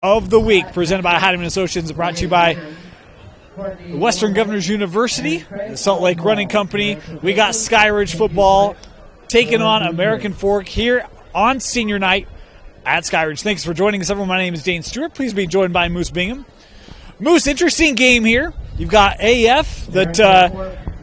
of the week, presented by Heidemann Associates, brought to you by Western Governors University, the Salt Lake Running Company. We got Skyridge football taking on American Fork here on senior night at Skyridge. Thanks for joining us, everyone. My name is Dane Stewart. Please be joined by Moose Bingham. Moose, interesting game here. You've got AF that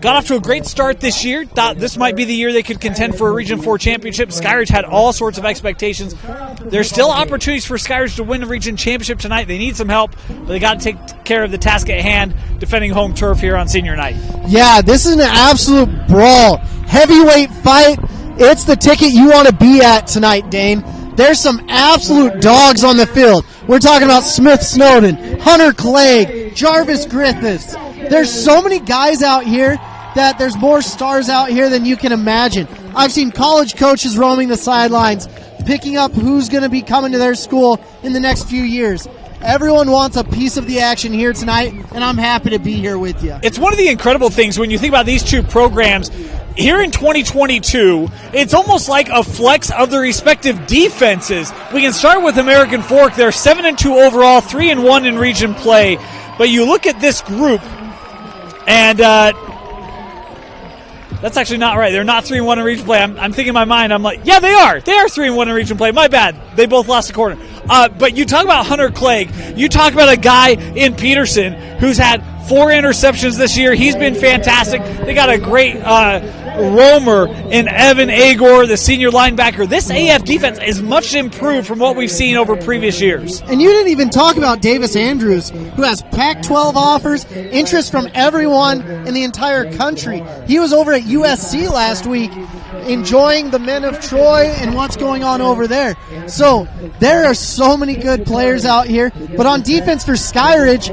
got off to a great start this year. Thought this might be the year they could contend for a Region 4 championship. Skyridge had all sorts of expectations. There's still opportunities for Skyridge to win a region championship tonight. They need some help, but they got to take care of the task at hand, defending home turf here on senior night. Yeah, this is an absolute brawl. Heavyweight fight. It's the ticket you want to be at tonight, Dane. There's some absolute dogs on the field. We're talking about Smith Snowden, Hunter Clegg, Jarvis Griffiths. There's so many guys out here that there's more stars out here than you can imagine. I've seen college coaches roaming the sidelines, picking up who's going to be coming to their school in the next few years. Everyone wants a piece of the action here tonight, and I'm happy to be here with you. It's one of the incredible things when you think about these two programs. Here in 2022, it's almost like a flex of the respective defenses. We can start with American Fork. They're 7-2 overall, 3-1 in region play. But you look at this group, and that's actually not right. They're not 3-1 in region play. I'm thinking in my mind, I'm like, yeah, they are. They are 3-1 in region play. My bad. They both lost a quarter. But you talk about Hunter Clegg. You talk about a guy in Peterson who's had 4 interceptions this year. He's been fantastic. They got a great roamer in Evan Agor, the senior linebacker. This AF defense is much improved from what we've seen over previous years. And you didn't even talk about Davis Andrews, who has Pac-12 offers, interest from everyone in the entire country. He was over at USC last week enjoying the men of Troy and what's going on over there. So there are so many good players out here. But on defense for Skyridge,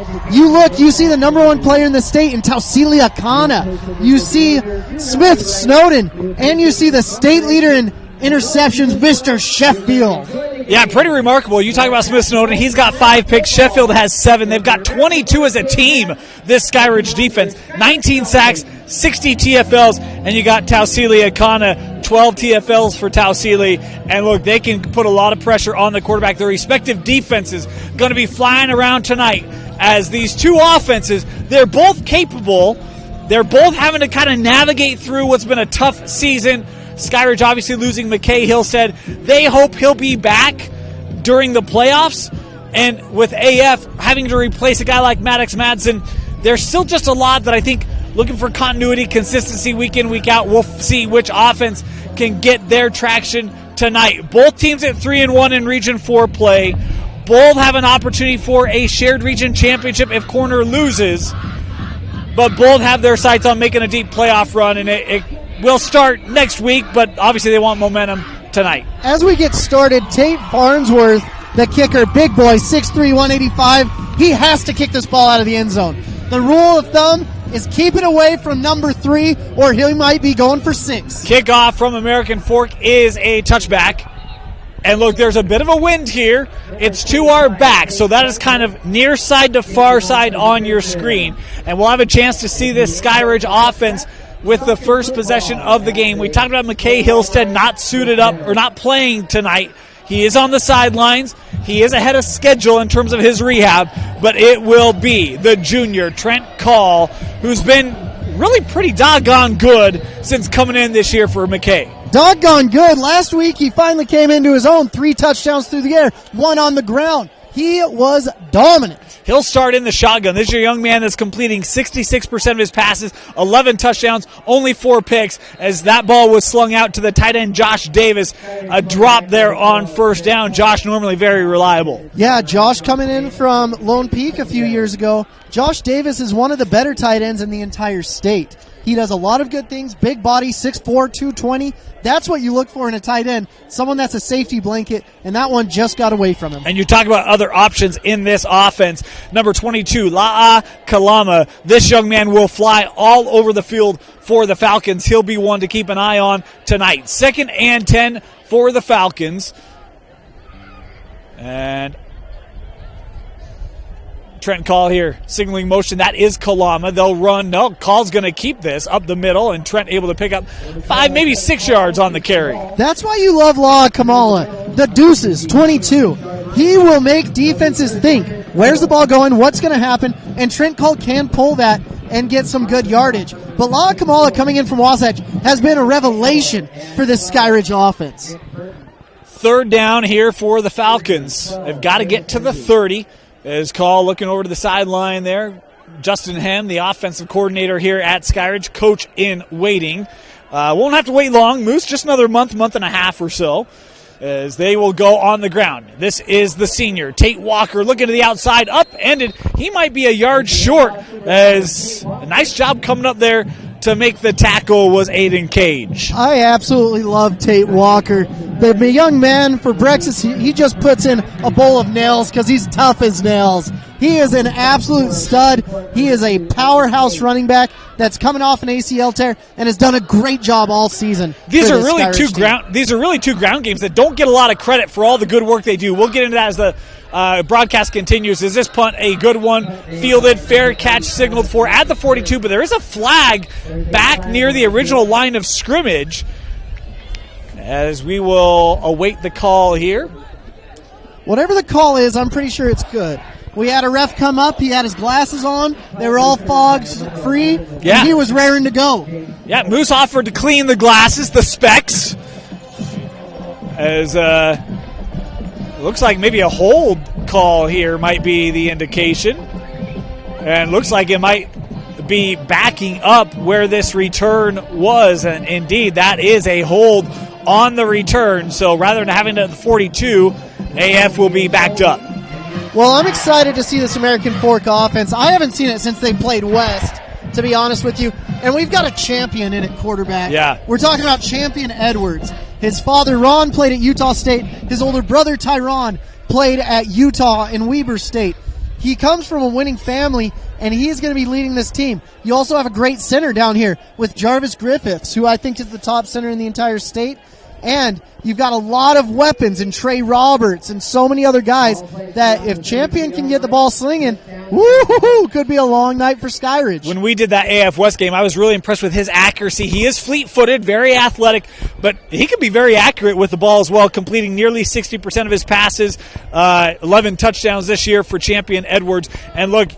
you see the number 1 player in the state in Tausilia Kana. You see Smith Snowden, and you see the state leader in interceptions, Mr. Sheffield. Yeah, pretty remarkable. You talk about Smith Snowden. He's got 5 picks. Sheffield has 7. They've got 22 as a team, this Skyridge defense. 19 sacks, 60 TFLs, and you got Tausilia Kana, 12 TFLs for Tausili. And look, they can put a lot of pressure on the quarterback. Their respective defenses going to be flying around tonight as these two offenses, they're both capable. They're both having to kind of navigate through what's been a tough season. Skyridge obviously losing McKay Hillstead. They hope he'll be back during the playoffs. And with AF having to replace a guy like Maddox Madsen, there's still just a lot that I think looking for continuity, consistency week in, week out. We'll see which offense can get their traction tonight. Both teams at 3-1 in Region 4 play. Both have an opportunity for a shared region championship if Corner loses. But both have their sights on making a deep playoff run, and it will start next week, but obviously they want momentum tonight. As we get started, Tate Farnsworth, the kicker, big boy, 6'3", 185, he has to kick this ball out of the end zone. The rule of thumb is keep it away from number 3, or he might be going for 6. Kickoff from American Fork is a touchback. And look, there's a bit of a wind here. It's to our back, so that is kind of near side to far side on your screen. And we'll have a chance to see this Skyridge offense with the first possession of the game. We talked about McKay Hillstead not suited up or not playing tonight. He is on the sidelines. He is ahead of schedule in terms of his rehab, but it will be the junior, Trent Call, who's been really pretty doggone good since coming in this year for McKay. Doggone good. Last week he finally came into his own. 3 touchdowns through the air, 1 on the ground. He was dominant. He'll start in the shotgun. This is your young man that's completing 66% of his passes, 11 touchdowns, only 4 picks, as that ball was slung out to the tight end Josh Davis. A drop there on first down. Josh normally very reliable. Yeah, Josh coming in from Lone Peak a few years ago. Josh Davis is one of the better tight ends in the entire state. He does a lot of good things. Big body, 6'4", 220. That's what you look for in a tight end. Someone that's a safety blanket, and that one just got away from him. And you talk about other options in this offense. Number 22, La'a Kalama. This young man will fly all over the field for the Falcons. He'll be one to keep an eye on tonight. 2nd and 10 for the Falcons. And Trent Call here, signaling motion. That is Kalama. They'll run. No, Call's going to keep this up the middle, and Trent able to pick up 5, maybe 6 yards on the carry. That's why you love La'a Kamala. The Deuces, 22. He will make defenses think, where's the ball going, what's going to happen, and Trent Cole can pull that and get some good yardage. But Lala Kamala coming in from Wasatch has been a revelation for this Skyridge offense. Third down here for the Falcons. They've got to get to the 30. As Call looking over to the sideline there. Justin Hem, the offensive coordinator here at Skyridge, coach in waiting. Won't have to wait long. Moose, just another month and a half or so, as they will go on the ground. This is the senior, Tate Walker, looking to the outside, upended. He might be a yard short, as a nice job coming up there to make the tackle was Aiden Cage. I absolutely love Tate Walker. The young man for breakfast, he just puts in a bowl of nails because he's tough as nails. He is an absolute stud. He is a powerhouse running back that's coming off an ACL tear and has done a great job all season. These are really two ground games that don't get a lot of credit for all the good work they do. We'll get into that as the broadcast continues. Is this punt a good one? Fielded, fair catch signaled for at the 42, but there is a flag back near the original line of scrimmage, as we will await the call here. Whatever the call is, I'm pretty sure it's good. We had a ref come up. He had his glasses on. They were all fog-free. Yeah. And he was raring to go. Yeah, Moose offered to clean the glasses, the specs, as looks like maybe a hold call here might be the indication. And looks like it might be backing up where this return was. And indeed, that is a hold on the return. So rather than having it at the 42, AF will be backed up. Well, I'm excited to see this American Fork offense. I haven't seen it since they played West, to be honest with you. And we've got a champion in at quarterback. Yeah. We're talking about Champion Edwards. His father, Ron, played at Utah State. His older brother, Tyron, played at Utah and Weber State. He comes from a winning family, and he is going to be leading this team. You also have a great center down here with Jarvis Griffiths, who I think is the top center in the entire state. And you've got a lot of weapons in Trey Roberts and so many other guys that if Champion can get the ball slinging, woo-hoo-hoo, could be a long night for Skyridge. When we did that AF West game, I was really impressed with his accuracy. He is fleet-footed, very athletic, but he can be very accurate with the ball as well, completing nearly 60% of his passes, 11 touchdowns this year for Champion Edwards. And look,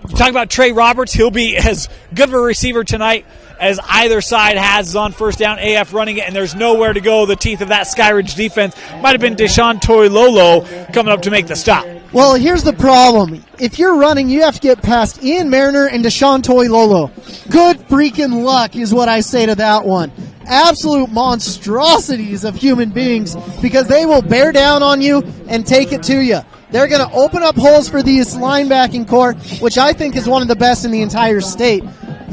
you talk about Trey Roberts, he'll be as good of a receiver tonight as either side has on first down. AF running it, and there's nowhere to go. The teeth of that Skyridge defense might have been Deshaun Toilolo coming up to make the stop. Well, here's the problem. If you're running, you have to get past Ian Mariner and Deshaun Toilolo. Good freaking luck is what I say to that one. Absolute monstrosities of human beings, because they will bear down on you and take it to you. They're going to open up holes for this linebacking core, which I think is one of the best in the entire state.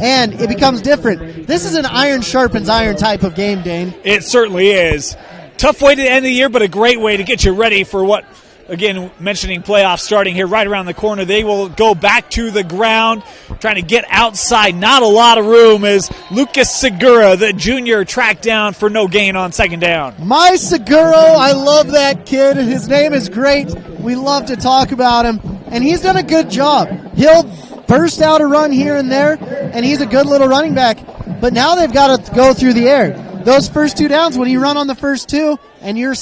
And it becomes different. This is an iron sharpens iron type of game, Dane. It certainly is. Tough way to end the year, but a great way to get you ready for what, again, mentioning playoffs starting here right around the corner. They will go back to the ground, trying to get outside. Not a lot of room as Lucas Segura, the junior, tracked down for no gain on second down. My Seguro, I love that kid. His name is great. We love to talk about him. And he's done a good job. He'll burst out a run here and there, and he's a good little running back. But now they've got to go through the air. Those first two downs, when you run on the first two and you're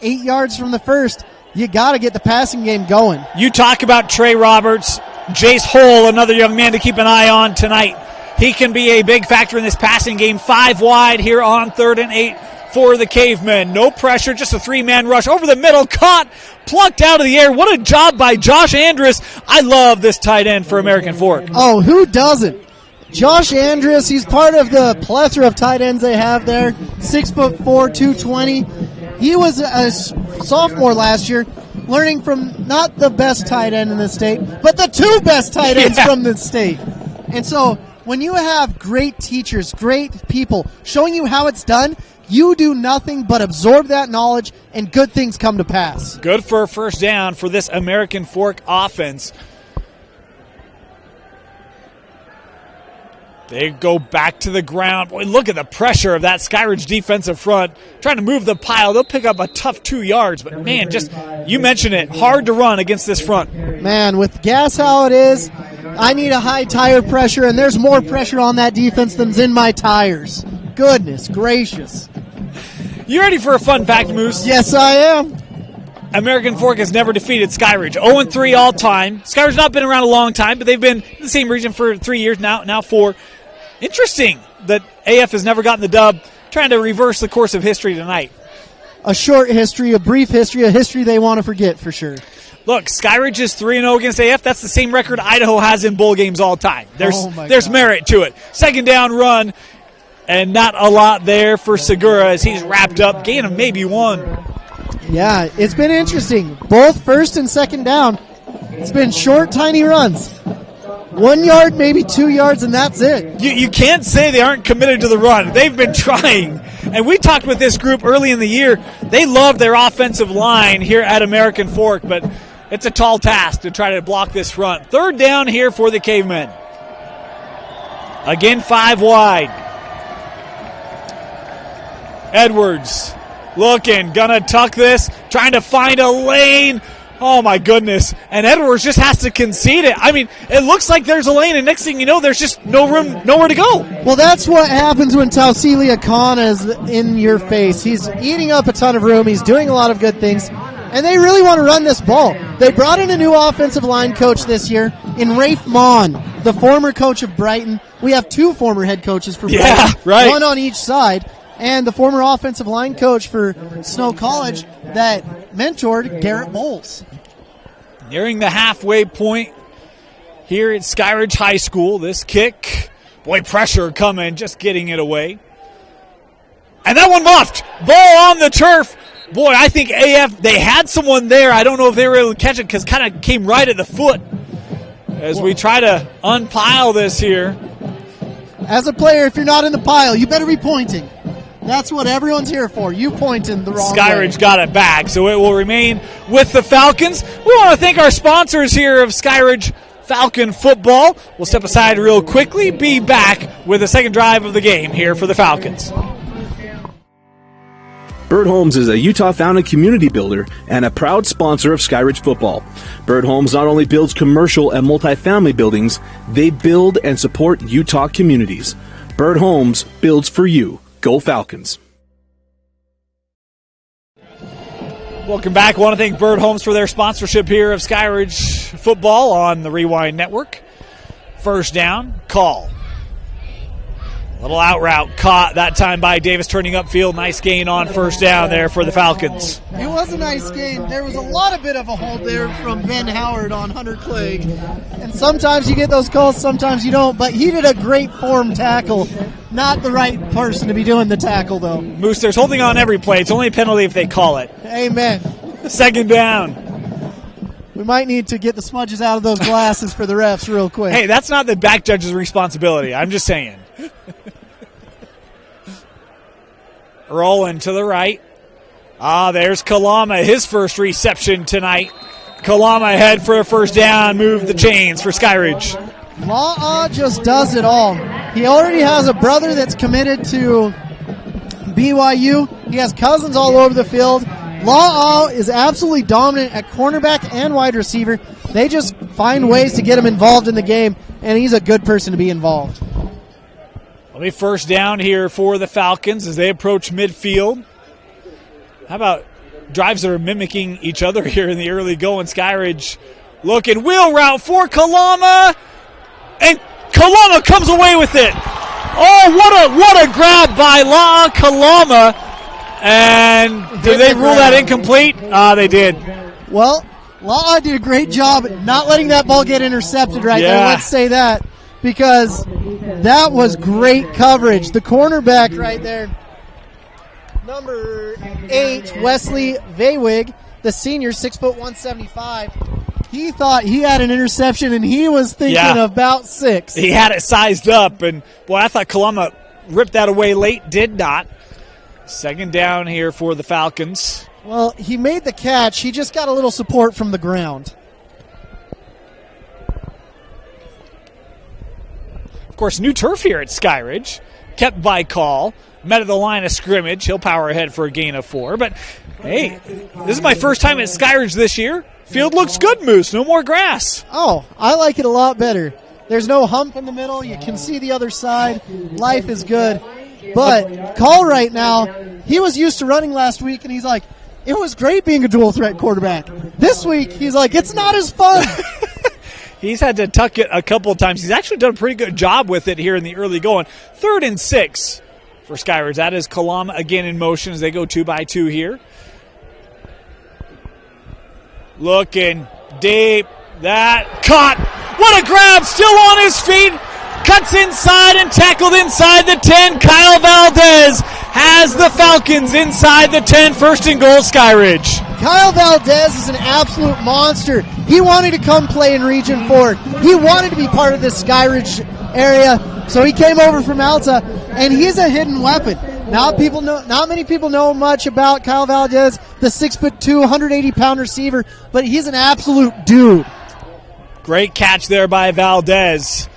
8 yards from the first, you got to get the passing game going. You talk about Trey Roberts, Jace Hull, another young man to keep an eye on tonight. He can be a big factor in this passing game. 5 wide here on 3rd and 8 for the Cavemen. No pressure, just a 3-man rush over the middle, caught, plucked out of the air. What a job by Josh Andrus. I love this tight end for American Fork. Oh, who doesn't? Josh Andrus, he's part of the plethora of tight ends they have there. 6'4", 220. He was a sophomore last year, learning from not the best tight end in the state, but the 2 best tight ends from the state. And so when you have great teachers, great people showing you how it's done, you do nothing but absorb that knowledge, and good things come to pass. Good for a first down for this American Fork offense. They go back to the ground. Boy, look at the pressure of that Skyridge defensive front. Trying to move the pile. They'll pick up a tough 2 yards. But, man, just, you mentioned it, hard to run against this front. Man, with gas how it is, I need a high tire pressure, and there's more pressure on that defense than's in my tires. Goodness gracious. You ready for a fun fact, Moose? Yes, I am. American Fork has never defeated Skyridge. 0-3 all time. Skyridge's not been around a long time, but they've been in the same region for 3 years now 4. Interesting that AF has never gotten the dub. Trying to reverse the course of history tonight. A short history, a brief history, a history they want to forget for sure. Look, Skyridge is 3-0 against AF. That's the same record Idaho has in bowl games all time. There's merit to it. Second down run, and not a lot there for Segura as he's wrapped up. Gain of maybe 1. Yeah, it's been interesting. Both first and second down. It's been short, tiny runs. 1 yard, maybe 2 yards, and that's it. You can't say they aren't committed to the run. They've been trying. And we talked with this group early in the year. They love their offensive line here at American Fork, but it's a tall task to try to block this front. Third down here for the Cavemen. Again, 5 wide. Edwards looking, gonna tuck this, trying to find a lane. Oh, my goodness. And Edwards just has to concede it. I mean, it looks like there's a lane, and next thing you know, there's just no room, nowhere to go. Well, that's what happens when Tausilia Khan is in your face. He's eating up a ton of room. He's doing a lot of good things, and they really want to run this ball. They brought in a new offensive line coach this year in Rafe Mon, the former coach of Brighton. We have 2 former head coaches for Brighton, right. One on each side. And the former offensive line coach for Snow College that mentored Garrett Bowles. Nearing the halfway point here at Skyridge High School. This kick, boy, pressure coming, just getting it away. And that one muffed. Ball on the turf. Boy, I think AF, they had someone there. I don't know if they were able to catch it because kind of came right at the foot as we try to unpile this here. As a player, if you're not in the pile, you better be pointing. That's what everyone's here for. You pointing the wrong way. Skyridge got it back, so it will remain with the Falcons. We want to thank our sponsors here of Skyridge Falcon football. We'll step aside real quickly, be back with the second drive of the game here for the Falcons. Bird Homes is a Utah-founded community builder and a proud sponsor of Skyridge football. Bird Homes not only builds commercial and multifamily buildings, they build and support Utah communities. Bird Homes builds for you. Go Falcons. Welcome back. I want to thank Bird Homes for their sponsorship here of Skyridge football on the Rewind Network. First down, call. Little out route caught that time by Davis turning upfield. Nice gain on first down there for the Falcons. It was a nice game. There was a lot of bit of a hold there from Ben Howard on Hunter Clegg. And sometimes you get those calls, sometimes you don't. But he did a great form tackle. Not the right person to be doing the tackle, though. Moose, there's holding on every play. It's only a penalty if they call it. Amen. Second down. We might need to get the smudges out of those glasses for the refs real quick. Hey, that's not the back judge's responsibility. I'm just saying. Rolling to the right. There's Kalama, his first reception tonight. Kalama ahead for a first down, move the chains for Skyridge. La'a just does it all. He already has a brother that's committed to BYU. He has cousins all over the field. La'a is absolutely dominant at cornerback and wide receiver. They just find ways to get him involved in the game, and he's a good person to be involved. It'll be first down here for the Falcons as they approach midfield. How about drives that are mimicking each other here in the early going? Skyridge looking, wheel route for Kalama, and Kalama comes away with it. Oh, what a grab by La'a Kalama. And did they rule that incomplete? They did. Well, La'a did a great job not letting that ball get intercepted there. Let's say that, because that was great coverage. The cornerback right there, number 8, Wesley Vaywig, the senior, 6'1", 175. He thought he had an interception, and he was thinking about 6. He had it sized up, and boy, I thought Kalama ripped that away late. Did not. Second down here for the Falcons. Well, he made the catch. He just got a little support from the ground. Of course, new turf here at Skyridge. Kept by call. Met at the line of scrimmage. He'll power ahead for a gain of 4. But, hey, this is my first time at Skyridge this year. Field looks good, Moose. No more grass. Oh, I like it a lot better. There's no hump in the middle. You can see the other side. Life is good. But Call right now, he was used to running last week, and he's like, It was great being a dual threat quarterback. This week, he's like, it's not as fun. He's had to tuck it a couple of times. He's actually done a pretty good job with it here in the early going. 3rd and 6 for Skyridge. That is Kalama again in motion as they go 2-by-2 here. Looking deep. That caught. What a grab. Still on his feet. Cuts inside and tackled inside the 10. Kyle Valdez has the Falcons inside the 10. 1st and goal, Skyridge. Kyle Valdez is an absolute monster. He wanted to come play in Region 4. He wanted to be part of this Skyridge area, so he came over from Alta, and he's a hidden weapon. Not many people know much about Kyle Valdez, the 6'2", 180-pound receiver, but he's an absolute dude. Great catch there by Valdez.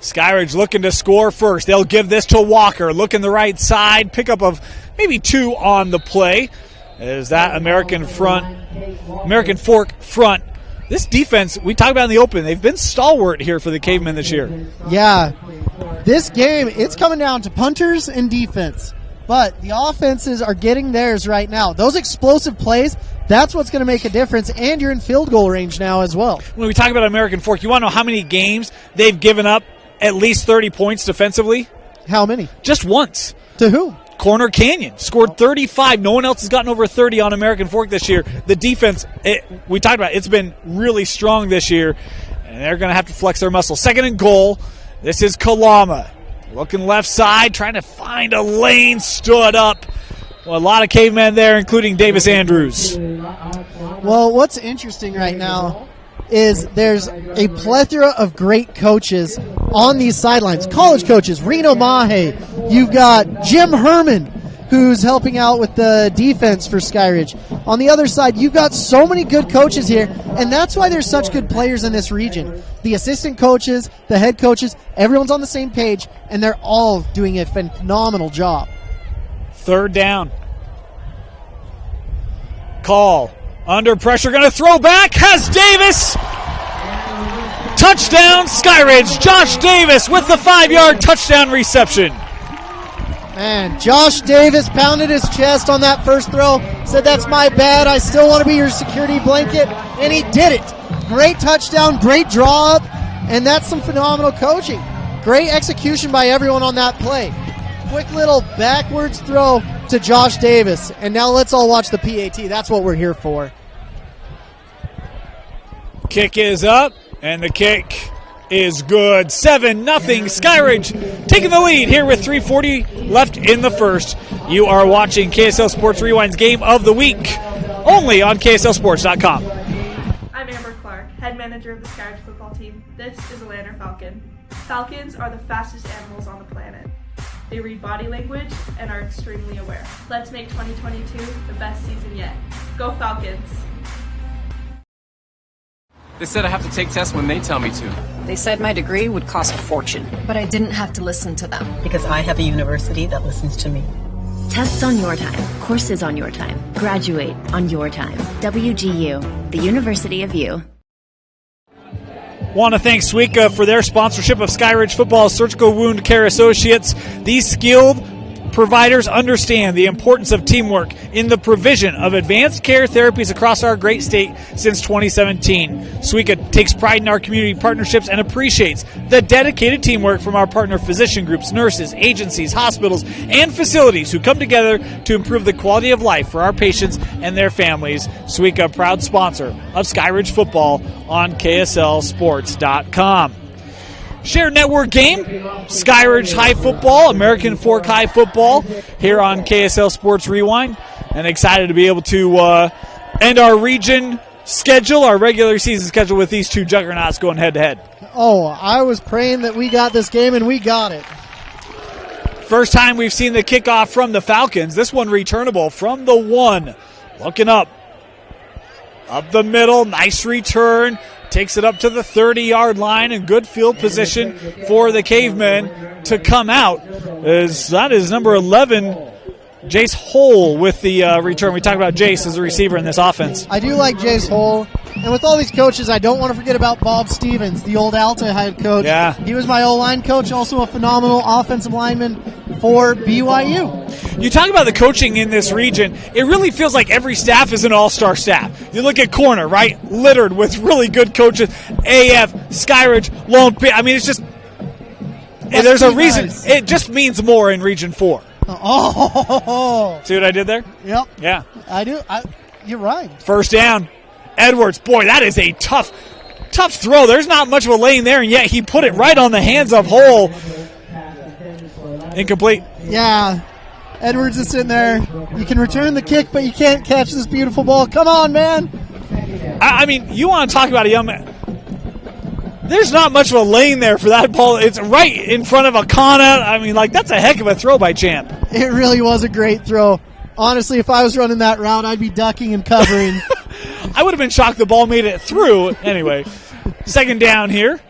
Skyridge looking to score first. They'll give this to Walker. Looking the right side. Pickup of maybe 2 on the play. Is that American Fork front. This defense, we talked about in the open, they've been stalwart here for the Cavemen this year. Yeah. This game, it's coming down to punters and defense. But the offenses are getting theirs right now. Those explosive plays, that's what's going to make a difference, and you're in field goal range now as well. When we talk about American Fork, you want to know how many games they've given up at least 30 points defensively? How many? Just once. To who? Corner Canyon scored 35. No one else has gotten over 30 on American Fork this year. The defense, we talked about, it's been really strong this year, and they're going to have to flex their muscle. 2nd and goal. This is Kalama. Looking left side, trying to find a lane, stood up. Well, a lot of Cavemen there, including Davis Andrews. Well, what's interesting right now is there's a plethora of great coaches on these sidelines. College coaches, Reno Mahe. You've got Jim Herman, who's helping out with the defense for Skyridge. On the other side, you've got so many good coaches here, and that's why there's such good players in this region. The assistant coaches, the head coaches, everyone's on the same page, and they're all doing a phenomenal job. 3rd down. Call. Under pressure, going to throw back. Has Davis. Touchdown, Skyridge. Josh Davis with the 5-yard touchdown reception. Man, Josh Davis pounded his chest on that first throw, said, that's my bad, I still want to be your security blanket, and he did it. Great touchdown, great draw up, and that's some phenomenal coaching. Great execution by everyone on that play. Quick little backwards throw to Josh Davis, and now let's all watch the PAT. That's what we're here for. Kick is up, and the kick is good. 7-0. Skyridge taking the lead here with 3:40 left in the first. You are watching KSL Sports Rewind's Game of the Week, only on KSLSports.com. I'm Amber Clark, head manager of the Skyridge football team. This is a Lanner Falcon. Falcons are the fastest animals on the planet. They read body language and are extremely aware. Let's make 2022 the best season yet. Go Falcons! They said I have to take tests when they tell me to. They said my degree would cost a fortune. But I didn't have to listen to them. Because I have a university that listens to me. Tests on your time. Courses on your time. Graduate on your time. WGU, the University of You. Want to thank Suica for their sponsorship of Skyridge Football Surgical Wound Care Associates. These skilled providers understand the importance of teamwork in the provision of advanced care therapies across our great state since 2017. Suica takes pride in our community partnerships and appreciates the dedicated teamwork from our partner physician groups, nurses, agencies, hospitals, and facilities who come together to improve the quality of life for our patients and their families. Suica, proud sponsor of Skyridge Football on KSLSports.com. Shared network game, Skyridge High Football, American Fork High Football here on KSL Sports Rewind. And excited to be able to end our region schedule, our regular season schedule, with these two juggernauts going head-to-head. Oh, I was praying that we got this game, and we got it. First time we've seen the kickoff from the Falcons. This one returnable from the 1. Looking up the middle, nice return. Takes it up to the 30-yard line in good field position for the Cavemen to come out. That is number 11, Jace Hole, with the return. We talked about Jace as a receiver in this offense. I do like Jace Hole. And with all these coaches, I don't want to forget about Bob Stevens, the old Alta head coach. Yeah. He was my O-line coach, also a phenomenal offensive lineman. for BYU. You talk about the coaching in this region, it really feels like every staff is an all-star staff. You look at corner, right? Littered with really good coaches. AF, Skyridge, Lone Peak. I mean, it's just there's a reason. Nice. It just means more in Region 4. Oh. See what I did there? Yep. Yeah. I do. You're right. First down. Edwards. Boy, that is a tough throw. There's not much of a lane there, and yet he put it right on the hands of Hull. Incomplete. Yeah. Edwards is sitting there. You can return the kick, but you can't catch this beautiful ball. Come on, man. I mean, you want to talk about a young man. There's not much of a lane there for that ball. It's right in front of Akana. I mean, that's a heck of a throw by Champ. It really was a great throw. Honestly, if I was running that route, I'd be ducking and covering. I would have been shocked the ball made it through. Anyway, second down here.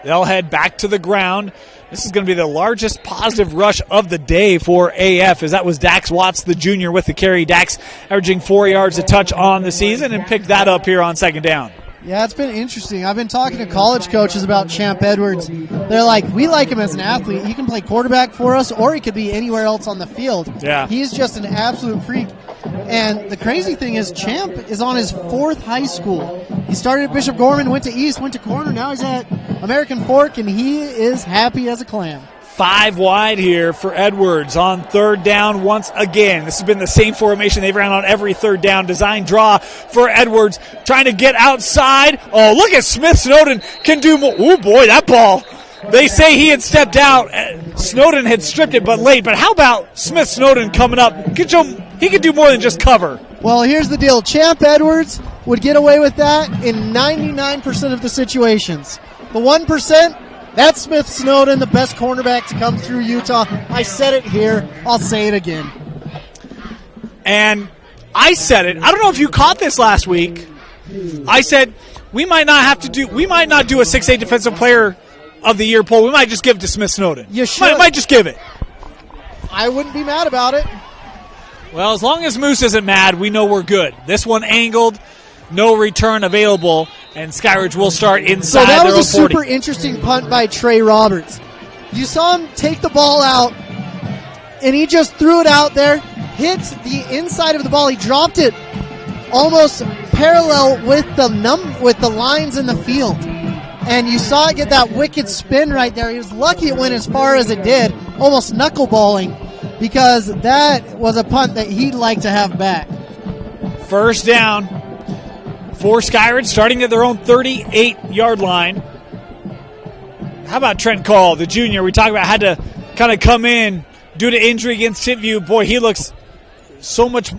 They'll head back to the ground. This is going to be the largest positive rush of the day for AF, as that was Dax Watts, the junior, with the carry. Dax averaging 4 yards a touch on the season, and picked that up here on second down. Yeah, it's been interesting. I've been talking to college coaches about Champ Edwards. They're like, we like him as an athlete. He can play quarterback for us, or he could be anywhere else on the field. Yeah. He's just an absolute freak. And the crazy thing is, Champ is on his 4th high school. He started at Bishop Gorman, went to East, went to Corner, now he's at American Fork, and he is happy as a clam. 5 wide here for Edwards on third down once again. This has been the same formation they've ran on every third down. Design draw for Edwards, trying to get outside. Oh, look at Smith Snowden can do more. Oh, boy, that ball. They say he had stepped out. Snowden had stripped it, but late. But how about Smith Snowden coming up? He could do more than just cover. Well, here's the deal. Champ Edwards would get away with that in 99% of the situations. The 1%, that's Smith Snowden, the best cornerback to come through Utah. I said it here. I'll say it again. And I said it. I don't know if you caught this last week. I said we might not do a 6A Defensive Player of the Year poll. We might just give it to Smith Snowden. You should. Might just give it. I wouldn't be mad about it. Well, as long as Moose isn't mad, we know we're good. This one angled, no return available, and Skyridge will start inside their own 40. So that was a super interesting punt by Trey Roberts. You saw him take the ball out, and he just threw it out there, hit the inside of the ball. He dropped it almost parallel with the lines in the field. And you saw it get that wicked spin right there. He was lucky it went as far as it did, almost knuckleballing, because that was a punt that he'd like to have back. First down for Skyridge, starting at their own 38-yard line. How about Trent Call, the junior? We talked about had to kind of come in due to injury against Titview. Boy, he looks so much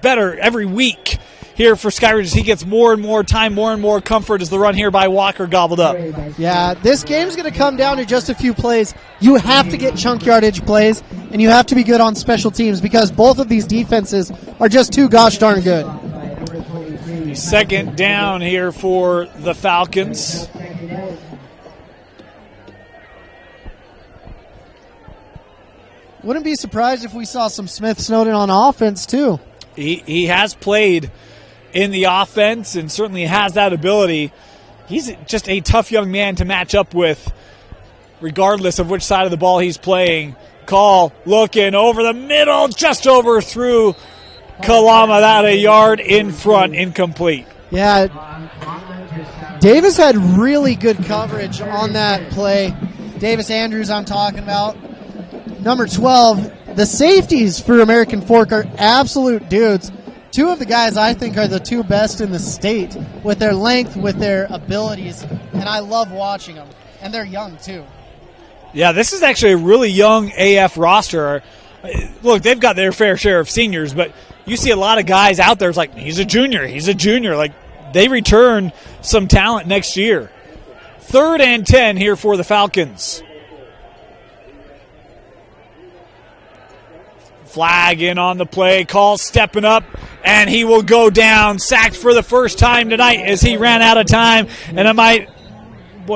better every week here for Skyridge as he gets more and more time, more and more comfort as the run here by Walker gobbled up. Yeah, this game's going to come down to just a few plays. You have to get chunk yardage plays, and you have to be good on special teams because both of these defenses are just too gosh darn good. Second down here for the Falcons. Wouldn't be surprised if we saw some Smith Snowden on offense too. He has played in the offense and certainly has that ability. He's just a tough young man to match up with regardless of which side of the ball he's playing. Call looking over the middle, just overthrew Kalama, that a yard in front, incomplete. Yeah, Davis had really good coverage on that play. Davis Andrews I'm talking about. Number 12, the safeties for American Fork are absolute dudes. Two of the guys I think are the two best in the state with their length, with their abilities, and I love watching them. And they're young too. Yeah, this is actually a really young AF roster. Look, they've got their fair share of seniors, but you see a lot of guys out there. It's like, he's a junior. Like, they return some talent next year. 3rd and 10 here for the Falcons. Flag in on the play. Call stepping up, and he will go down. Sacked for the first time tonight as he ran out of time. And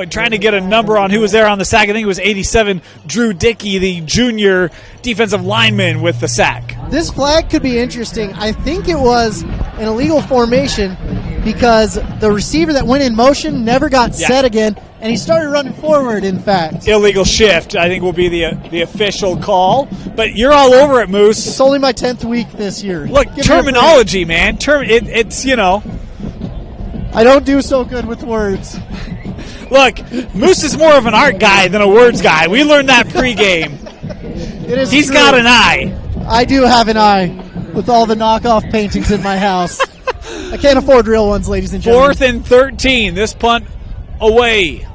trying to get a number on who was there on the sack. I think it was 87, Drew Dickey, the junior defensive lineman, with the sack. This flag could be interesting. I think it was an illegal formation because the receiver that went in motion never got set again, and he started running forward, in fact. Illegal shift, I think, will be the official call. But you're all over it, Moose. It's only my 10th week this year. Look, terminology, man. It's, you know. I don't do so good with words. Look, Moose is more of an art guy than a words guy. We learned that pregame. He's true. got an eye. I do have an eye with all the knockoff paintings in my house. I can't afford real ones, ladies and gentlemen. 4th and 13. This punt away.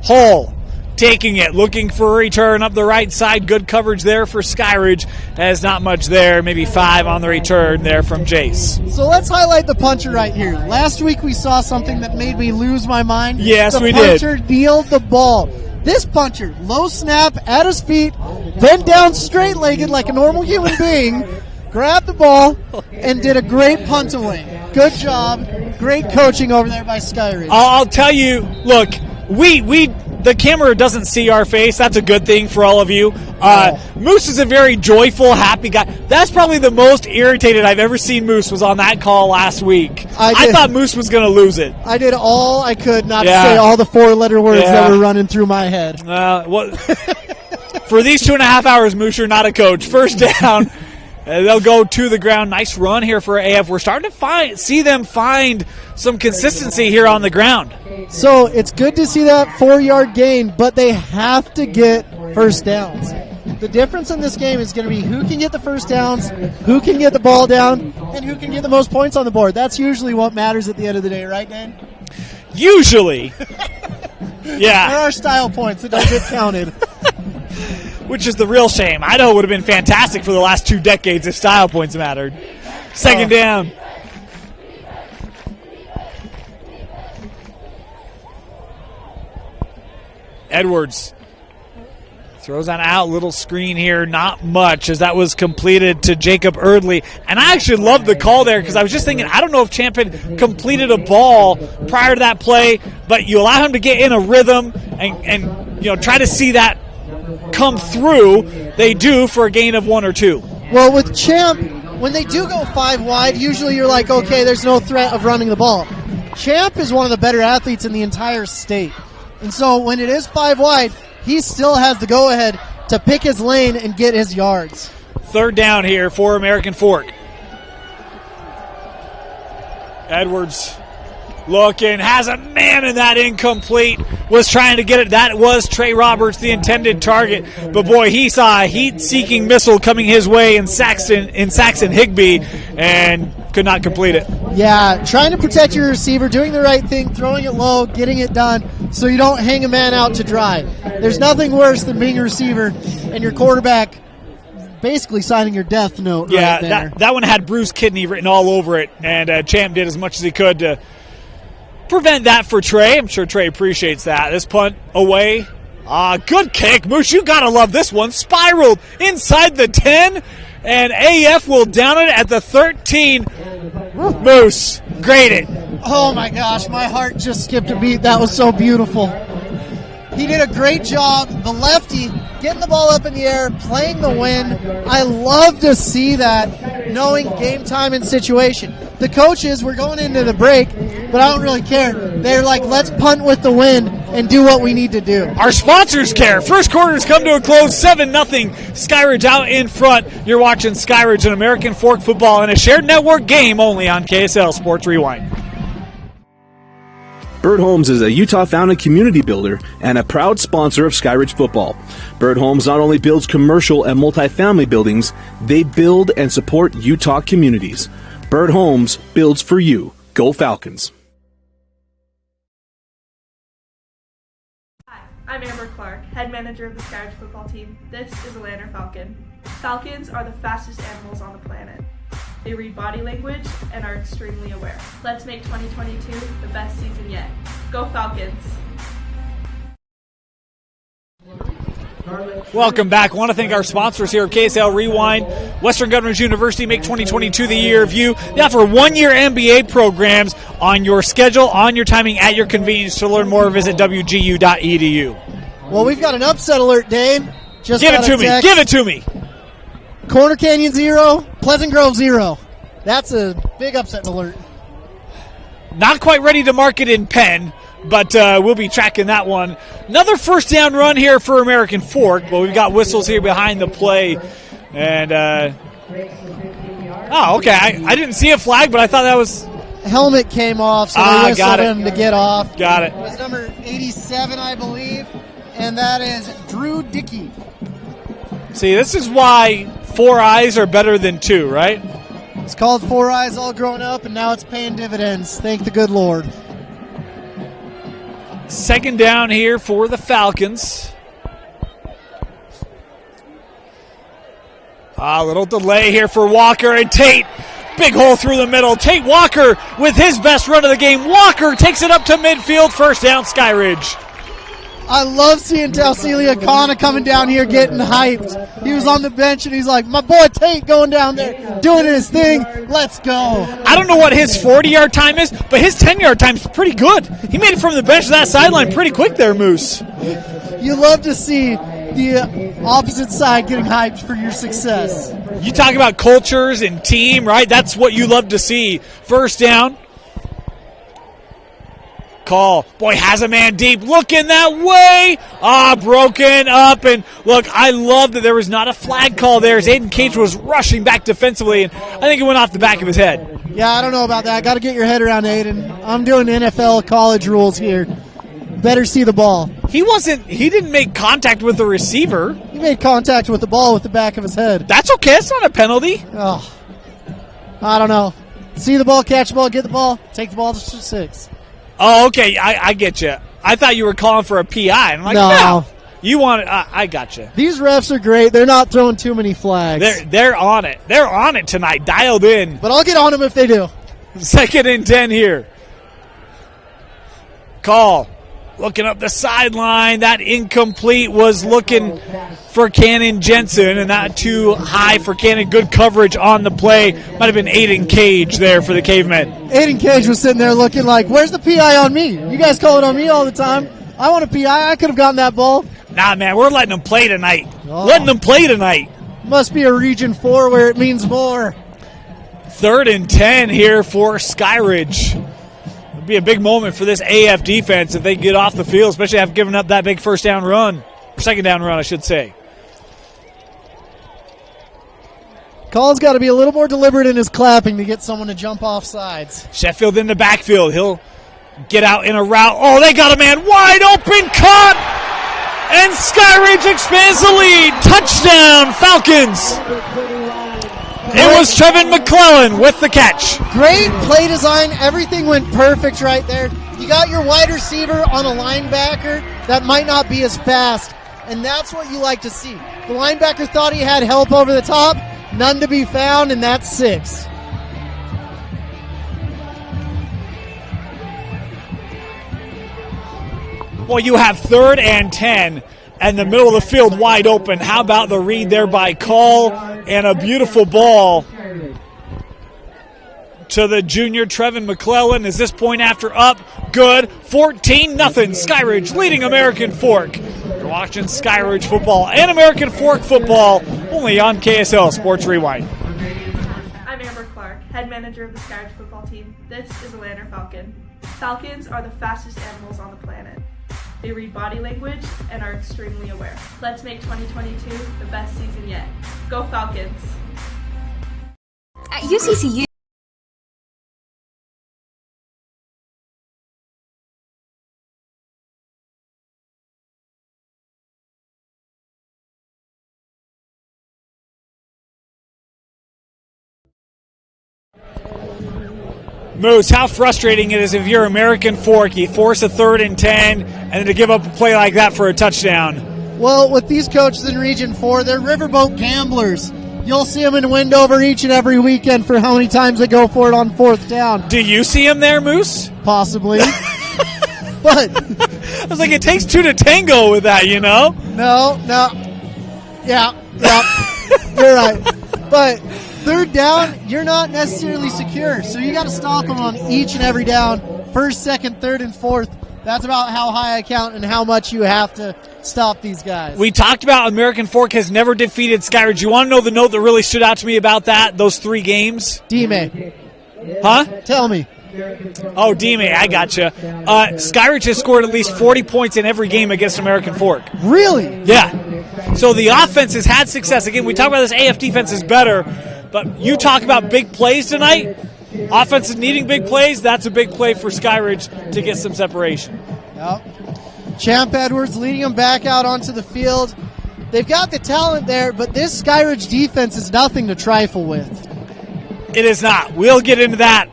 Hull taking it, looking for a return up the right side. Good coverage there for Skyridge. Has not much there. Maybe 5 on the return there from Jace. So let's highlight the puncher right here. Last week we saw something that made me lose my mind. Yes, we did. The puncher kneeled the ball. This puncher, low snap, at his feet, bent down straight-legged like a normal human being, grabbed the ball, and did a great punt away. Good job. Great coaching over there by Skyridge. I'll tell you, look, the camera doesn't see our face. That's a good thing for all of you. Moose is a very joyful, happy guy. That's probably the most irritated I've ever seen Moose was on that call last week. I thought Moose was going to lose it. I did all I could not to say all the 4-letter words that were running through my head. For these 2.5 hours, Moose, you're not a coach. First down. They'll go to the ground. Nice run here for AF. We're starting to see them find some consistency here on the ground. So it's good to see that 4-yard gain, but they have to get first downs. The difference in this game is going to be who can get the first downs, who can get the ball down, and who can get the most points on the board. That's usually what matters at the end of the day, right, Dan? Usually. Yeah. There are style points that don't get counted. Which is the real shame. I know it would have been fantastic for the last 2 decades if style points mattered. Second down. Edwards throws that out. Little screen here. Not much as that was completed to Jacob Erdley. And I actually loved the call there because I was just thinking, I don't know if Champ had completed a ball prior to that play, but you allow him to get in a rhythm and try to see that come through. They do for a gain of 1 or 2. Well, with Champ, when they do go 5 wide, usually you're like, okay, there's no threat of running the ball. Champ is one of the better athletes in the entire state. And so when it is 5 wide, he still has the go-ahead to pick his lane and get his yards. Third down here for American Fork. Edwards looking, has a man in that, incomplete. Was trying to get it. That was Trey Roberts, the intended target. But boy, he saw a heat-seeking missile coming his way in Saxon Higbee and could not complete it. Yeah, trying to protect your receiver, doing the right thing, throwing it low, getting it done so you don't hang a man out to dry. There's nothing worse than being a receiver and your quarterback basically signing your death note right there. Yeah, that one had Bruce Kidney written all over it, and Champ did as much as he could to prevent that for Trey. I'm sure Trey appreciates that. This punt away. Good kick. Moose, you got to love this one. Spiraled inside the 10, and AF will down it at the 13. Moose, grade it. Oh, my gosh. My heart just skipped a beat. That was so beautiful. He did a great job. The lefty getting the ball up in the air, playing the win. I love to see that, knowing game time and situation. The coaches were going into the break, but I don't really care. They're like, let's punt with the win and do what we need to do. Our sponsors care. First quarter's come to a close, 7-0. Skyridge out in front. You're watching Skyridge and American Fork football in a shared network game only on KSL Sports Rewind. Bird Homes is a Utah-founded community builder and a proud sponsor of Skyridge football. Bird Homes not only builds commercial and multifamily buildings, they build and support Utah communities. Bird Homes builds for you. Go Falcons. Hi, I'm Amber Clark, head manager of the Skyridge football team. This is a Lander Falcon. Falcons are the fastest animals on the planet. They read body language and are extremely aware. Let's make 2022 the best season yet. Go Falcons! Welcome back. I want to thank our sponsors here at KSL Rewind. Western Governors University, make 2022 the year of you. They offer 1-year MBA programs on your schedule, on your timing, at your convenience. To learn more, visit wgu.edu. Well, we've got an upset alert, Dane. Give it to me. Corner Canyon 0, Pleasant Grove 0. That's a big upset alert. Not quite ready to mark it in pen, but we'll be tracking that one. Another first down run here for American Fork, but we've got whistles here behind the play. And, okay. I didn't see a flag, but I thought that was... Helmet came off, so they whistled him to get off. Got it. It was number 87, I believe, and that is Drew Dickey. See, this is why 4 eyes are better than 2, right? It's called 4 eyes all grown up, and now it's paying dividends. Thank the good Lord. Second down here for the Falcons. A little delay here for Walker and Tate. Big hole through the middle. Tate Walker with his best run of the game. Walker takes it up to midfield. First down, Skyridge. I love seeing Talcelia Kana coming down here getting hyped. He was on the bench and he's like, my boy Tate going down there, doing his thing. Let's go. I don't know what his 40-yard time is, but his 10-yard time is pretty good. He made it from the bench to that sideline pretty quick there, Moose. You love to see the opposite side getting hyped for your success. You talk about cultures and team, right? That's what you love to see. First down. Call. Boy, has a man deep. Looking that way. Broken up. And look, I love that there was not a flag call there as Aiden Cage was rushing back defensively, and I think it went off the back of his head. Yeah, I don't know about that. Got to get your head around, Aiden. I'm doing NFL college rules here. Better see the ball. He didn't make contact with the receiver. He made contact with the ball with the back of his head. That's okay. It's not a penalty. Oh, I don't know. See the ball, catch the ball, get the ball, take the ball to 6. Oh, okay. I get you. I thought you were calling for a PI. I'm like, no. You want it. I got you. These refs are great. They're not throwing too many flags. They're on it. They're on it tonight. Dialed in. But I'll get on them if they do. 2nd and 10 here. Call. Looking up the sideline. That incomplete was looking for Cannon Jensen, and that too high for Cannon. Good coverage on the play. Might have been Aiden Cage there for the Cavemen. Aiden Cage was sitting there looking like, where's the PI on me? You guys call it on me all the time. I want a PI. I could have gotten that ball. Nah, man, we're letting them play tonight. Letting them play tonight. Must be a Region 4 where it means more. 3rd and 10 here for Skyridge. It'll be a big moment for this AF defense if they get off the field, especially after giving up that big first down run. Or second down run, I should say. Call's got to be a little more deliberate in his clapping to get someone to jump off sides. Sheffield in the backfield. He'll get out in a route. Oh, they got a man wide open. Caught. And Skyridge expands the lead. Touchdown, Falcons. It was Trevin McClellan with the catch. Great play design. Everything went perfect right there. You got your wide receiver on a linebacker that might not be as fast, and that's what you like to see. The linebacker thought he had help over the top. None to be found, and that's 6. Well, you have 3rd and 10 and the middle of the field wide open. How about the read there by Call and a beautiful ball to the junior Trevin McClellan. Is this point after up? Good. 14-0. Skyridge leading American Fork. You're watching Skyridge football and American Fork football only on KSL Sports Rewind. I'm Amber Clark, head manager of the Skyridge football team. This is a Lander Falcon. Falcons are the fastest animals on the planet. They read body language and are extremely aware. Let's make 2022 the best season yet. Go Falcons! At UCCU, Moose, how frustrating it is if you're American Fork. You force a 3rd and 10 and then to give up a play like that for a touchdown. Well, with these coaches in Region 4, they're riverboat gamblers. You'll see them in Wendover each and every weekend for how many times they go for it on 4th down. Do you see him there, Moose? Possibly. But I was like, it takes 2 to tango with that, you know? No. Yeah. You're right. But 3rd down, you're not necessarily secure. So you got to stalk them on each and every down. 1st, 2nd, 3rd, and 4th. That's about how high I count and how much you have to stop these guys. We talked about American Fork has never defeated Skyridge. You want to know the note that really stood out to me about that, those 3 games? D-May. Huh? Tell me. Oh, D-May, I gotcha. Skyridge has scored at least 40 points in every game against American Fork. Really? Yeah. So the offense has had success. Again, we talk about this AF defense is better, but you talk about big plays tonight. Offense is needing big plays. That's a big play for Skyridge to get some separation. Yep. Champ Edwards leading them back out onto the field. They've got the talent there, but this Skyridge defense is nothing to trifle with. It is not. We'll get into that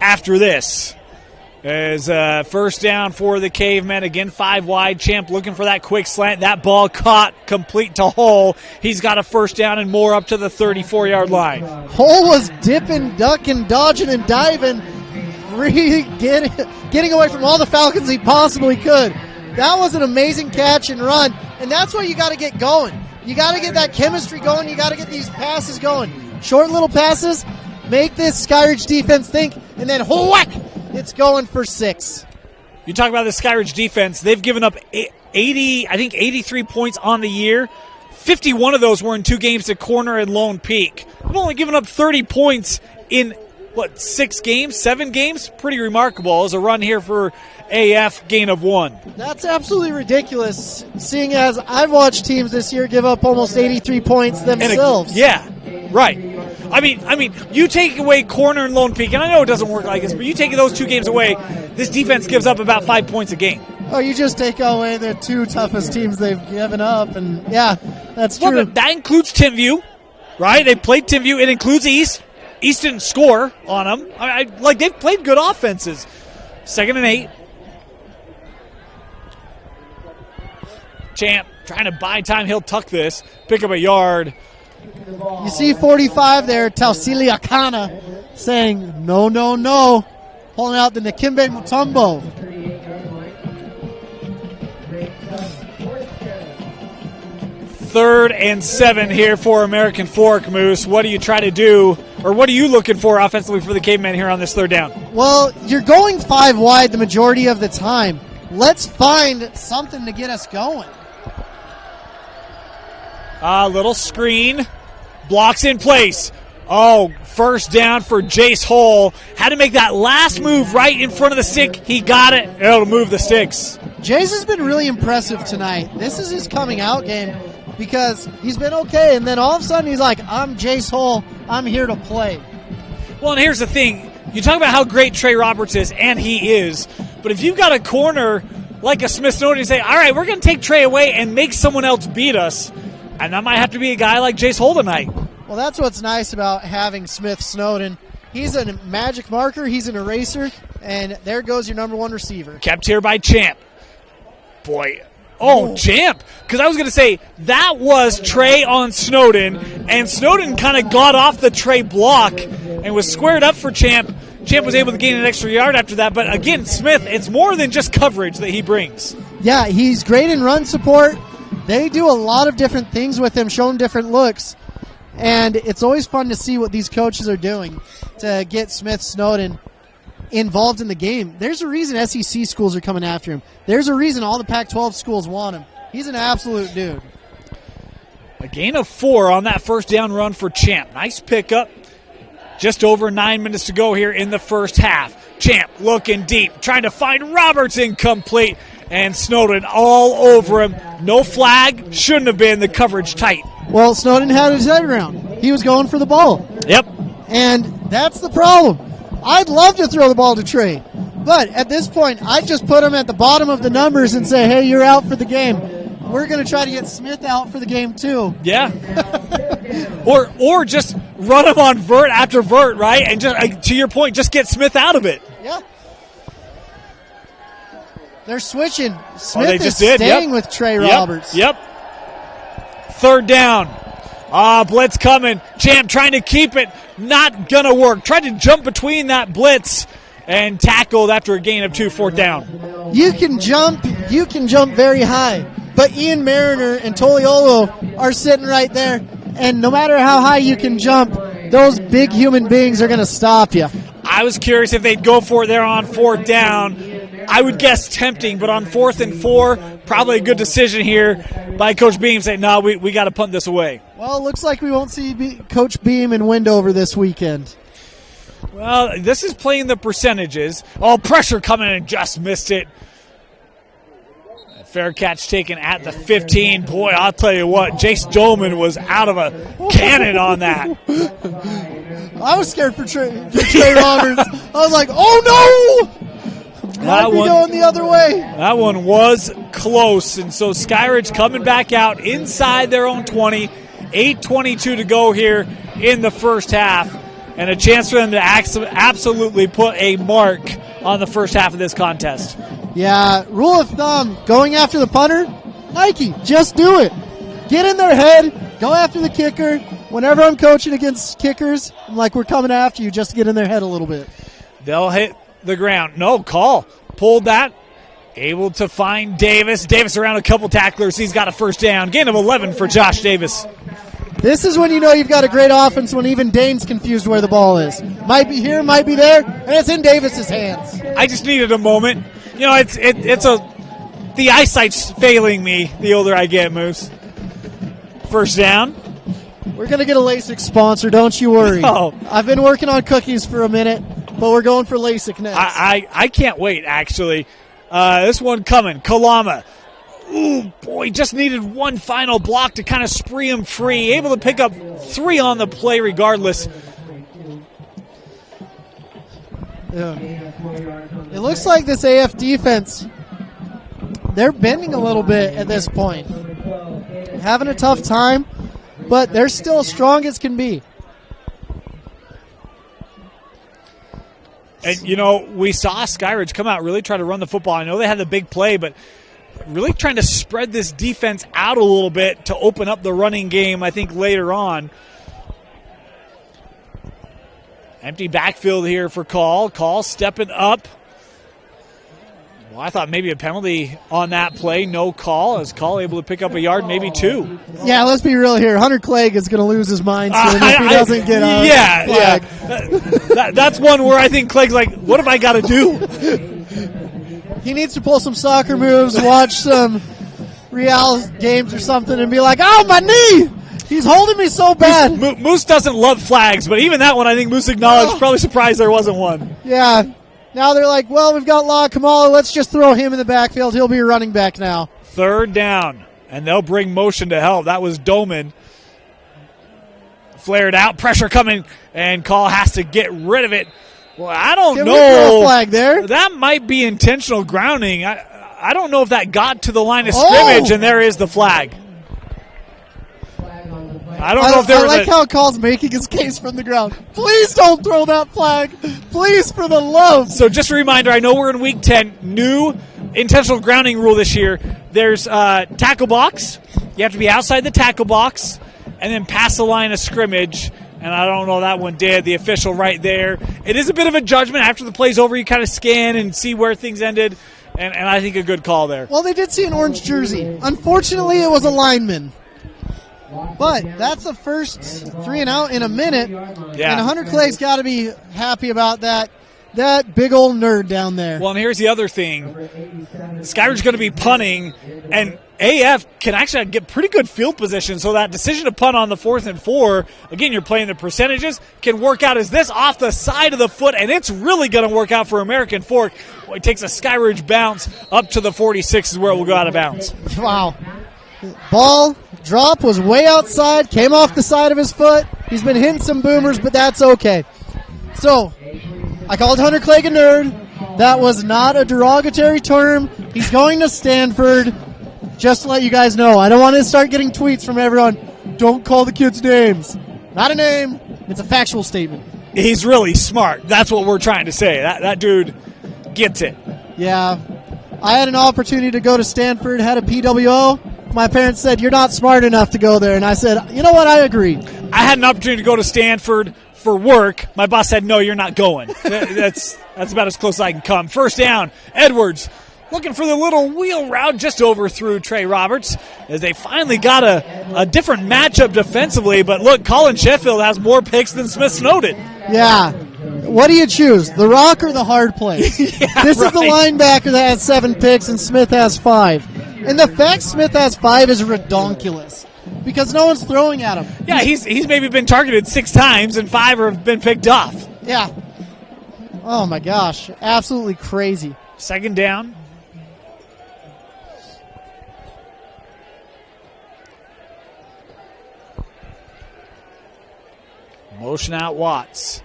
after this. As first down for the Cavemen. Again, 5 wide. Champ looking for that quick slant. That ball caught complete to Hull. He's got a first down and more up to the 34-yard line. Hull was dipping, ducking, dodging, and diving, really getting away from all the Falcons he possibly could. That was an amazing catch and run, and that's where you got to get going. You got to get that chemistry going. You got to get these passes going. Short little passes, make this Skyridge defense think, and then whack! It's going for 6. You talk about the Skyridge defense. They've given up 83 points on the year. 51 of those were in 2 games to Corner and Lone Peak. They've only given up 30 points in, 6 games, 7 games? Pretty remarkable. As a run here for AF, gain of 1. That's absolutely ridiculous, seeing as I've watched teams this year give up almost 83 points themselves. Yeah, right. I mean, you take away Corner and Lone Peak, and I know it doesn't work like this, but you take those 2 games away, this defense gives up about 5 points a game. Oh, you just take away the 2 toughest teams they've given up, and yeah, that's true. Well, but that includes Timview, right? They played Timview. It includes East. East didn't score on them. They've played good offenses. 2nd and 8. Champ trying to buy time. He'll tuck this, pick up a yard. You see 45 there, Tausilia Kana saying, no, no, no, pulling out the Nakimbe Mutombo. Third and 7 here for American Fork, Moose. What do you try to do, or what are you looking for offensively for the Cavemen here on this 3rd down? Well, you're going 5 wide the majority of the time. Let's find something to get us going. Little screen. Blocks in place. Oh, first down for Jace Hull. Had to make that last move right in front of the stick. He got it. It'll move the sticks. Jace has been really impressive tonight. This is his coming out game because he's been okay, and then all of a sudden he's like, I'm Jace Hull. I'm here to play. Well, and here's the thing. You talk about how great Trey Roberts is, and he is, but if you've got a corner like a Smith Snowden, you say, all right, we're going to take Trey away and make someone else beat us, and that might have to be a guy like Jace Hull tonight. Well, that's what's nice about having Smith Snowden. He's a magic marker. He's an eraser, and there goes your number 1 receiver. Kept here by Champ. Boy. Oh, Champ. Because I was going to say, that was Trey on Snowden, and Snowden kind of got off the Trey block and was squared up for Champ. Champ was able to gain an extra yard after that. But, again, Smith, it's more than just coverage that he brings. Yeah, he's great in run support. They do a lot of different things with him, show him different looks. And it's always fun to see what these coaches are doing to get Smith Snowden involved in the game. There's a reason SEC schools are coming after him. There's a reason all the Pac-12 schools want him. He's an absolute dude. A gain of 4 on that first down run for Champ. Nice pickup. Just over 9 minutes to go here in the first half. Champ looking deep, trying to find Roberts, incomplete, and Snowden all over him. No flag, shouldn't have been. The coverage tight. Well, Snowden had his head around. He was going for the ball. Yep. And that's the problem. I'd love to throw the ball to Trey, but at this point, I'd just put him at the bottom of the numbers and say, hey, you're out for the game. We're going to try to get Smith out for the game, too. Yeah. or just run him on vert after vert, right? And just to your point, just get Smith out of it. Yeah. They're switching. Smith is staying yep. with Trey Roberts. Yep. 3rd down. Blitz coming. Champ trying to keep it. Not going to work. Tried to jump between that blitz and tackled after a gain of 2, 4th down. You can jump very high. But Ian Mariner and Toliolo are sitting right there, and no matter how high you can jump, those big human beings are going to stop you. I was curious if they'd go for it there on 4th down. I would guess tempting, but on 4th and 4, probably a good decision here by Coach Beam saying, no, we got to punt this away. Well, it looks like we won't see Coach Beam in Wendover this weekend. Well, this is playing the percentages. Oh, pressure coming and just missed it. Fair catch taken at the 15. Boy, I'll tell you what, Jace Dolman was out of a cannon on that. I was scared for Trey Roberts. I was like, oh no! Might be going the other way. That one was close, and so Skyridge coming back out inside their own 20. 8:22 to go here in the first half, and a chance for them to absolutely put a mark on the first half of this contest. Yeah, rule of thumb, going after the punter, Nike, just do it. Get in their head, go after the kicker. Whenever I'm coaching against kickers, I'm like, we're coming after you just to get in their head a little bit. They'll hit the ground. No, call. Pulled that. Able to find Davis. Davis around a couple tacklers. He's got a first down. Gain of 11 for Josh Davis. This is when you know you've got a great offense, when even Dane's confused where the ball is. Might be here, might be there, and it's in Davis's hands. I just needed a moment. You know, the eyesight's failing me the older I get, Moose. First down. We're going to get a LASIK sponsor, don't you worry. Oh. I've been working on cookies for a minute, but we're going for LASIK next. I can't wait, actually. This one coming. Kalama. Ooh, boy, just needed one final block to kind of spree him free. Able to pick up 3 on the play regardless. Yeah. It looks like this AF defense, they're bending a little bit at this point. Having a tough time, but they're still strong as can be. And, you know, we saw Skyridge come out, really try to run the football. I know they had the big play, but really trying to spread this defense out a little bit to open up the running game, I think, later on. Empty backfield here for Call. Call stepping up. Well, I thought maybe a penalty on that play. No call. Is Call able to pick up a yard, maybe 2? Yeah, let's be real here. Hunter Clegg is going to lose his mind soon if he doesn't get a flag. Yeah. That's one where I think Clegg's like, what have I got to do? He needs to pull some soccer moves, watch some Real games or something, and be like, oh, my knee! He's holding me so bad. Moose doesn't love flags, but even that one I think Moose acknowledged. Probably surprised there wasn't one. Yeah. Now they're like, well, we've got La Kamala. Let's just throw him in the backfield. He'll be a running back now. Third down, and they'll bring motion to help. That was Doman. Flared out, pressure coming, and Call has to get rid of it. Well, I don't know. Throw a flag there. That might be intentional grounding. I don't know if that got to the line of scrimmage, and there is the flag. I don't know if there was I like how Call's making his case from the ground. Please don't throw that flag. Please, for the love. So just a reminder, I know we're in week 10. New intentional grounding rule this year. There's tackle box. You have to be outside the tackle box and then pass the line of scrimmage. And I don't know that one did. The official right there. It is a bit of a judgment. After the play's over, you kind of scan and see where things ended. And I think a good call there. Well, they did see an orange jersey. Unfortunately, it was a lineman. But that's the first 3 and out in a minute. Yeah. And Hunter Clegg's got to be happy about that. That big old nerd down there. Well, and here's the other thing. Skyridge's going to be punting, and AF can actually get pretty good field position, so that decision to punt on the 4th and 4, again, you're playing the percentages, can work out as this off the side of the foot, and it's really going to work out for American Fork. Well, it takes a Skyridge bounce up to the 46 is where it will go out of bounds. Wow. Ball drop was way outside, came off the side of his foot. He's been hitting some boomers, but that's okay. So, I called Hunter Clegg a nerd. That was not a derogatory term. He's going to Stanford. Just to let you guys know, I don't want to start getting tweets from everyone. Don't call the kids names. Not a name. It's a factual statement. He's really smart. That's what we're trying to say. That dude gets it. Yeah. I had an opportunity to go to Stanford, had a PWO. My parents said, you're not smart enough to go there. And I said, you know what? I agree. I had an opportunity to go to Stanford for work. My boss said, no, you're not going. That's about as close as I can come. First down, Edwards looking for the little wheel route, just overthrew Trey Roberts as they finally got a different matchup defensively. But look, Colin Sheffield has more picks than Smith noted. Yeah. What do you choose, the rock or the hard play? This is the linebacker that has 7 picks and Smith has 5. And the fact Smith has 5 is redonkulous because no one's throwing at him. Yeah, he's maybe been targeted 6 times and 5 have been picked off. Yeah. Oh, my gosh. Absolutely crazy. Second down. Motion out Watts.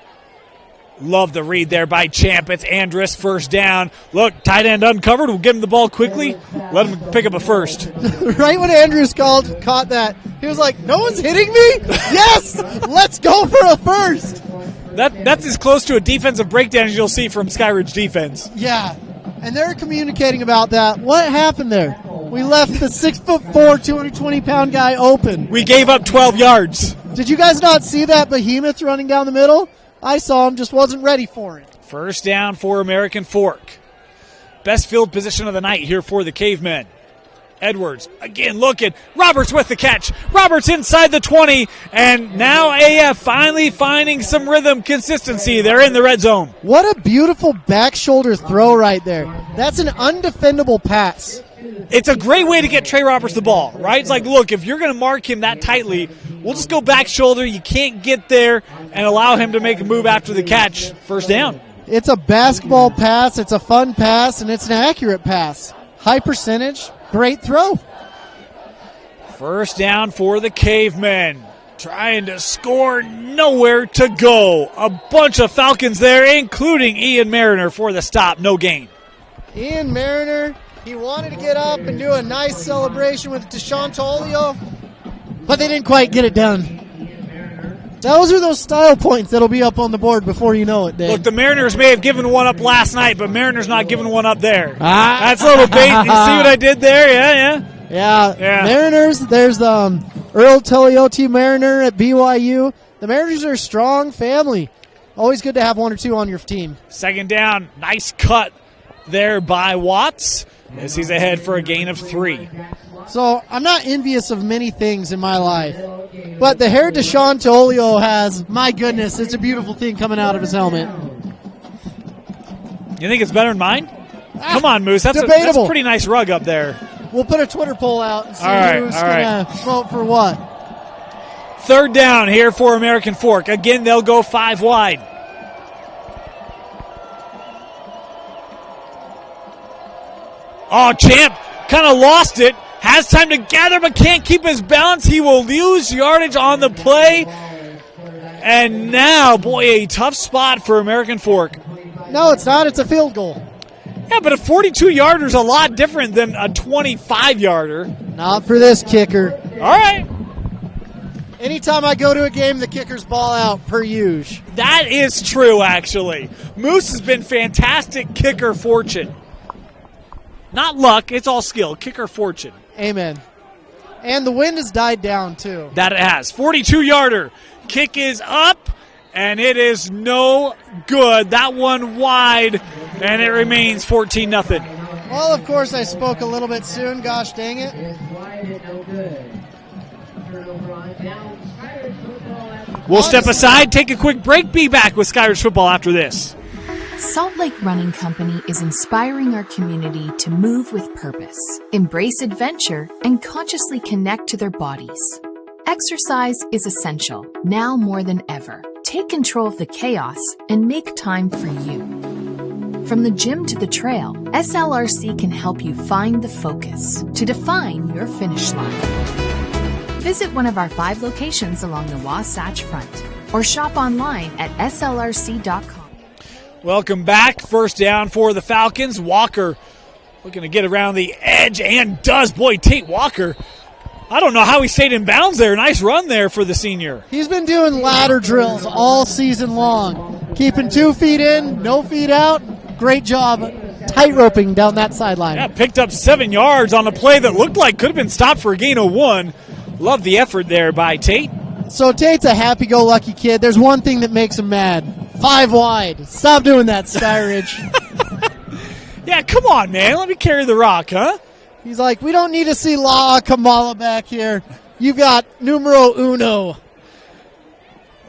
Love the read there by Champ. It's Andrus, first down. Look, tight end uncovered. We'll give him the ball quickly. Let him pick up a first. Right when Andrus caught that, he was like, no one's hitting me? Yes! Let's go for a first! That's as close to a defensive breakdown as you'll see from Skyridge defense. Yeah, and they're communicating about that. What happened there? We left the 6'4", 220-pound guy open. We gave up 12 yards. Did you guys not see that behemoth running down the middle? I saw him, just wasn't ready for it. First down for American Fork. Best field position of the night here for the Cavemen. Edwards again looking. Roberts with the catch. Roberts inside the 20, and now AF finally finding some rhythm, consistency. They're in the red zone. What a beautiful back shoulder throw right there. That's an undefendable pass. It's a great way to get Trey Roberts the ball, right? It's like, look, if you're going to mark him that tightly, we'll just go back shoulder. You can't get there and allow him to make a move after the catch. First down. It's a basketball pass. It's a fun pass, and it's an accurate pass. High percentage. Great throw. First down for the Cavemen. Trying to score, nowhere to go. A bunch of Falcons there, including Ian Mariner for the stop. No gain. Ian Mariner, he wanted to get up and do a nice celebration with Deshaun Tolio, but they didn't quite get it done. Those are those style points that'll be up on the board before you know it, Dave. Look, the Mariners may have given one up last night, but Mariners not giving one up there. That's a little bait. You see what I did there? Yeah. Mariners, there's Earl Telioti Mariner at BYU. The Mariners are a strong family. Always good to have one or two on your team. Second down, nice cut there by Watts as he's ahead for a gain of 3. So I'm not envious of many things in my life, but the hair Deshaun Tolio has, my goodness, it's a beautiful thing coming out of his helmet. You think it's better than mine? Come on, Moose. That's a pretty nice rug up there. We'll put a Twitter poll out and see who's going to vote for what. Third down here for American Fork. Again, they'll go 5 wide. Oh, Champ kind of lost it. Has time to gather but can't keep his balance. He will lose yardage on the play. And now, boy, a tough spot for American Fork. No, it's not. It's a field goal. Yeah, but a 42-yarder is a lot different than a 25-yarder. Not for this kicker. All right. Anytime I go to a game, the kickers ball out per usual. That is true, actually. Moose has been fantastic kicker fortune. Not luck, it's all skill. Kicker fortune. Amen. And the wind has died down, too. That it has. 42-yarder. Kick is up, and it is no good. That one wide, and it remains 14-0. Well, of course, I spoke a little bit soon. Gosh dang it. We'll step aside, take a quick break, be back with Skyridge football after this. Salt Lake Running Company is inspiring our community to move with purpose, embrace adventure, and consciously connect to their bodies. Exercise is essential, now more than ever. Take control of the chaos and make time for you. From the gym to the trail, SLRC can help you find the focus to define your finish line. Visit one of our 5 locations along the Wasatch Front or shop online at slrc.com. Welcome back. First down for the Falcons. Walker looking to get around the edge and does. Boy, Tate Walker, I don't know how he stayed in bounds there. Nice run there for the senior. He's been doing ladder drills all season long. Keeping 2 feet in, no feet out. Great job tight-roping down that sideline. Yeah, picked up 7 yards on a play that looked like could have been stopped for a gain of 1. Love the effort there by Tate. So Tate's a happy-go-lucky kid. There's one thing that makes him mad. 5 wide. Stop doing that, Skyridge. Yeah, come on, man. Let me carry the rock, huh? He's like, we don't need to see La Kamala back here. You've got numero uno.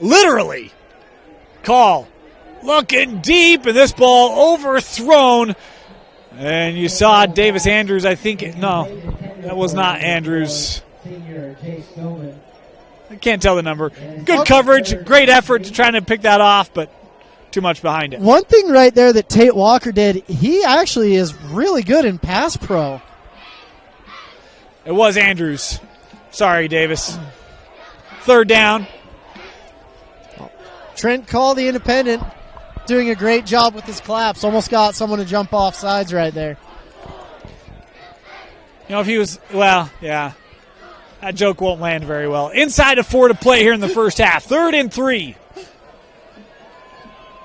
Literally. Call. Looking deep, and this ball overthrown. And you saw Davis Andrews, I think. No, that was not Andrews. I can't tell the number. Good coverage. Great effort to trying to pick that off, but too much behind it. One thing right there that Tate Walker did, he actually is really good in pass pro. It was Andrews. Sorry, Davis. Third down. Trent Call, the independent, doing a great job with his claps. Almost got someone to jump off sides right there. You know, if he was, well, yeah. That joke won't land very well. Inside of 4 to play here in the first half. 3rd and 3.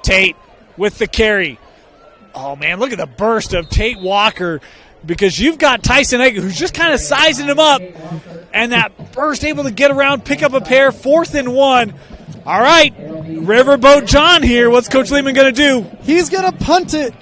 Tate with the carry. Oh, man, look at the burst of Tate Walker, because you've got Tyson Egg, who's just kind of sizing him up, and that burst able to get around, pick up a pair. 4th and 1. All right, Riverboat John here. What's Coach Lehman going to do? He's going to punt it.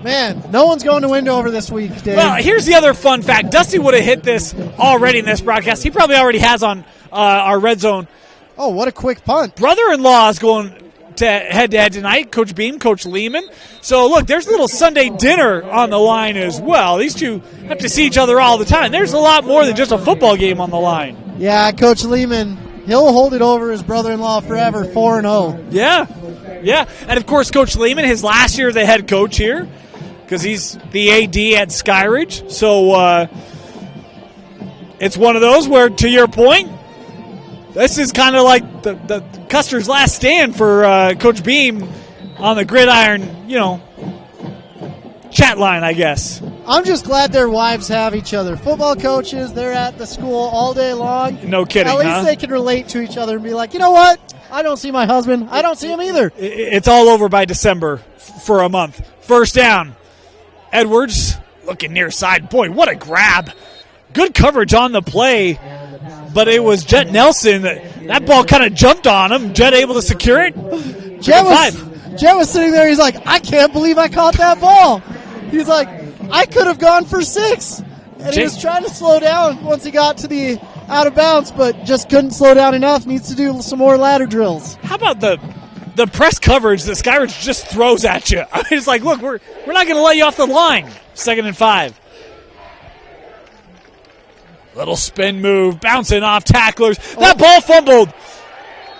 Man, no one's going to Wendover this week, Dave. Well, here's the other fun fact. Dusty would have hit this already in this broadcast. He probably already has on our red zone. Oh, what a quick punt. Brother-in-law is going to head-to-head tonight, Coach Beam, Coach Lehman. So, look, there's a little Sunday dinner on the line as well. These two have to see each other all the time. There's a lot more than just a football game on the line. Yeah, Coach Lehman, he'll hold it over his brother-in-law forever, 4-0. Yeah. And, of course, Coach Lehman, his last year as the head coach here, because he's the AD at Skyridge. So it's one of those where, to your point, this is kind of like the Custer's last stand for Coach Beam on the gridiron, chat line, I guess. I'm just glad their wives have each other. Football coaches, they're at the school all day long. No kidding, At least they can relate to each other and be like, you know what? I don't see my husband. I don't see him either. It's all over by December for a month. First down. Edwards looking near side. Boy, what a grab. Good coverage on the play, but it was Jet Nelson. That ball kind of jumped on him. Jet able to secure it. Jet was sitting there. He's like, I can't believe I caught that ball. He's like, I could have gone for 6. And he was trying to slow down once he got to the out of bounds, but just couldn't slow down enough. Needs to do some more ladder drills. How about the press coverage that Skyridge just throws at you? I mean, it's like, look, we're not going to let you off the line. 2nd and 5. Little spin move, bouncing off tacklers. That ball fumbled.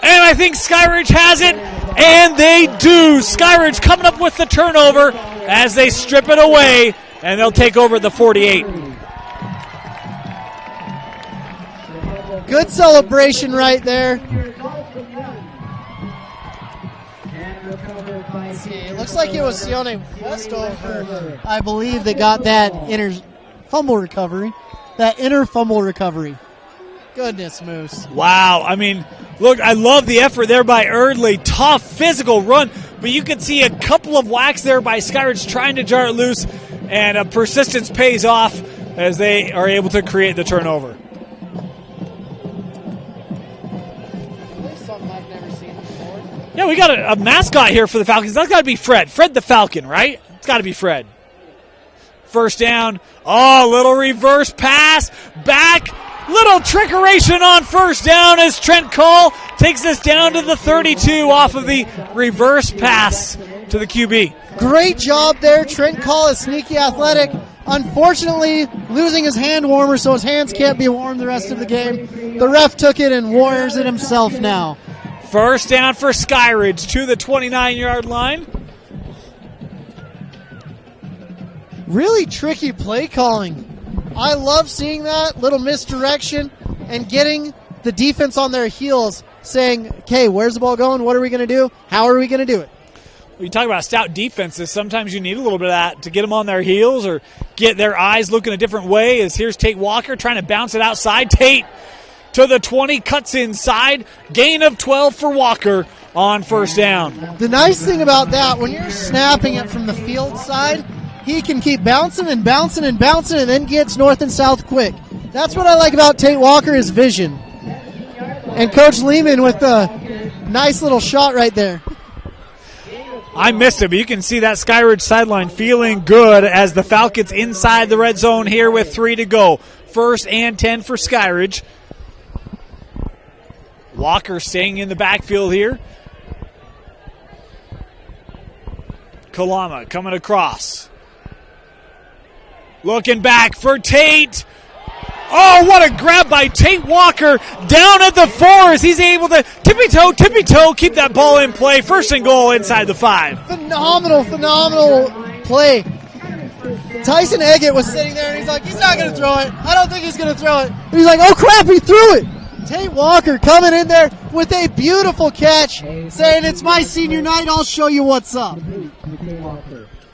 And I think Skyridge has it, and they do. Skyridge coming up with the turnover as they strip it away, and they'll take over the 48. Good celebration right there. It looks like it was Sione Westover, I believe, that got that inner fumble recovery. Goodness, Moose. Wow. I mean, look, I love the effort there by Erdley. Tough, physical run. But you can see a couple of whacks there by Skyridge trying to jar it loose, and persistence pays off as they are able to create the turnover. Something I've never seen before. Yeah, we got a mascot here for the Falcons. That's got to be Fred. Fred the Falcon, right? It's got to be Fred. First down. Oh, little reverse pass. Back. Little trickeration on first down as Trent Cole takes this down to the 32 off of the reverse pass to the QB. Great job there. Trent Cole is sneaky athletic. Unfortunately, losing his hand warmer, so his hands can't be warm the rest of the game. The ref took it and warriors it himself now. First down for Skyridge to the 29-yard line. Really tricky play calling. I love seeing that little misdirection and getting the defense on their heels saying, okay, where's the ball going? What are we going to do? How are we going to do it? When you talk about stout defenses, sometimes you need a little bit of that to get them on their heels or get their eyes looking a different way. As here's Tate Walker trying to bounce it outside. Tate to the 20, cuts inside. Gain of 12 for Walker on first down. The nice thing about that, when you're snapping it from the field side, he can keep bouncing and bouncing and bouncing and then gets north and south quick. That's what I like about Tate Walker, his vision. And Coach Lehman with the nice little shot right there. I missed it, but you can see that Skyridge sideline feeling good as the Falcons inside the red zone here with 3 to go. 1st and 10 for Skyridge. Walker staying in the backfield here. Kalama coming across. Looking back for Tate. Oh, what a grab by Tate Walker down at the 4 as he's able to tippy-toe, keep that ball in play. First and goal inside the 5. Phenomenal play. Tyson Eggett was sitting there, and he's like, he's not going to throw it. I don't think he's going to throw it. And he's like, oh, crap, he threw it. Tate Walker coming in there with a beautiful catch, saying, it's my senior night, I'll show you what's up.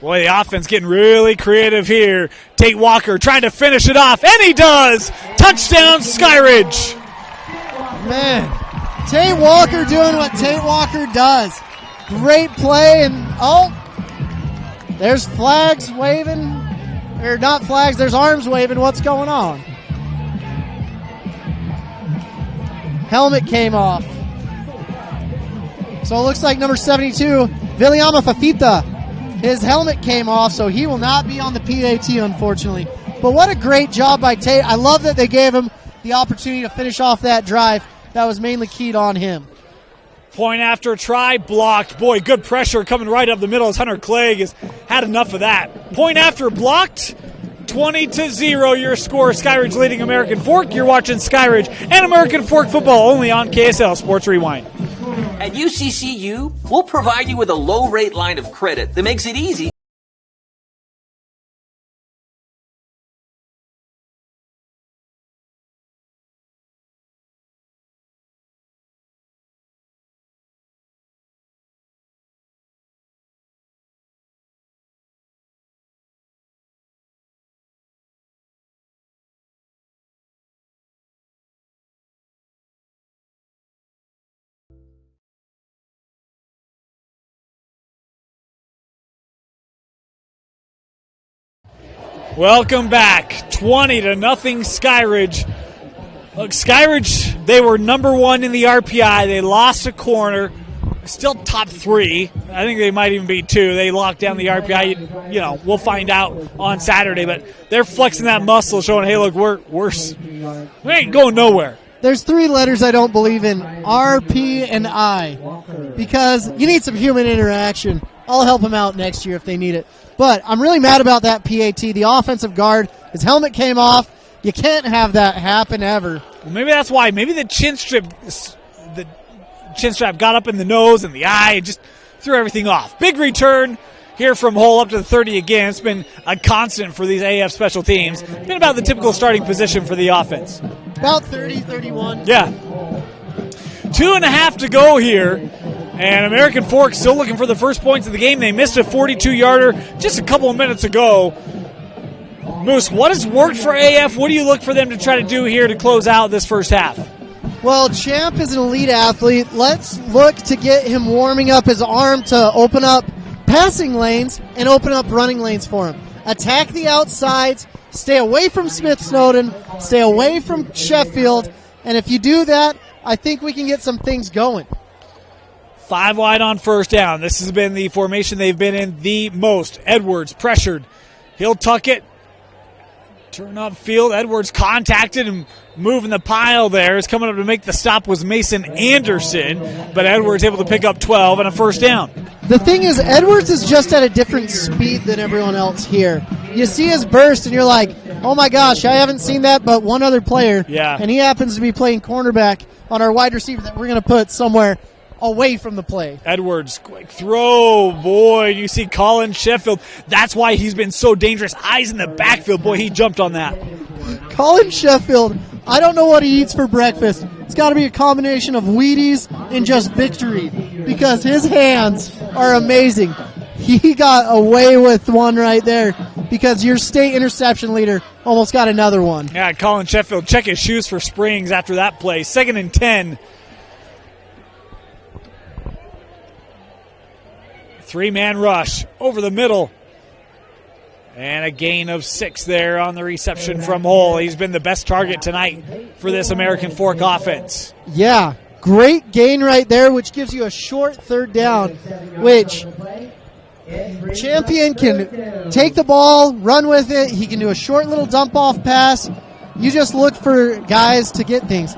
Boy, the offense getting really creative here. Tate Walker trying to finish it off, and he does. Touchdown, Skyridge. Man, Tate Walker doing what Tate Walker does. Great play, and there's flags waving. Or not flags, there's arms waving. What's going on? Helmet came off. So it looks like number 72, Viliama Fafita, his helmet came off, so he will not be on the PAT, unfortunately. But what a great job by Tate. I love that they gave him the opportunity to finish off that drive. That was mainly keyed on him. Point after try, blocked. Boy, good pressure coming right up the middle as Hunter Clegg has had enough of that. Point after blocked, 20-0 your score. Skyridge leading American Fork. You're watching Skyridge and American Fork football only on KSL Sports Rewind. At UCCU, we'll provide you with a low-rate line of credit that makes it easy. Welcome back. 20-0 Skyridge. Look, Skyridge, they were number 1 in the RPI. They lost a corner. Still top 3. I think they might even be 2. They locked down the RPI. You know, we'll find out on Saturday. But they're flexing that muscle, showing, hey, look, we ain't going nowhere. There's 3 letters I don't believe in, R, P, and I, because you need some human interaction. I'll help them out next year if they need it. But I'm really mad about that PAT. The offensive guard, his helmet came off. You can't have that happen ever. Well, maybe that's why. Maybe the chin strap got up in the nose and the eye and just threw everything off. Big return here from Hull up to the 30 again. It's been a constant for these AF special teams. Been about the typical starting position for the offense. About 30, 31. Yeah. 2.5 to go here. And American Fork still looking for the first points of the game. They missed a 42-yarder just a couple of minutes ago. Moose, what has worked for AF? What do you look for them to try to do here to close out this first half? Well, Champ is an elite athlete. Let's look to get him warming up his arm to open up passing lanes and open up running lanes for him. Attack the outsides, stay away from Smith Snowden, stay away from Sheffield, and if you do that, I think we can get some things going. 5 wide on first down. This has been the formation they've been in the most. Edwards pressured. He'll tuck it. Turn upfield. Edwards contacted and moving the pile there. Is coming up to make the stop was Mason Anderson, but Edwards able to pick up 12 and a first down. The thing is, Edwards is just at a different speed than everyone else here. You see his burst and you're like, oh my gosh, I haven't seen that but one other player. Yeah. And he happens to be playing cornerback on our wide receiver that we're going to put somewhere away from the play. Edwards, quick throw. Boy, you see Colin Sheffield. That's why he's been so dangerous. Eyes in the backfield. Boy, he jumped on that. Colin Sheffield, I don't know what he eats for breakfast. It's got to be a combination of Wheaties and just victory because his hands are amazing. He got away with one right there because your state interception leader almost got another one. Yeah, Colin Sheffield check his shoes for springs after that play. 2nd and 10. 3-man rush over the middle. And a gain of 6 there on the reception from Hull. He's been the best target tonight for this American Fork offense. Yeah, great gain right there, which gives you a short third down, which Champion can take the ball, run with it. He can do a short little dump-off pass. You just look for guys to get things.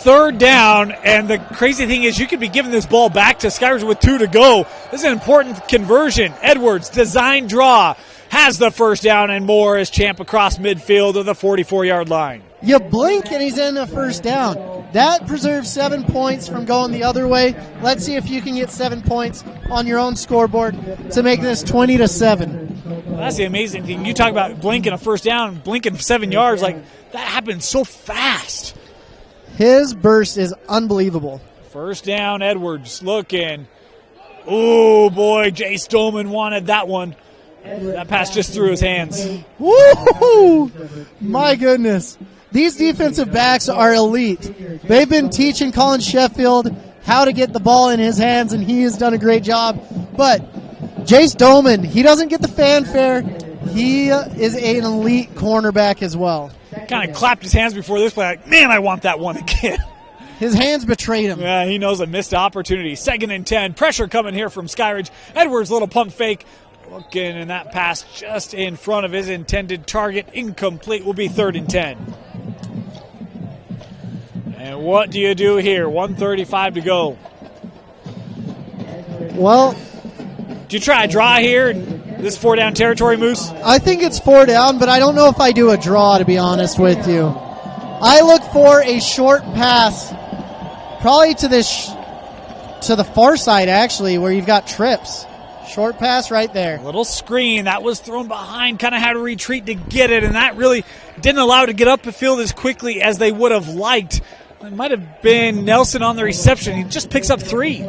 3rd down, and the crazy thing is you could be giving this ball back to Skyridge with 2 to go. This is an important conversion. Edwards, design draw, has the first down and more as Champ across midfield of the 44-yard line. You blink and he's in a first down. That preserves 7 points from going the other way. Let's see if you can get 7 points on your own scoreboard to make this 20-7. Well, that's the amazing thing. You talk about blinking a first down, blinking 7 yards. Like, that happened so fast. His burst is unbelievable. First down, Edwards looking. Oh, boy, Jace Dolman wanted that one. That pass just through his hands. Woo! My goodness. These defensive backs are elite. They've been teaching Colin Sheffield how to get the ball in his hands, and he has done a great job. But Jace Dolman, he doesn't get the fanfare. He is an elite cornerback as well. Kind of clapped his hands before this play, like, man, I want that one again. His hands betrayed him. Yeah, he knows a missed opportunity. 2nd and 10. Pressure coming here from Skyridge. Edwards, little pump fake. Looking, and that pass just in front of his intended target. Incomplete. Will be 3rd and 10. And what do you do here? 1:35 to go. Well, do you try a draw here in this 4-down territory, Moose? I think it's 4 down, but I don't know if I do a draw, to be honest with you. I look for a short pass, probably to the far side, actually, where you've got trips. Short pass right there. Little screen. That was thrown behind. Kind of had to retreat to get it, and that really didn't allow it to get up the field as quickly as they would have liked. It might have been Nelson on the reception. He just picks up 3.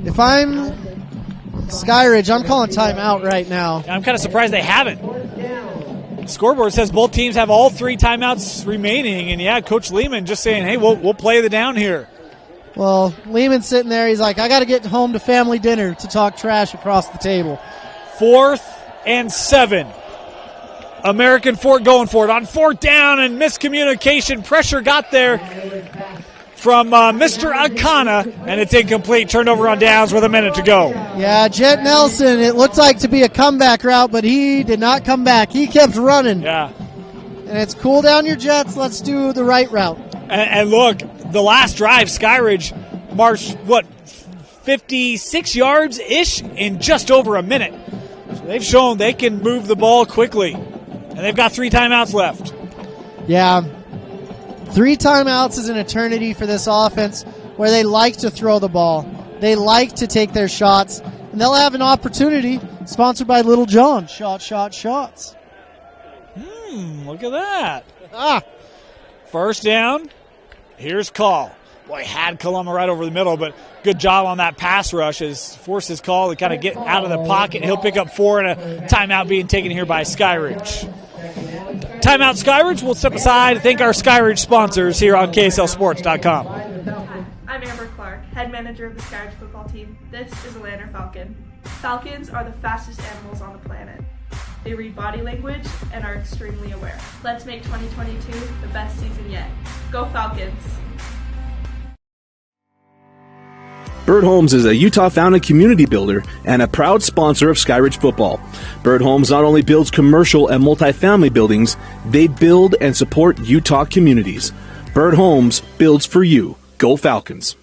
If I'm Skyridge, I'm calling timeout right now. I'm kind of surprised they haven't. The scoreboard says both teams have all 3 timeouts remaining, and yeah, Coach Lehman just saying, hey, we'll play the down here. Well, Lehman's sitting there. He's like, I got to get home to family dinner to talk trash across the table. 4th and 7. American Fort going for it on 4th down, and miscommunication. Pressure got there from Mr. Akana, and it's incomplete. Turnover on downs with a minute to go. Yeah, Jet Nelson, it looked like to be a comeback route, but he did not come back. He kept running. Yeah. And it's cool down your Jets. Let's do the right route. And look, the last drive, Skyridge marched, 56 yards-ish in just over a minute. So they've shown they can move the ball quickly. And they've got 3 timeouts left. Yeah. 3 timeouts is an eternity for this offense where they like to throw the ball. They like to take their shots. And they'll have an opportunity, sponsored by Little John. Shots. Look at that. First down. Here's Call. Boy, had Columba right over the middle, but good job on that pass rush as forces Call to kind of get out of the pocket. He'll pick up 4 and a timeout being taken here by Skyridge. Timeout Skyridge. We'll step aside and thank our Skyridge sponsors here on KSLSports.com. Hi, I'm Amber Clark, head manager of the Skyridge football team. This is a Lanner Falcon. Falcons are the fastest animals on the planet. They read body language and are extremely aware. Let's make 2022 the best season yet. Go Falcons! Bird Homes is a Utah-founded community builder and a proud sponsor of Skyridge football. Bird Homes not only builds commercial and multifamily buildings, they build and support Utah communities. Bird Homes builds for you. Go Falcons!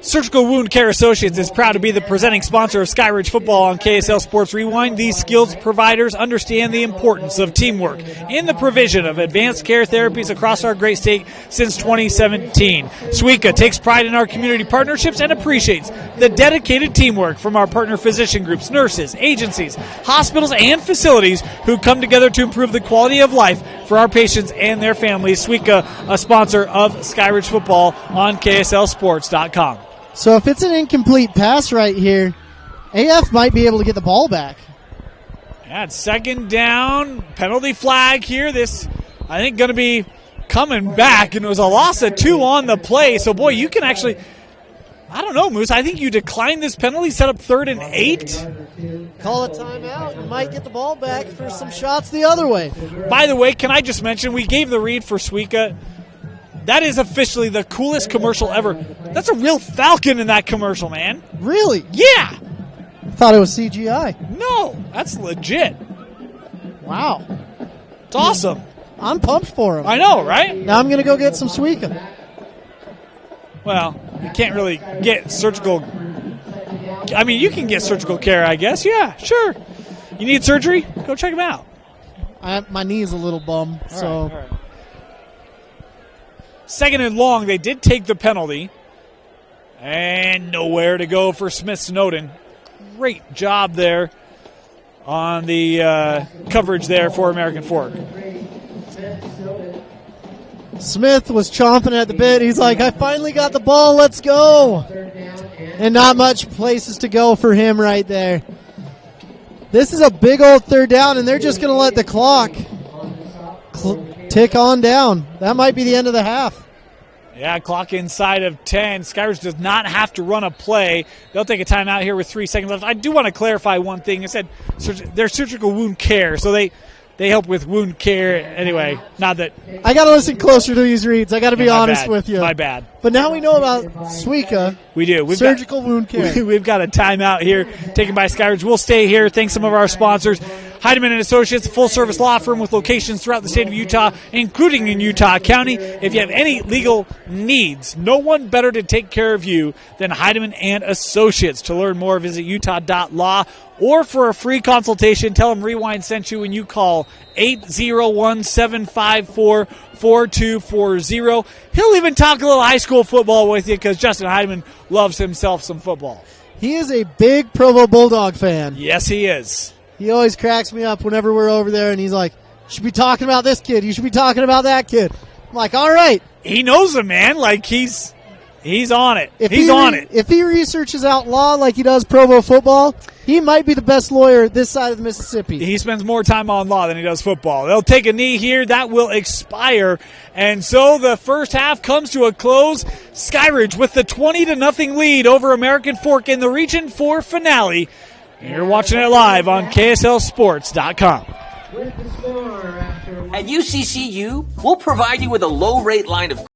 Surgical Wound Care Associates is proud to be the presenting sponsor of Skyridge football on KSL Sports Rewind. These skilled providers understand the importance of teamwork in the provision of advanced care therapies across our great state since 2017. Suica takes pride in our community partnerships and appreciates the dedicated teamwork from our partner physician groups, nurses, agencies, hospitals, and facilities who come together to improve the quality of life for our patients and their families. Suica, a sponsor of Skyridge football on KSLSports.com. So if it's an incomplete pass right here, AF might be able to get the ball back. Yeah, it's 2nd down. Penalty flag here. This, I think, going to be coming back. And it was a loss of 2 on the play. So, boy, you can actually, I don't know, Moose. I think you decline this penalty, set up 3rd and 8. Call a timeout. You might get the ball back for some shots the other way. By the way, can I just mention, we gave the read for Suica. That is officially the coolest commercial ever. That's a real Falcon in that commercial, man. Really? Yeah. I thought it was CGI. No, that's legit. Wow. It's awesome. I'm pumped for him. I know, right? Now I'm going to go get some Suica. Well, you can't really get surgical. I mean, you can get surgical care, I guess. Yeah, sure. You need surgery? Go check them out. My knee is a little bum. All right. Second and long, they did take the penalty. And nowhere to go for Smith Snowden. Great job there on the coverage there for American Fork. Smith was chomping at the bit. He's like, I finally got the ball. Let's go. And not much places to go for him right there. This is a big old third down, and they're just going to let the clock tick on down. That might be the end of the half. Yeah, clock inside of 10. Skyridge does not have to run a play. They'll take a timeout here with 3 seconds left. I do want to clarify one thing. I said they're surgical wound care, so they help with wound care. Anyway, not that. I got to listen closer to these reads. I got to be honest with you. My bad. But now we know about Suica. We do. Surgical wound care. We've got a timeout here taken by Skyridge. We'll stay here. Thanks some of our sponsors. Heidemann and Associates, a full-service law firm with locations throughout the state of Utah, including in Utah County. If you have any legal needs, no one better to take care of you than Heidemann and Associates. To learn more, visit utah.law, or for a free consultation, tell them Rewind sent you when you call 801-754-4240. He'll even talk a little high school football with you because Justin Heidemann loves himself some football. He is a big Provo Bulldog fan. Yes, he is. He always cracks me up whenever we're over there, and he's like, you should be talking about this kid. You should be talking about that kid. I'm like, all right. He knows him, man. Like, he's on it. He's on it. If he researches out law like he does Provo football, he might be the best lawyer this side of the Mississippi. He spends more time on law than he does football. They'll take a knee here. That will expire. And so the first half comes to a close. Skyridge with the 20-0 lead over American Fork in the Region 4 finale. You're watching it live on KSLSports.com. At UCCU, we'll provide you with a low-rate line of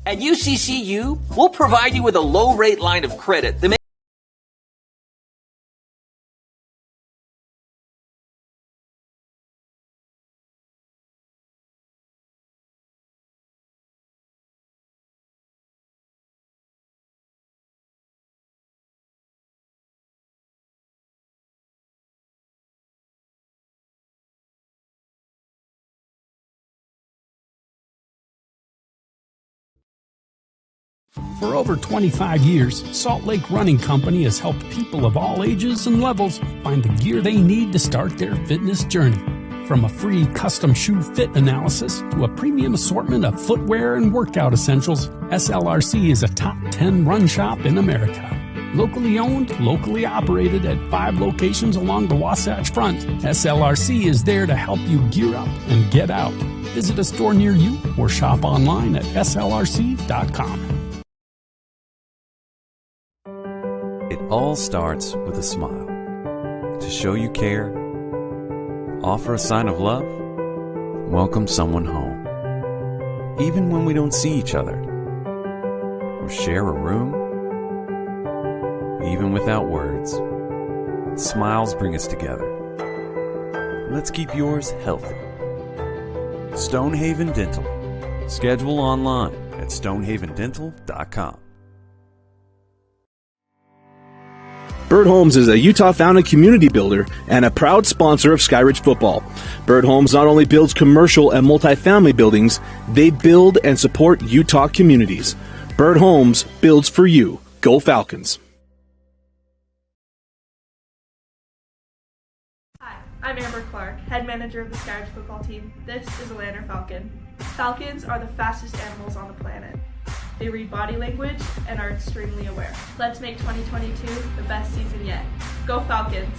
At UCCU, we'll provide you with a low-rate line of credit that makes For over 25 years, Salt Lake Running Company has helped people of all ages and levels find the gear they need to start their fitness journey. From a free custom shoe fit analysis to a premium assortment of footwear and workout essentials, SLRC is a top 10 run shop in America. Locally owned, locally operated at 5 locations along the Wasatch Front, SLRC is there to help you gear up and get out. Visit a store near you or shop online at slrc.com. It all starts with a smile. To show you care, offer a sign of love, welcome someone home. Even when we don't see each other, or share a room, even without words, smiles bring us together. Let's keep yours healthy. Stonehaven Dental. Schedule online at stonehavendental.com. Bird Homes is a Utah-founded community builder and a proud sponsor of Skyridge football. Bird Homes not only builds commercial and multifamily buildings, they build and support Utah communities. Bird Homes builds for you. Go Falcons. Hi, I'm Amber Clark, head manager of the Skyridge football team. This is a Lander Falcon. Falcons are the fastest animals on the planet. They read body language and are extremely aware. Let's make 2022 the best season yet. Go Falcons!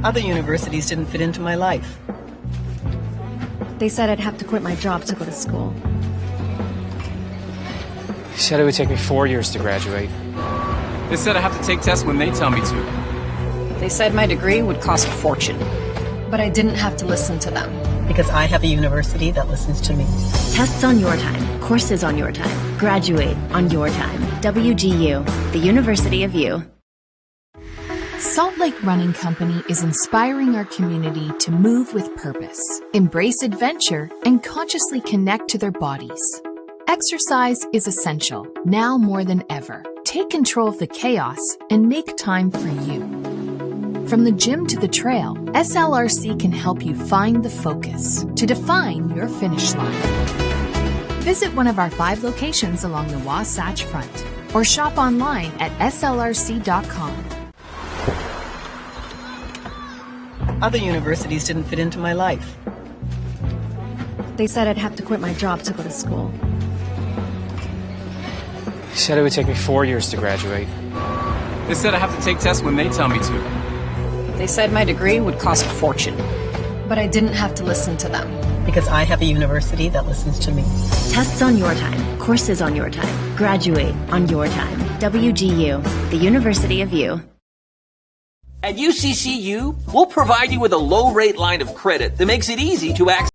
Other universities didn't fit into my life. They said I'd have to quit my job to go to school. They said it would take me 4 years to graduate. They said I have to take tests when they tell me to. They said my degree would cost a fortune. But I didn't have to listen to them. Because I have a university that listens to me. Tests on your time, courses on your time, graduate on your time. WGU, the University of You. Salt Lake Running Company is inspiring our community to move with purpose, embrace adventure, and consciously connect to their bodies. Exercise is essential, now more than ever. Take control of the chaos and make time for you. From the gym to the trail, SLRC can help you find the focus to define your finish line. Visit one of our 5 locations along the Wasatch Front or shop online at slrc.com. Other universities didn't fit into my life. They said I'd have to quit my job to go to school. They said it would take me 4 years to graduate. They said I have to take tests when they tell me to. They said my degree would cost a fortune. But I didn't have to listen to them. Because I have a university that listens to me. Tests on your time, courses on your time, graduate on your time. WGU, the University of You. At UCCU, we'll provide you with a low-rate line of credit that makes it easy to access.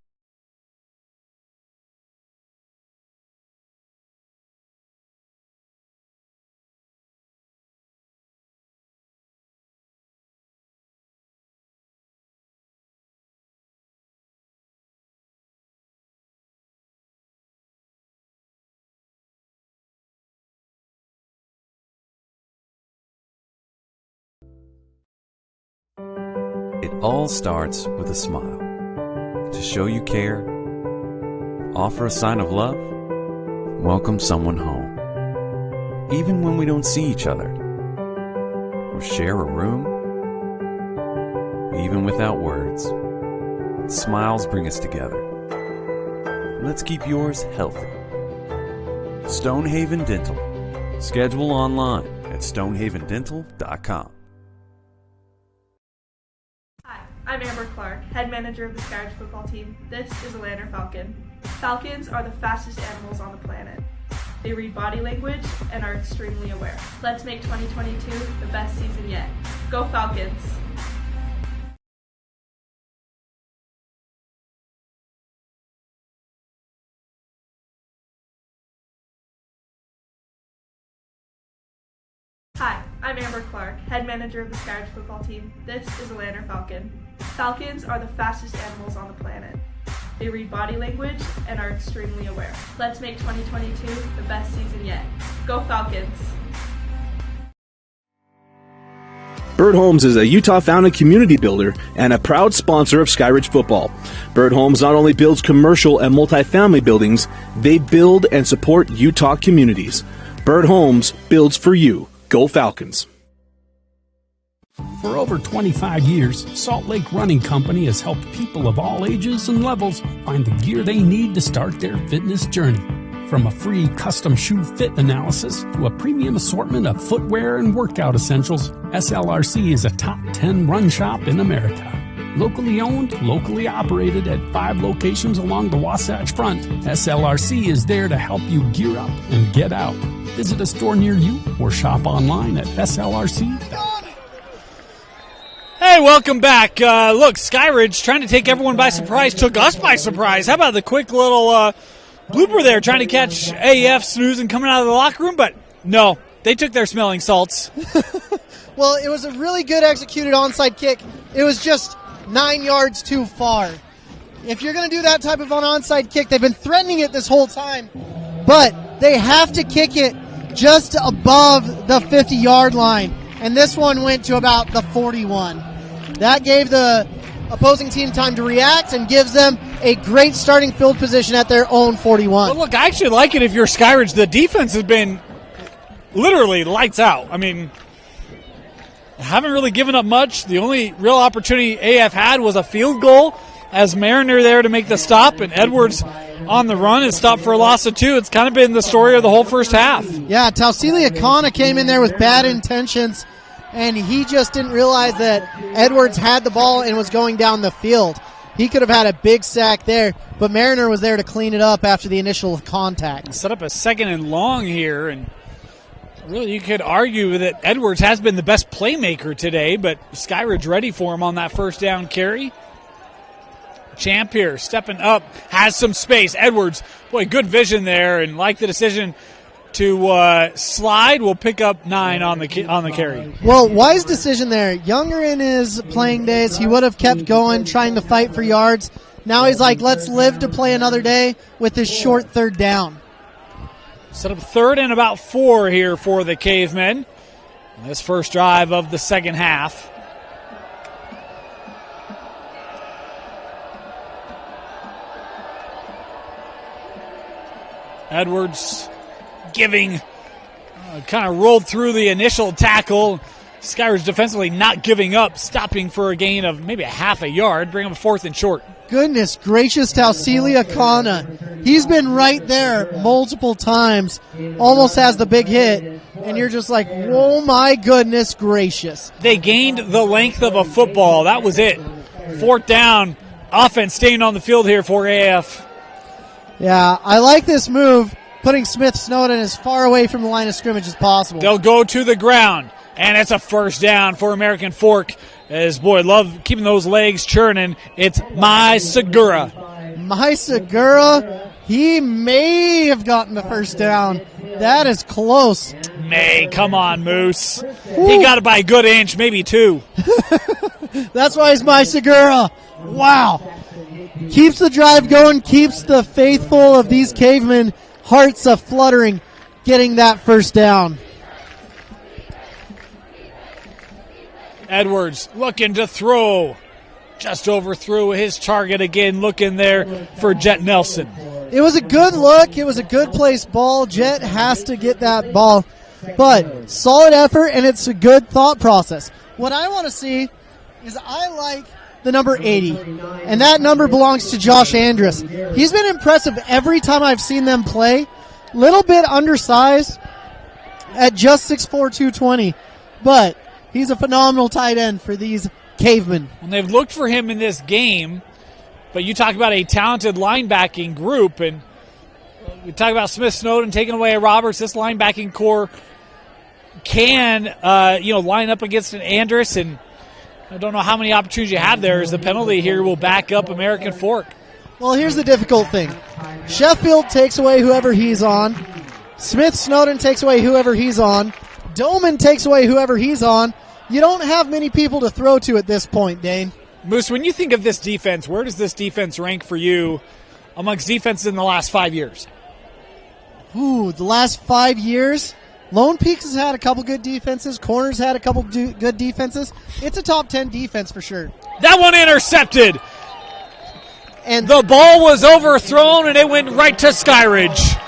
It all starts with a smile. To show you care, offer a sign of love, welcome someone home. Even when we don't see each other, or share a room, even without words, smiles bring us together. Let's keep yours healthy. Stonehaven Dental. Schedule online at stonehavendental.com. I'm Amber Clark, head manager of the Skyridge football team. This is a Lander Falcon. Falcons are the fastest animals on the planet. They read body language and are extremely aware. Let's make 2022 the best season yet. Go Falcons! Hi, I'm Amber Clark, head manager of the Skyridge football team. This is a Lanner Falcon. Falcons are the fastest animals on the planet. They read body language and are extremely aware. Let's make 2022 the best season yet. Go Falcons! Bird Homes is a Utah-founded community builder and a proud sponsor of Skyridge football. Bird Homes not only builds commercial and multifamily buildings, they build and support Utah communities. Bird Homes builds for you. Go Falcons! For over 25 years, Salt Lake Running Company has helped people of all ages and levels find the gear they need to start their fitness journey. From a free custom shoe fit analysis to a premium assortment of footwear and workout essentials, SLRC is a top 10 run shop in America. Locally owned, locally operated at 5 locations along the Wasatch Front, SLRC is there to help you gear up and get out. Visit a store near you or shop online at slrc.com. Hey, welcome back. Look, Skyridge trying to take everyone by surprise, took us by surprise. How about the quick little blooper there, trying to catch AF snoozing coming out of the locker room? But no, they took their smelling salts. Well, it was a really good executed onside kick. It was just 9 yards too far. If you're going to do that type of an onside kick, they've been threatening it this whole time, but they have to kick it just above the 50-yard line, and this one went to about the 41. That gave the opposing team time to react and gives them a great starting field position at their own 41. Well, look, I actually like it if you're Skyridge. The defense has been literally lights out. I mean, haven't really given up much. The only real opportunity AF had was a field goal as Mariner there to make the stop, and Edwards on the run and stopped for a loss of 2. It's kind of been the story of the whole first half. Yeah, Tausili Akana came in there with bad intentions, and he just didn't realize that Edwards had the ball and was going down the field. He could have had a big sack there, but Mariner was there to clean it up after the initial contact. Set up a 2nd and long here, and really you could argue that Edwards has been the best playmaker today, but Skyridge ready for him on that first down carry. Champ here, stepping up, has some space. Edwards, boy, good vision there, and like the decision to slide, will pick up 9 on the carry. Well, wise decision there. Younger in his playing days, he would have kept going, trying to fight for yards. Now he's like, let's live to play another day with this short third down. Set up 3rd and about 4 here for the Cavemen. This first drive of the second half. Edwards giving, kind of rolled through the initial tackle. Skyridge defensively not giving up, stopping for a gain of maybe a half a yard, bring him 4th and short. Goodness gracious, Tausili Akana. He's been right there multiple times, almost has the big hit, and you're just like, oh my goodness gracious. They gained the length of a football. That was it. 4th down, offense staying on the field here for AF. Yeah, I like this move, putting Smith Snowden as far away from the line of scrimmage as possible. They'll go to the ground, and it's a first down for American Fork. As, boy, love keeping those legs churning. It's My Segura. My Segura, he may have gotten the first down. That is close. May, come on, Moose. Ooh. He got it by a good inch, maybe 2. That's why he's My Segura. Wow. Keeps the drive going, keeps the faithful of these Cavemen hearts a-fluttering, getting that first down. Edwards looking to throw. Just overthrew his target again, looking there for Jet Nelson. It was a good look. It was a good placed ball. Jet has to get that ball. But solid effort, and it's a good thought process. What I want to see is I like the number 80, and that number belongs to Josh Andrus. He's been impressive every time I've seen them play. Little bit undersized at just 6'4", 220, but he's a phenomenal tight end for these Cavemen. And they've looked for him in this game, but you talk about a talented linebacking group, and we talk about Smith Snowden taking away a Roberts. This linebacking core can line up against an Andrus, and I don't know how many opportunities you have there as the penalty here will back up American Fork. Well, here's the difficult thing. Sheffield takes away whoever he's on. Smith Snowden takes away whoever he's on. Doman takes away whoever he's on. You don't have many people to throw to at this point, Dane. Moose, when you think of this defense, where does this defense rank for you amongst defenses in the last 5 years? Ooh, the last 5 years? Lone Peaks has had a couple good defenses. Corners had a couple good defenses. It's a top 10 defense for sure. That one intercepted. And the ball was overthrown, and it went right to Skyridge.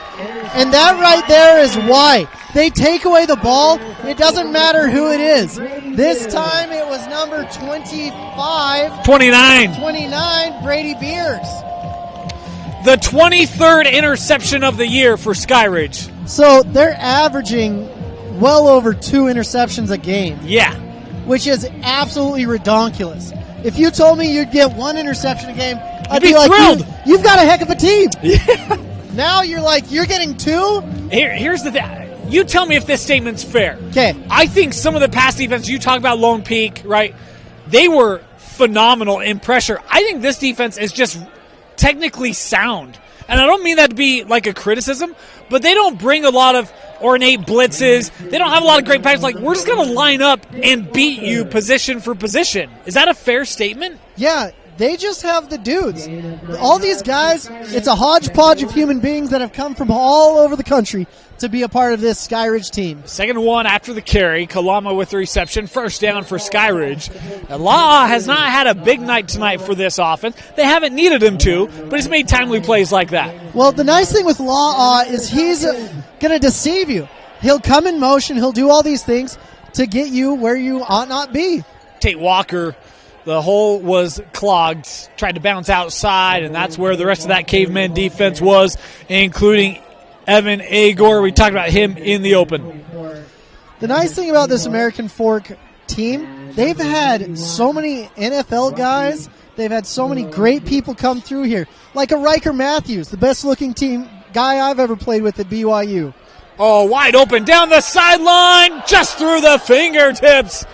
And that right there is why. They take away the ball. It doesn't matter who it is. This time it was number 29, Brady Beers. The 23rd interception of the year for Skyridge. So they're averaging well over 2 interceptions a game. Yeah. Which is absolutely redonkulous. If you told me you'd get 1 interception a game, I'd be like, thrilled. You've got a heck of a team. Yeah. Now you're like, you're getting 2? Here's the thing. You tell me if this statement's fair. Okay. I think some of the past defense, you talk about Lone Peak, right? They were phenomenal in pressure. I think this defense is just technically sound. And I don't mean that to be like a criticism, but they don't bring a lot of ornate blitzes. They don't have a lot of great packages. Like, we're just going to line up and beat you position for position. Is that a fair statement? Yeah. They just have the dudes. All these guys, it's a hodgepodge of human beings that have come from all over the country to be a part of this Skyridge team. Second one after the carry. Kalama with the reception. First down for Skyridge. La'a has not had a big night tonight for this offense. They haven't needed him to, but he's made timely plays like that. Well, the nice thing with La'a is he's going to deceive you. He'll come in motion. He'll do all these things to get you where you ought not be. Tate Walker, the hole was clogged, tried to bounce outside, and that's where the rest of that Cavemen defense was, including Evan Agor. We talked about him in the open. The nice thing about this American Fork team, they've had so many NFL guys. They've had so many great people come through here, like a Riker Matthews, the best-looking team guy I've ever played with at BYU. Oh, wide open down the sideline, just through the fingertips.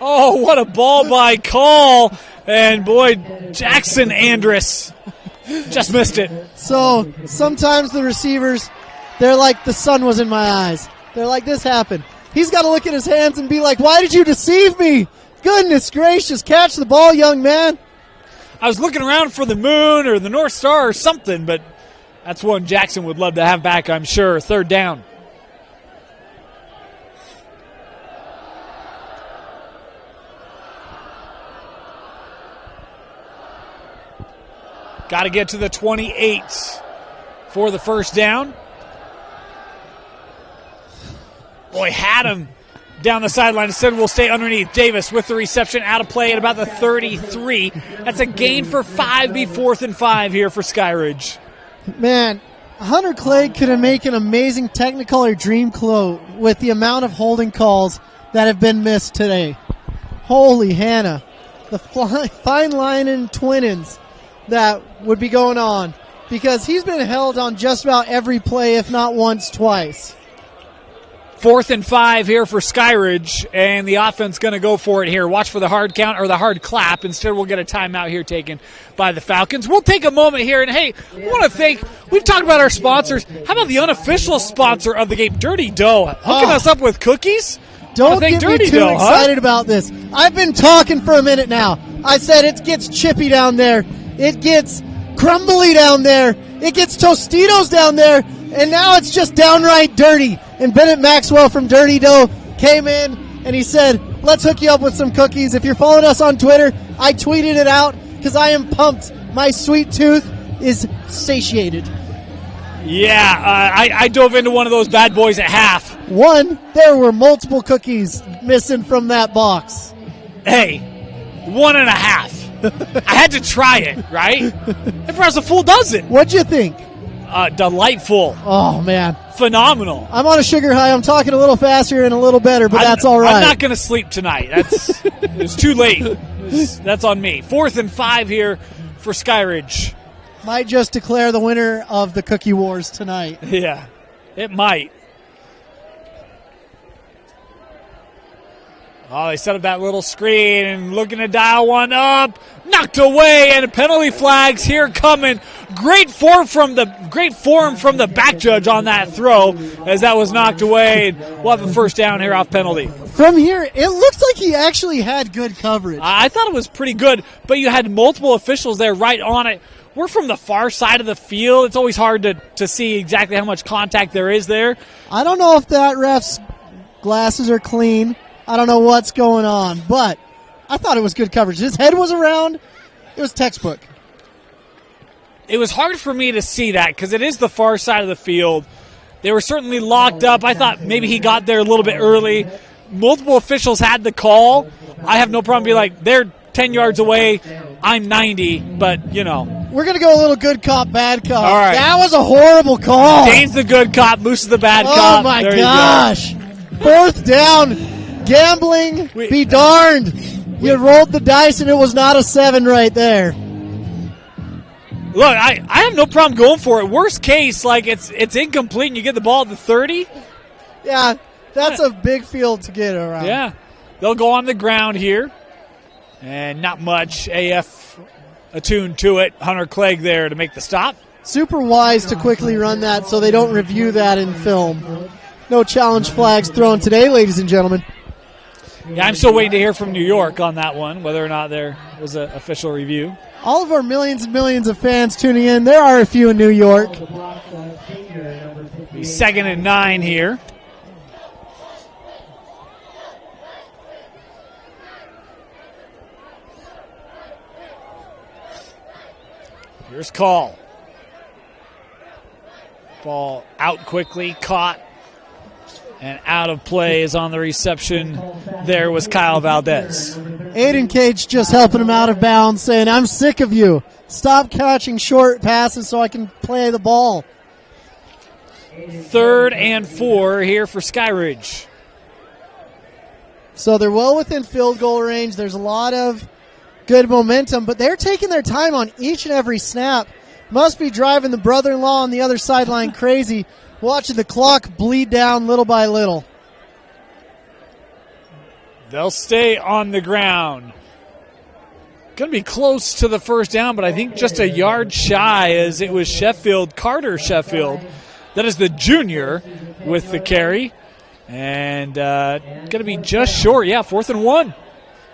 Oh, what a ball by Call. And, boy, Jackson Andrus just missed it. So sometimes the receivers, they're like, the sun was in my eyes. They're like, this happened. He's got to look at his hands and be like, why did you deceive me? Goodness gracious, catch the ball, young man. I was looking around for the moon or the North Star or something, but that's one Jackson would love to have back, I'm sure. Third down. Got to get to the 28 for the first down. Boy, had him down the sideline. Instead, we'll stay underneath. Davis with the reception, out of play at about the 33. That's a gain for 5, be 4th and 5 here for Skyridge. Man, Hunter Clegg could have made an amazing Technicolor Dreamcoat with the amount of holding calls that have been missed today. Holy Hannah. The fine line in Twinens that would be going on, because he's been held on just about every play, if not once, twice. 4th and 5 here for Skyridge, and the offense going to go for it here. Watch for the hard count or the hard clap. Instead, we'll get a timeout here taken by the Falcons. We'll take a moment here, and hey, I want to thank, we've talked about our sponsors. How about the unofficial sponsor of the game, Dirty Dough, hooking us up with cookies? Don't get me too excited about this. I've been talking for a minute now. I said it gets chippy down there. It gets crumbly down there. It gets Tostitos down there. And now it's just downright dirty. And Bennett Maxwell from Dirty Dough came in and he said, let's hook you up with some cookies. If you're following us on Twitter, I tweeted it out because I am pumped. My sweet tooth is satiated. Yeah, I dove into one of those bad boys at half. There were multiple cookies missing from that box. Hey, 1.5. I had to try it, right? It was a full dozen. What'd you think? Delightful. Oh, man. Phenomenal. I'm on a sugar high. I'm talking a little faster and a little better, but that's all right. I'm not going to sleep tonight. It's too late. That's on me. 4th and 5 here for Skyridge. Might just declare the winner of the Cookie Wars tonight. Yeah, it might. Oh, they set up that little screen and looking to dial one up. Knocked away, and penalty flags here coming. Great form from the back judge on that throw as that was knocked away. And we'll have a first down here off penalty. From here, it looks like he actually had good coverage. I thought it was pretty good, but you had multiple officials there right on it. We're from the far side of the field. It's always hard to see exactly how much contact there is there. I don't know if that ref's glasses are clean. I don't know what's going on, but I thought it was good coverage. His head was around. It was textbook. It was hard for me to see that because it is the far side of the field. They were certainly locked up. I thought maybe he got there a little bit early. Multiple officials had the call. I have no problem being like, they're 10 yards away. I'm 90, but, you know. We're going to go a little good cop, bad cop. All right. That was a horrible call. Dane's the good cop. Moose is the bad cop. Oh, my there gosh. Fourth down. Gambling, be darned. You rolled the dice, and it was not a 7 right there. Look, I have no problem going for it. Worst case, like it's incomplete and you get the ball at the 30. Yeah, that's a big field to get around. Yeah. They'll go on the ground here. And not much AF attuned to it. Hunter Clegg there to make the stop. Super wise to quickly run that so they don't review that in film. No challenge flags thrown today, ladies and gentlemen. Yeah, I'm still waiting to hear from New York on that one, whether or not there was an official review. All of our millions and millions of fans tuning in, there are a few in New York. 2nd and 9 here. Here's call. Ball out quickly, caught. And out of play is on the reception. There was Kyle Valdez. Aiden Cage just helping him out of bounds, saying, I'm sick of you. Stop catching short passes so I can play the ball. 3rd and 4 here for Skyridge. So they're well within field goal range. There's a lot of good momentum, but they're taking their time on each and every snap. Must be driving the brother-in-law on the other sideline crazy, watching the clock bleed down little by little. They'll stay on the ground. Going to be close to the first down, but I think just a yard shy as it was Carter Sheffield. That is the junior with the carry. And going to be just short. Yeah, 4th and 1.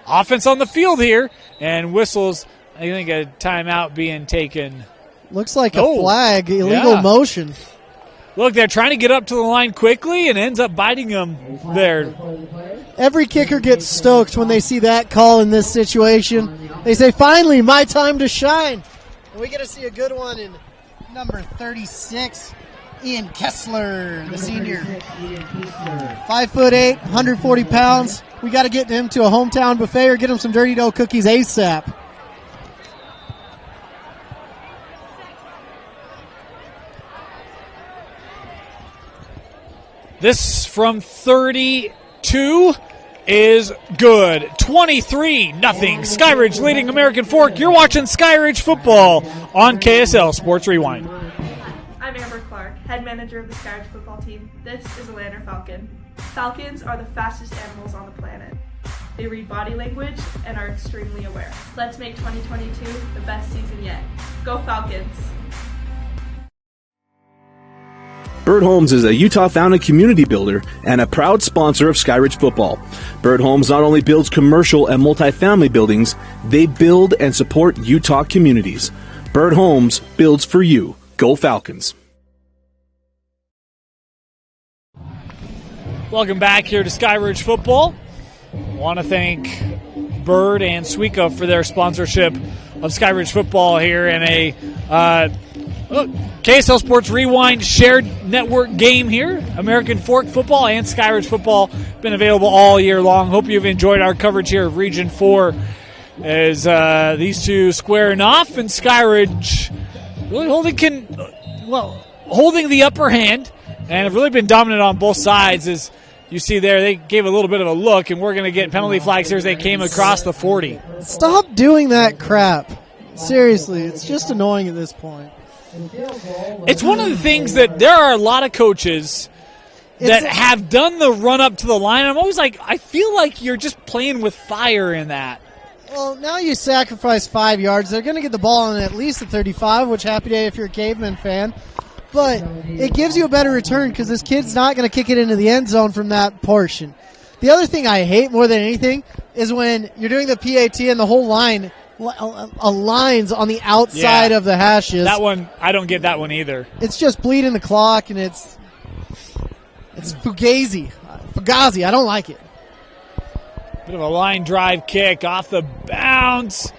Offense on the field here. And whistles, I think a timeout being taken. Looks like a flag, illegal motion. Look, they're trying to get up to the line quickly and ends up biting them there. Every kicker gets stoked when they see that call in this situation. They say, finally, my time to shine. And we get to see a good one in number 36, Ian Kessler, the senior. 5'8", 140 pounds. We got to get him to a hometown buffet or get him some dirty dough cookies ASAP. This from 32 is good. 23-0. Skyridge leading American Fork. You're watching Skyridge football on KSL Sports Rewind. I'm Amber Clark, head manager of the Skyridge football team. This is a Lanner Falcon. Falcons are the fastest animals on the planet. They read body language and are extremely aware. Let's make 2022 the best season yet. Go Falcons! Bird Homes is a Utah-founded community builder and a proud sponsor of Skyridge football. Bird Homes not only builds commercial and multifamily buildings, they build and support Utah communities. Bird Homes builds for you. Go Falcons. Welcome back here to Skyridge football. Want to thank Bird and Suica for their sponsorship of Skyridge football here in a KSL Sports Rewind shared network game here. American Fork football and Skyridge football been available all year long. Hope you've enjoyed our coverage here of Region 4 as these two squaring off, and Skyridge really holding the upper hand and have really been dominant on both sides. As you see there, they gave a little bit of a look, and we're going to get penalty flags here as they came across the 40. Stop doing that crap. Seriously, it's just annoying at this point. It's one of the things that there are a lot of coaches that have done the run up to the line. I'm always like, I feel like you're just playing with fire in that. Well, now you sacrifice 5 yards. They're going to get the ball on at least the 35, which happy day if you're a Cavemen fan. But it gives you a better return because this kid's not going to kick it into the end zone from that portion. The other thing I hate more than anything is when you're doing the PAT and the whole line aligns on the outside of the hashes. That one, I don't get that one either. It's just bleeding the clock, and it's Fugazi. I don't like it. Bit of a line drive kick off the bounce.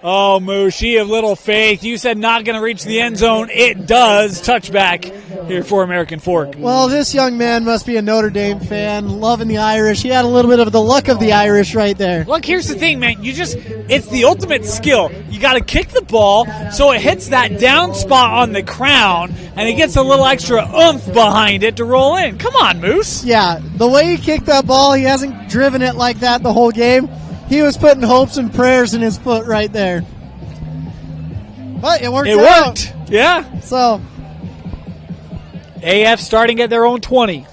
Oh, Moose, you have little faith. You said not going to reach the end zone. It does. Touchback here for American Fork. Well, this young man must be a Notre Dame fan, loving the Irish. He had a little bit of the luck of the Irish right there. Look, here's the thing, man. It's the ultimate skill. You got to kick the ball so it hits that down spot on the crown, and it gets a little extra oomph behind it to roll in. Come on, Moose. Yeah, the way he kicked that ball, he hasn't driven it like that the whole game. He was putting hopes and prayers in his foot right there. But it worked out. It worked, yeah. So, AF starting at their own 20.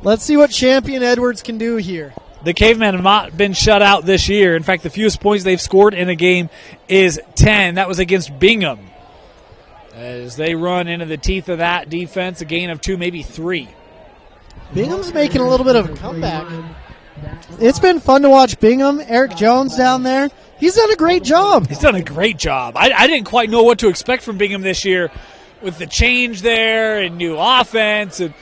Let's see what Champion Edwards can do here. The Cavemen have not been shut out this year. In fact, the fewest points they've scored in a game is 10. That was against Bingham. As they run into the teeth of that defense, a gain of 2, maybe 3. Bingham's making a little bit of a comeback. It's been fun to watch Bingham. Eric Jones down there. He's done a great job. He's done a great job. I didn't quite know what to expect from Bingham this year with the change there and new offense. And,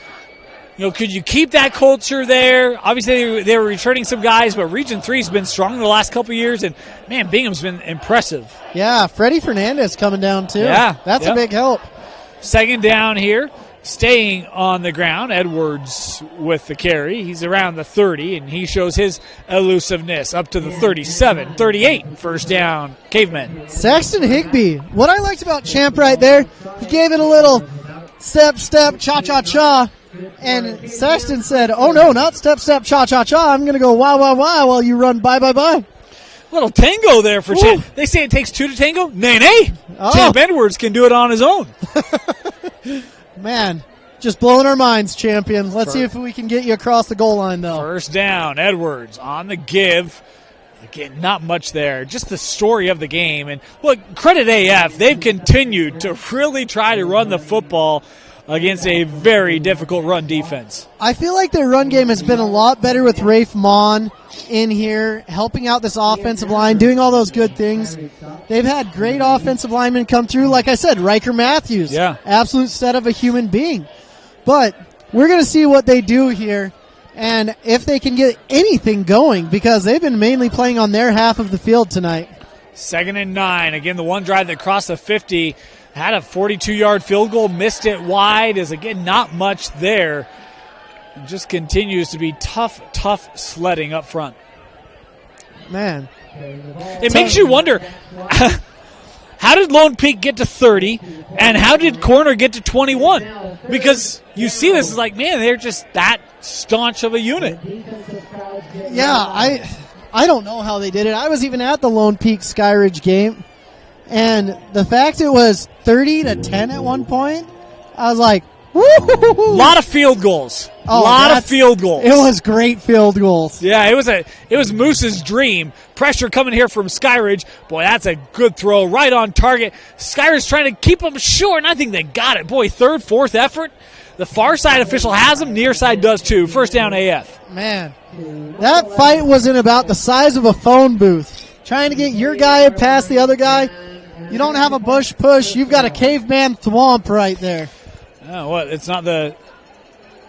could you keep that culture there? Obviously, they were returning some guys, but Region 3 has been strong in the last couple of years. And, man, Bingham's been impressive. Yeah, Freddie Fernandez coming down, too. Yeah. That's a big help. Second down here. Staying on the ground, Edwards with the carry. He's around the 30, and he shows his elusiveness up to the 37, 38. First down, Cavemen. Sexton Higbee. What I liked about Champ right there, he gave it a little step, cha-cha-cha, and Sexton said, oh, no, not step, cha-cha-cha. I'm going to go wah while you run bye. Little tango there for Champ. They say it takes 2 to tango. Nay. Oh. Champ Edwards can do it on his own. Man, just blowing our minds, Champion. Let's see if we can get you across the goal line, though. First down, Edwards on the give. Again, not much there. Just the story of the game. And look, credit AF. They've continued to really try to run the football against a very difficult run defense. I feel like their run game has been a lot better with Rafe Mon in here, helping out this offensive line, doing all those good things. They've had great offensive linemen come through. Like I said, Riker Matthews, absolute set of a human being. But we're going to see what they do here and if they can get anything going because they've been mainly playing on their half of the field tonight. 2nd and 9. Again, the one drive that crossed the 50 had a 42-yard field goal, missed it wide. Is again not much there. It just continues to be tough sledding up front. Man. It makes you wonder, how did Lone Peak get to 30, and how did Corner get to 21? Because you see this, it's like, man, they're just that staunch of a unit. Yeah, I don't know how they did it. I was even at the Lone Peak Skyridge game, and the fact it was 30-10 at one point, I was like, woo! A lot of field goals. A lot of field goals. It was great field goals. Yeah, it was Moose's dream. Pressure coming here from Skyridge. Boy, that's a good throw. Right on target. Skyridge trying to keep them short, and I think they got it. Boy, 3rd, 4th effort. The far side official has them. Near side does too. First down AF. Man, that fight wasn't about the size of a phone booth. Trying to get your guy past the other guy. You don't have a bush push. You've got a caveman thwomp right there. Oh, what? It's not the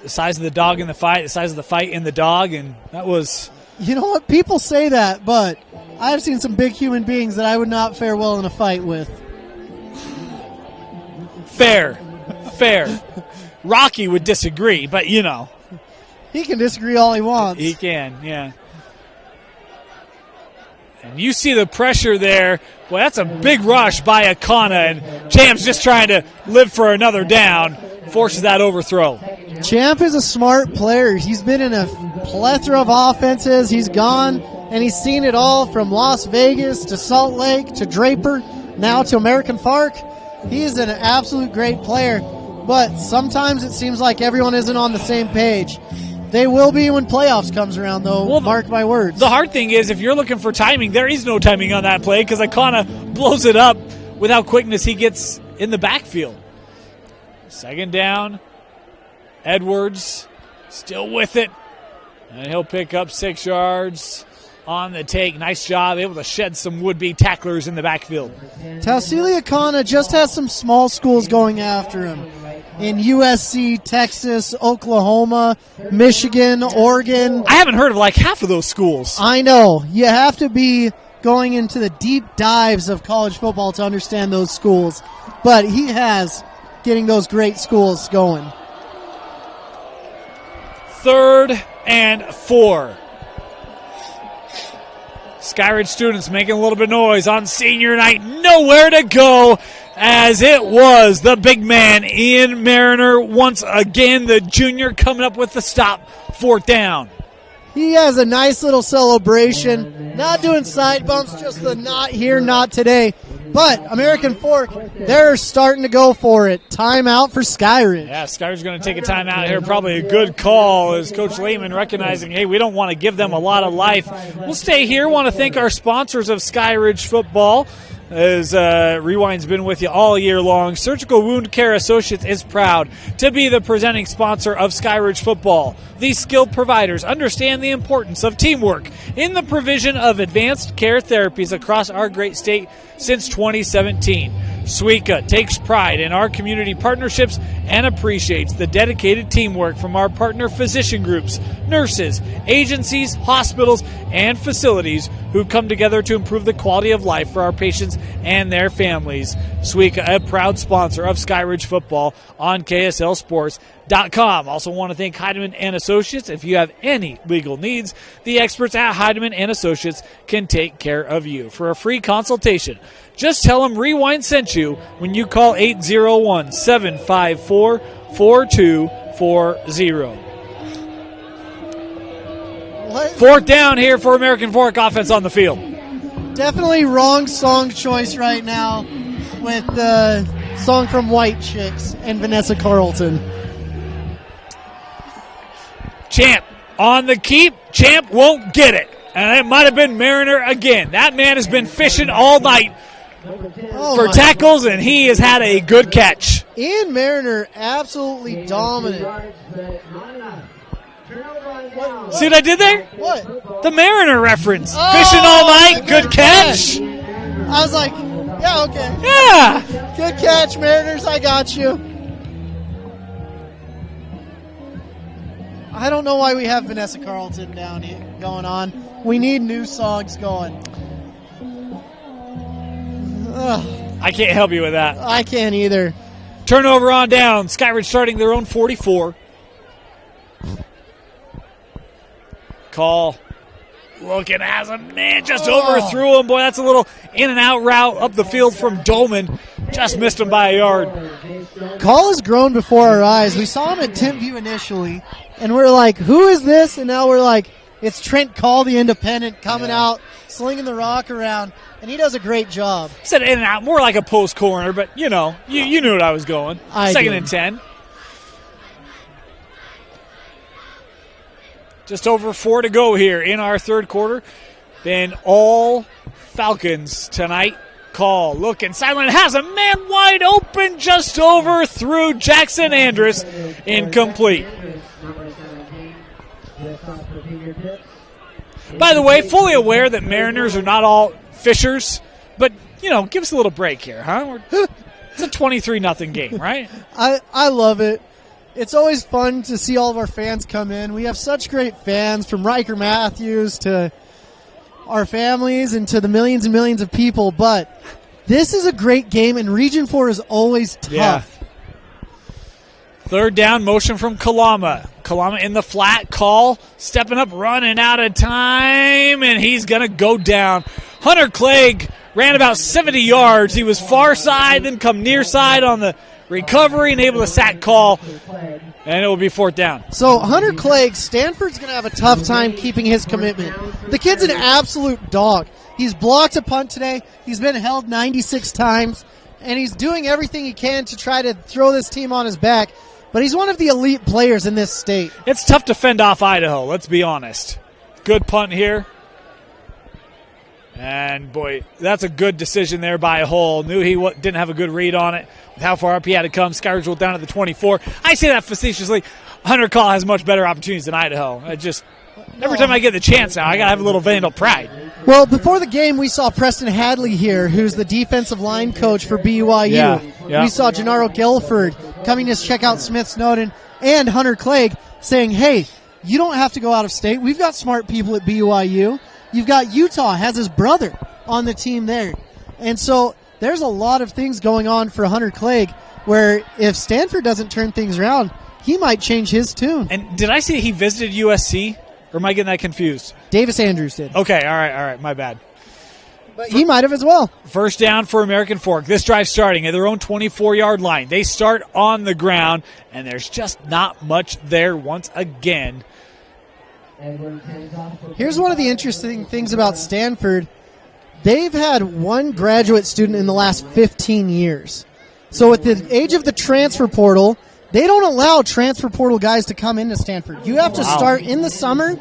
size of the dog in the fight, the size of the fight in the dog, and that was... You know what? People say that, but I've seen some big human beings that I would not fare well in a fight with. Fair. Rocky would disagree, but you know. He can disagree all he wants. He can, yeah. And you see the pressure there. Boy, that's a big rush by Akana, and Champ's just trying to live for another down. Forces that overthrow. Champ is a smart player. He's been in a plethora of offenses. He's gone, and he's seen it all from Las Vegas to Salt Lake to Draper, now to American Fork. He is an absolute great player. but sometimes it seems like everyone isn't on the same page. They will be when playoffs comes around, though. Well, mark my words. The hard thing is, if you're looking for timing, there is no timing on that play because Akana blows it up with how quickness he gets in the backfield. Second down. Edwards still with it. And he'll pick up 6 yards on the take. Nice job, able to shed some would-be tacklers in the backfield. Tausili Akana just has some small schools going after him. In USC, Texas, Oklahoma, Michigan, Oregon. I haven't heard of like half of those schools. I know. You have to be going into the deep dives of college football to understand those schools. But he has getting those great schools going. 3rd and 4. Skyridge students making a little bit of noise on senior night. Nowhere to go, as it was the big man, Ian Mariner, once again, the junior coming up with the stop. 4th down. He has a nice little celebration. Not doing side bumps, just the not here, not today. But American Fork, they're starting to go for it. Timeout for Skyridge. Yeah, Skyridge's going to take a timeout here. Probably a good call as Coach Lehman recognizing, hey, we don't want to give them a lot of life. We'll stay here. Want to thank our sponsors of Skyridge football. As Rewind's been with you all year long, Surgical Wound Care Associates is proud to be the presenting sponsor of Skyridge football. These skilled providers understand the importance of teamwork in the provision of advanced care therapies across our great state since 2017. Suica takes pride in our community partnerships and appreciates the dedicated teamwork from our partner physician groups, nurses, agencies, hospitals, and facilities who come together to improve the quality of life for our patients and their families. Suica, a proud sponsor of Skyridge football on KSLSports.com. Also want to thank Heidemann and Associates. If you have any legal needs, the experts at Heidemann and Associates can take care of you. For a free consultation, just tell them Rewind sent you when you call 801-754-4240. 4th down here for American Fork offense on the field. Definitely wrong song choice right now with the song from White Chicks and Vanessa Carlton. Champ on the keep. Champ won't get it. And it might have been Mariner again. That man has been fishing all night for tackles, and he has had a good catch. Ian Mariner absolutely dominant. See what I did there? What? The Mariner reference. Fishing all night, good catch. I was like, yeah, okay. Yeah. Good catch, Mariners. I got you. I don't know why we have Vanessa Carlton down here going on. We need new songs going. Ugh. I can't help you with that. I can't either. Turnover on down. Skyridge starting their own 44. Call. Looking as a man just overthrew him. Boy, that's a little in and out route up the field from Dolman. Just missed him by a yard. Call has grown before our eyes. We saw him at Timpview initially, and we're like, who is this? And now we're like, it's Trent Call, the independent, coming out, slinging the rock around, and he does a great job. Said in and out, more like a post corner, but you know, you knew what I was going. Second and 10. Just over 4 to go here in our third quarter. Then all Falcons tonight. Call looking silent, has a man wide open, just overthrew Jackson Andrus, incomplete. By the way, fully aware that Mariners are not all fishers, but you know, give us a little break here, huh? It's a 23-0 game, right? I love it. It's always fun to see all of our fans come in. We have such great fans, from Riker Matthews to our families and to the millions and millions of people, but this is a great game, and Region 4 is always tough. Yeah. Third down, motion from Kalama. Kalama in the flat, Call stepping up, running out of time, and he's going to go down. Hunter Clegg ran about 70 yards. He was far side, then come near side on the recovery and able to sack Call, and it will be fourth down. So Hunter Clegg, Stanford's going to have a tough time keeping his commitment. The kid's an absolute dog. He's blocked a punt today. He's been held 96 times, and he's doing everything he can to try to throw this team on his back. But he's one of the elite players in this state. It's tough to fend off Idaho, let's be honest. Good punt here. And, boy, that's a good decision there by Hull. Knew he didn't have a good read on it with how far up he had to come. Skyridge rolled down at the 24. I say that facetiously. Hunter Call has much better opportunities than Idaho. Every time I get the chance now, I got to have a little Vandal pride. Well, before the game, we saw Preston Hadley here, who's the defensive line coach for BYU. Yeah. We saw Gennaro Guilford coming to check out Smith Snowden and Hunter Clegg saying, hey, you don't have to go out of state. We've got smart people at BYU. You've got Utah, has his brother on the team there. And so there's a lot of things going on for Hunter Clegg where if Stanford doesn't turn things around, he might change his tune. And did I see he visited USC? Or am I getting that confused? Davis Andrews did. Okay, all right, my bad. But he might have as well. First down for American Fork. This drive starting at their own 24-yard line. They start on the ground, and there's just not much there once again. Here's one of the interesting things about Stanford. They've had one graduate student in the last 15 years. So at the age of the transfer portal, they don't allow transfer portal guys to come into Stanford. You have to start in the summer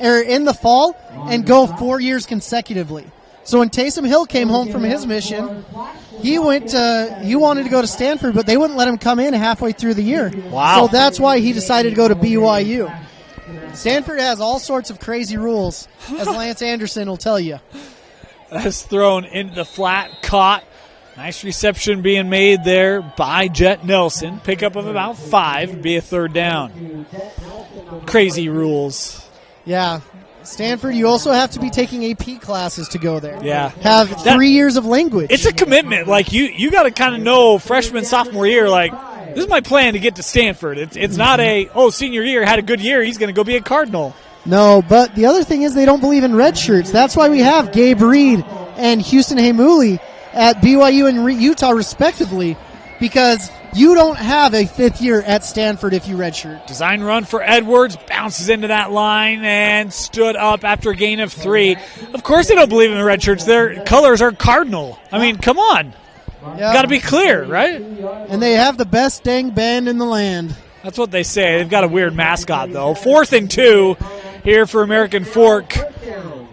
or in the fall and go 4 years consecutively. So when Taysom Hill came home from his mission, he wanted to go to Stanford, but they wouldn't let him come in halfway through the year. Wow. So that's why he decided to go to BYU. Stanford has all sorts of crazy rules, as Lance Anderson will tell you. That's thrown into the flat, caught. Nice reception being made there by Jet Nelson. Pickup of about 5, be a third down. Crazy rules. Yeah. Stanford, you also have to be taking AP classes to go there. Yeah. Have 3 years of language. It's a commitment. Like, you got to kind of know freshman, sophomore year, like, this is my plan to get to Stanford. It's not senior year, had a good year, he's going to go be a Cardinal. No, but the other thing is they don't believe in red shirts. That's why we have Gabe Reed and Houston Hamuli at BYU and Utah, respectively, because you don't have a 5th year at Stanford if you redshirt. Design run for Edwards, bounces into that line and stood up after a gain of 3. Of course they don't believe in the red shirts. Their colors are Cardinal. I mean, come on. Yep. Got to be clear, right? And they have the best dang band in the land. That's what they say. They've got a weird mascot, though. 4th and 2 here for American Fork.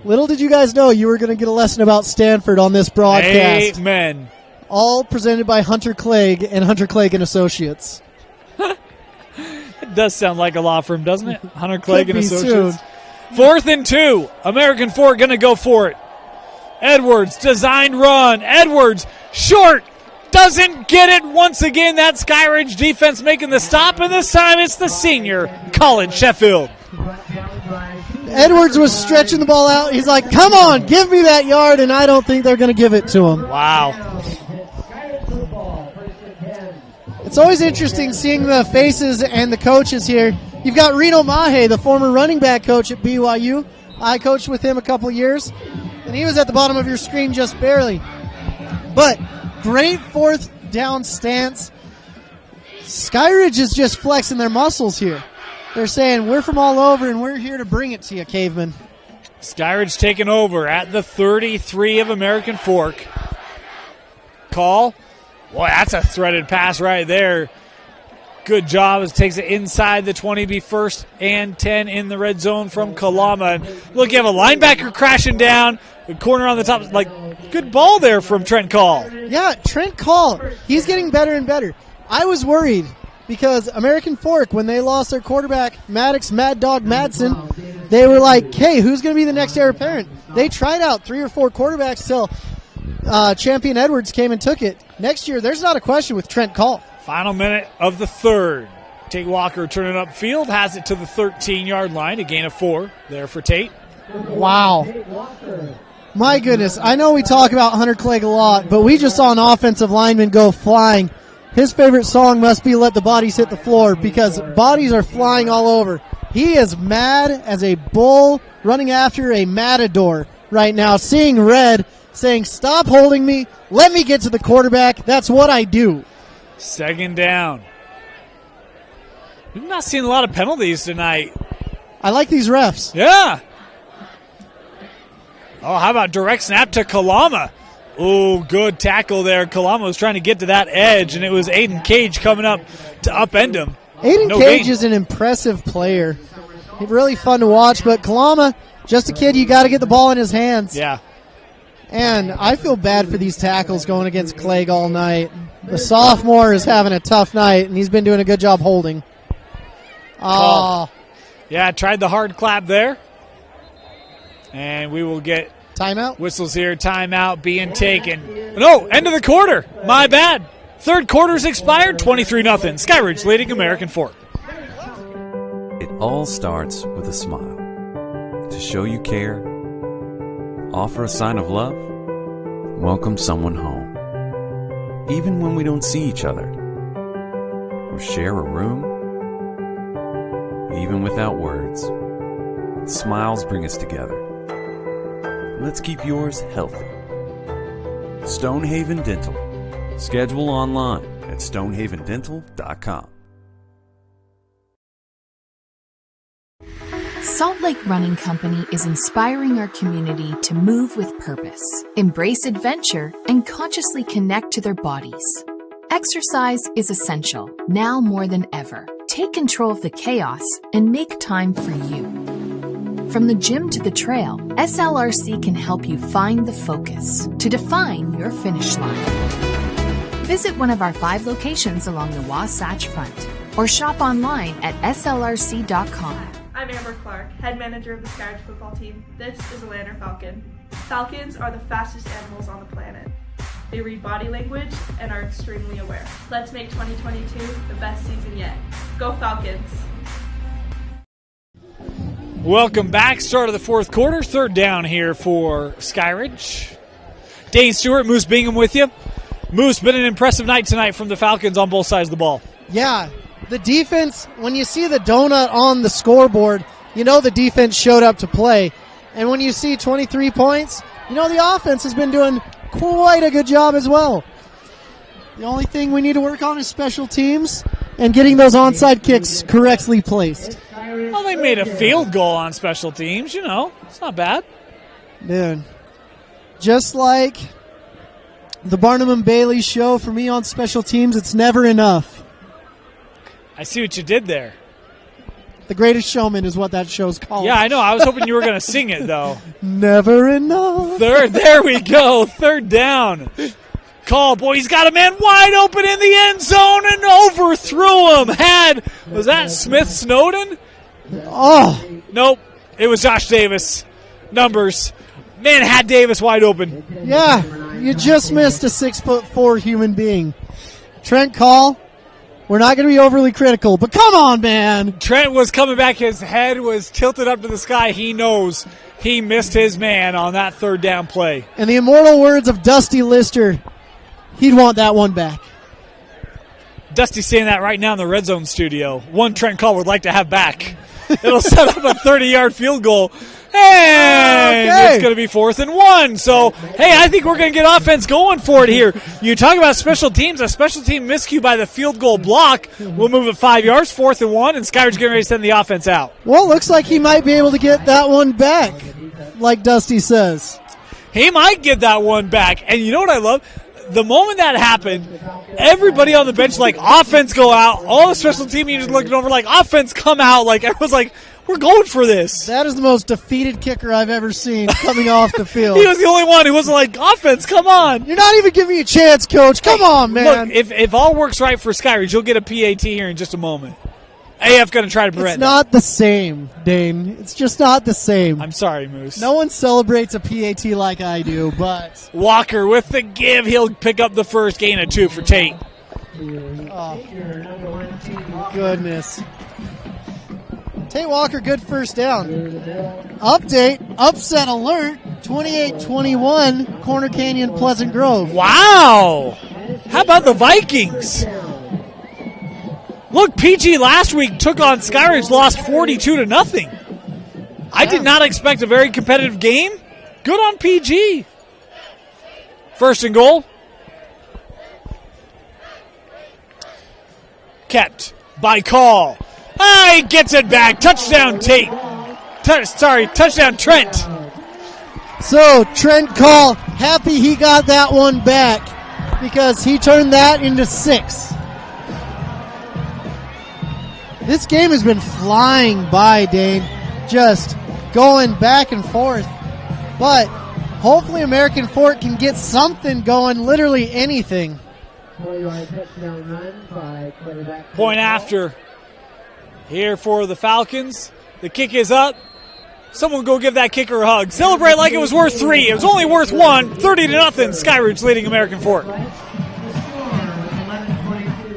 Little did you guys know you were going to get a lesson about Stanford on this broadcast. Amen. All presented by Hunter Clegg and Hunter Clegg and Associates. It does sound like a law firm, doesn't it? Hunter Clegg and Associates. Soon. 4th and 2. American Fork going to go for it. Edwards, designed run. Edwards, short. Doesn't get it once again. That Skyridge defense making the stop, and this time it's the senior, Colin Sheffield. Edwards was stretching the ball out. He's like, come on, give me that yard, and I don't think they're going to give it to him. Wow. It's always interesting seeing the faces and the coaches here. You've got Reno Mahe, the former running back coach at BYU. I coached with him a couple years, and he was at the bottom of your screen just barely. But great 4th down stance. Skyridge is just flexing their muscles here. They're saying, we're from all over, and we're here to bring it to you, Cavemen. Skyridge taking over at the 33 of American Fork. Call. Boy, that's a threaded pass right there. Good job as takes it inside the 20, be 1st and 10 in the red zone from Kalama. And look, you have a linebacker crashing down, the corner on the top. Like, good ball there from Trent Call. Yeah, Trent Call, he's getting better and better. I was worried because American Fork, when they lost their quarterback, Maddox Mad Dog Madsen, they were like, hey, who's going to be the next heir apparent? They tried out 3 or 4 quarterbacks till Champion Edwards came and took it. Next year, there's not a question with Trent Call. Final minute of the 3rd. Tate Walker turning upfield, has it to the 13-yard line, a gain of 4 there for Tate. Wow. My goodness, I know we talk about Hunter Clegg a lot, but we just saw an offensive lineman go flying. His favorite song must be Let the Bodies Hit the Floor because bodies are flying all over. He is mad as a bull running after a matador right now, seeing red, saying, stop holding me, let me get to the quarterback. That's what I do. 2nd down. We've not seen a lot of penalties tonight. I like these refs. Yeah. Oh, how about direct snap to Kalama? Oh, good tackle there. Kalama was trying to get to that edge, and it was Aiden Cage coming up to upend him. Aiden Cage is an impressive player. He's really fun to watch, but Kalama, just a kid, you got to get the ball in his hands. Yeah. And I feel bad for these tackles going against Clegg all night. The sophomore is having a tough night, and he's been doing a good job holding. Yeah, tried the hard clap there. And we will get timeout. Whistles here. Timeout being taken. No, end of the quarter. My bad. Third quarter's expired. 23-0. Skyridge leading American Fork. It all starts with a smile. To show you care, offer a sign of love, welcome someone home. Even when we don't see each other, or share a room, even without words, smiles bring us together. Let's keep yours healthy. Stonehaven Dental. Schedule online at stonehavendental.com. Salt Lake Running Company is inspiring our community to move with purpose, embrace adventure, and consciously connect to their bodies. Exercise is essential, now more than ever. Take control of the chaos and make time for you. From the gym to the trail, SLRC can help you find the focus to define your finish line. Visit one of our 5 locations along the Wasatch Front or shop online at slrc.com. I'm Amber Clark, head manager of the Skyridge football team. This is a Lander Falcon. Falcons are the fastest animals on the planet. They read body language and are extremely aware. Let's make 2022 the best season yet. Go Falcons! Welcome back. Start of the fourth quarter. Third down here for Skyridge. Dane Stewart, Moose Bingham with you. Moose, been an impressive night tonight from the Falcons on both sides of the ball. Yeah, the defense, when you see the donut on the scoreboard, you know the defense showed up to play. And when you see 23 points, you know the offense has been doing quite a good job as well. The only thing we need to work on is special teams and getting those onside kicks correctly placed. Well, they made a field goal on special teams, you know. It's not bad. Dude, just like the Barnum and Bailey show for me on special teams, it's never enough. I see what you did there. The Greatest Showman is what that show's called. Yeah, I know. I was hoping you were going to sing it, though. Never enough. There we go. Third down. Call. Boy, he's got a man wide open in the end zone and overthrew him. Was that Smith Snowden? Oh. Nope. It was Josh Davis. Numbers. Man had Davis wide open. Yeah, you just missed a 6'4" human being. Trent Call, we're not going to be overly critical, but come on, man. Trent was coming back. His head was tilted up to the sky. He knows he missed his man on that third down play. In the immortal words of Dusty Lister, he'd want that one back. Dusty's saying that right now in the Red Zone studio. One Trent Call would like to have back. It'll set up a 30-yard field goal. And it's going to be 4th and 1. So, hey, I think we're going to get offense going for it here. You talk about special teams. A special team miscue by the field goal block. We'll move it 5 yards, 4th and 1, and Skyridge getting ready to send the offense out. Well, it looks like he might be able to get that one back, like Dusty says. He might get that one back. And you know what I love? The moment that happened, everybody on the bench like, offense go out. All the special team units looking over like, offense come out. Like, everyone's like, we're going for this. That is the most defeated kicker I've ever seen coming off the field. He was the only one who wasn't like, offense, come on. You're not even giving me a chance, Coach. Come on, man. Look, if all works right for Skyridge, you'll get a PAT here in just a moment. AF going to try to prevent It's not the same, Dane. It's just not the same. I'm sorry, Moose. No one celebrates a PAT like I do, but... Walker with the give. He'll pick up the first, gain of 2 for Tate. Oh, goodness. Tate Walker, good first down. Update, upset alert, 28-21, Corner Canyon, Pleasant Grove. Wow! How about the Vikings? Look, PG last week took on Skyridge, lost 42-0. I did not expect a very competitive game. Good on PG. First and goal. Kept by Call. He gets it back. Touchdown, Tate. Touchdown, Trent. So Trent Call, happy he got that one back because he turned that into 6. This game has been flying by, Dane, just going back and forth. But hopefully American Fork can get something going, literally anything. Point after here for the Falcons. The kick is up. Someone go give that kicker a hug. Celebrate like it was worth 3. It was only worth 1. 30-0. Skyridge leading American Fork. I'm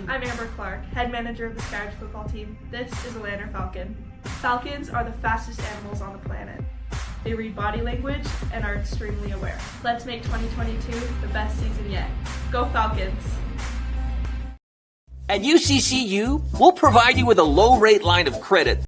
Amber Clark, head manager of the Skyridge football team. This is a Lander Falcon. Falcons are the fastest animals on the planet. They read body language and are extremely aware. Let's make 2022 the best season yet. Go Falcons! At UCCU, we'll provide you with a low-rate line of credit.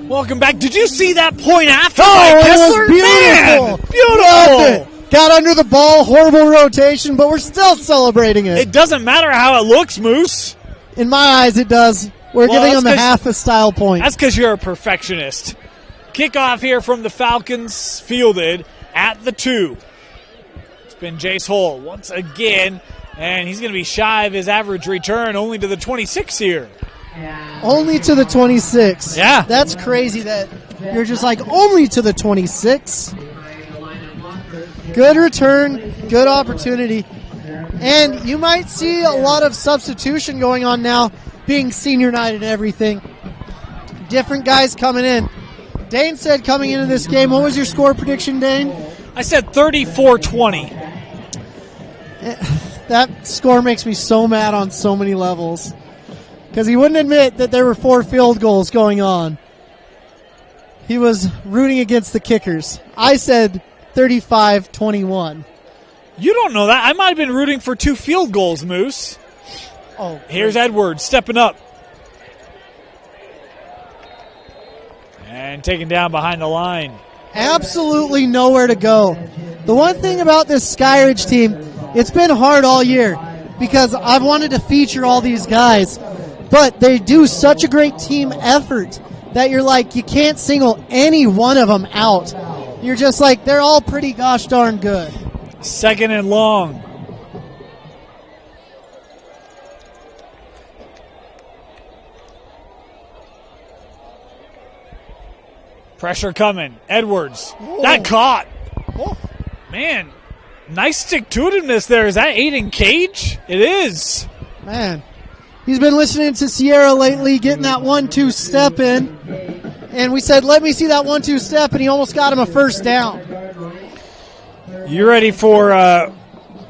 Welcome back. Did you see that point after? Oh, it Kessler? was beautiful. Man, beautiful. Loved it. Got under the ball, horrible rotation, but we're still celebrating it. It doesn't matter how it looks, Moose. In my eyes, it does. We're giving them a half a style point. That's because you're a perfectionist. Kickoff here from the Falcons, fielded at the 2. It's been Jace Hull once again, and he's going to be shy of his average return, only to the 26 here. Only to the 26. Yeah. That's crazy that you're just like, only to the 26. Good return, good opportunity. And you might see a lot of substitution going on now, being senior night and everything. Different guys coming in. Dane said coming into this game, what was your score prediction, Dane? I said 34-20. That score makes me so mad on so many levels. Because he wouldn't admit that there were 4 field goals going on. He was rooting against the kickers. I said 35-21. You don't know that. I might have been rooting for 2 field goals, Moose. Oh, here's Edwards stepping up. And taken down behind the line. Absolutely nowhere to go. The one thing about this Skyridge team, it's been hard all year because I've wanted to feature all these guys. But they do such a great team effort that you're like, you can't single any one of them out. You're just like, they're all pretty gosh darn good. 2nd and long. Pressure coming. Edwards. Whoa. That caught. Oh. Man, nice stick-to-itiveness there. Is that Aiden Cage? It is. Man. He's been listening to Sierra lately, getting that 1-2 step in. And we said, let me see that 1-2 step, and he almost got him a first down. You ready for,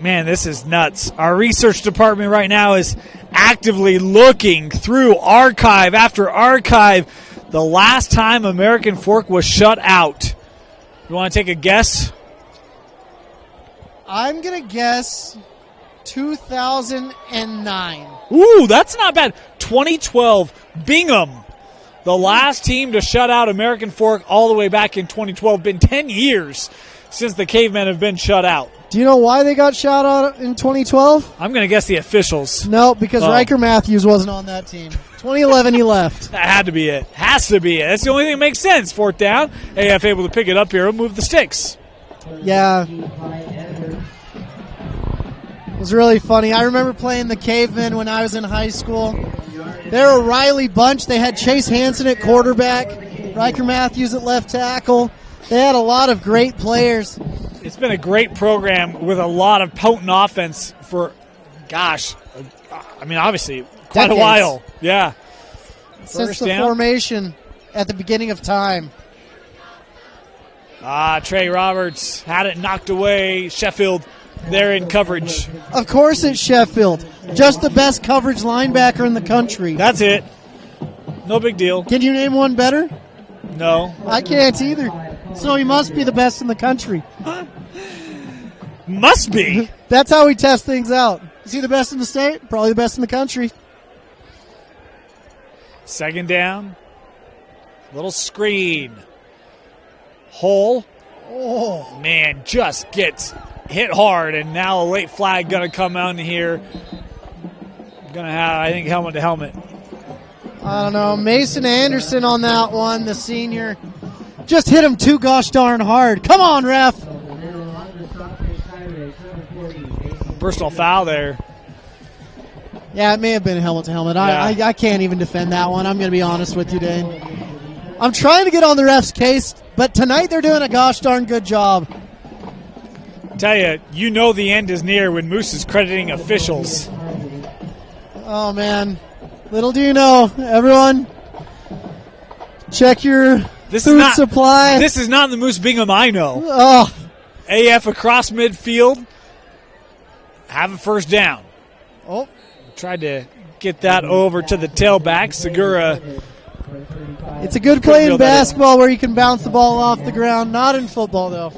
man, this is nuts. Our research department right now is actively looking through archive after archive the last time American Fork was shut out. You want to take a guess? I'm going to guess 2009. Ooh, that's not bad. 2012, Bingham, the last team to shut out American Fork all the way back in 2012. Been 10 years since the Cavemen have been shut out. Do you know why they got shut out in 2012? I'm going to guess the officials. No, because Riker Matthews wasn't on that team. 2011, he left. That had to be it. Has to be it. That's the only thing that makes sense. 4th down. AF able to pick it up here and move the sticks. Yeah. It was really funny. I remember playing the Cavemen when I was in high school. They're a Riley bunch. They had Chase Hansen at quarterback, Riker Matthews at left tackle. They had a lot of great players. It's been a great program with a lot of potent offense for, gosh, I mean, obviously, quite decades. A while. Yeah. Since the formation at the beginning of time. Trey Roberts had it knocked away. Sheffield, they're in coverage. Of course it's Sheffield. Just the best coverage linebacker in the country. That's it. No big deal. Can you name one better? No. I can't either. So he must be the best in the country. Must be. That's how we test things out. Is he the best in the state? Probably the best in the country. Second down. Little screen. Hole. Oh, man, just gets hit hard, and now a late flag going to come out here. Going to have, I think, helmet to helmet. I don't know. Mason Anderson on that one, the senior. Just hit him too gosh darn hard. Come on, ref. Personal foul there. Yeah, it may have been helmet to helmet. Yeah. I can't even defend that one. I'm going to be honest with you, Dane. I'm trying to get on the ref's case, but tonight they're doing a gosh darn good job. Tell you, you know the end is near when Moose is crediting officials. Oh, man. Little do you know, everyone, check your food supply. This is not the Moose Bingham I know. Oh. AF across midfield. Have a first down. Oh. Tried to get that over to the tailback. Segura. It's a good play in basketball where you can bounce the ball off the ground. Not in football, though.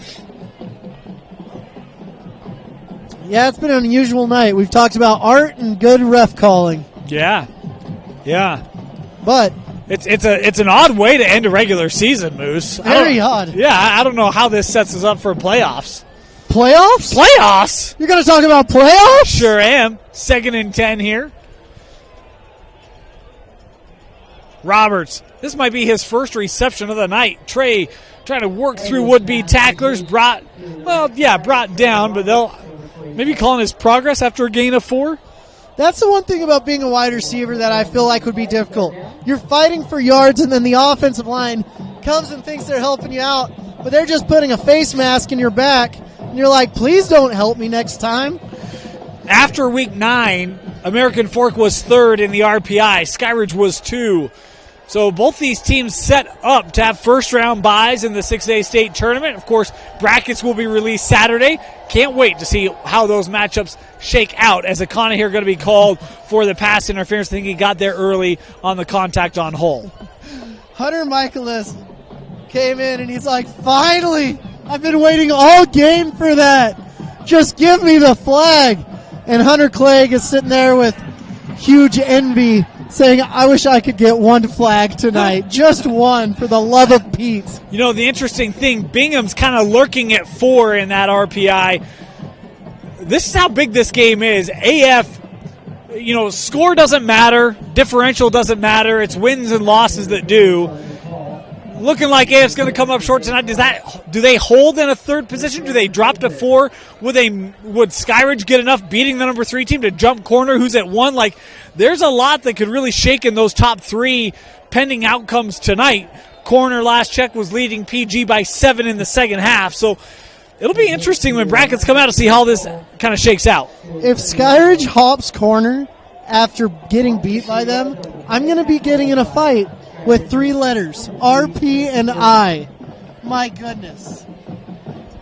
Yeah, it's been an unusual night. We've talked about art and good ref calling. Yeah. But it's an odd way to end a regular season, Moose. Very odd. Yeah, I don't know how this sets us up for playoffs. Playoffs? Playoffs? You're going to talk about playoffs? Sure am. 2nd and 10 here. Roberts. This might be his first reception of the night. Trey trying to work through would-be tacklers. Brought down, but they'll maybe calling his progress after a gain of 4. That's the one thing about being a wide receiver that I feel like would be difficult. You're fighting for yards, and then the offensive line comes and thinks they're helping you out, but they're just putting a face mask in your back, and you're like, please don't help me next time. After week 9, American Fork was 3rd in the RPI. Skyridge was 2. So both these teams set up to have first-round buys in the 6A state tournament. Of course, brackets will be released Saturday. Can't wait to see how those matchups shake out, as Akana here going to be called for the pass interference. I think he got there early on the contact on Hull. Hunter Michaelis came in, and he's like, finally, I've been waiting all game for that. Just give me the flag. And Hunter Clegg is sitting there with huge envy, saying, I wish I could get one flag tonight. Just one, for the love of Pete. You know, the interesting thing, Bingham's kind of lurking at 4 in that RPI. This is how big this game is. AF, score doesn't matter. Differential doesn't matter. It's wins and losses that do. Looking like AF's going to come up short tonight. Do they hold in a 3rd position? Do they drop to 4? Would Skyridge get enough beating the number 3 team to jump corner who's at 1? Like, there's a lot that could really shake in those top 3 pending outcomes tonight. Corner last check was leading PG by 7 in the second half. So it'll be interesting when brackets come out to see how this kind of shakes out. If Skyridge hops corner after getting beat by them, I'm going to be getting in a fight with 3 letters, RP and I. My goodness.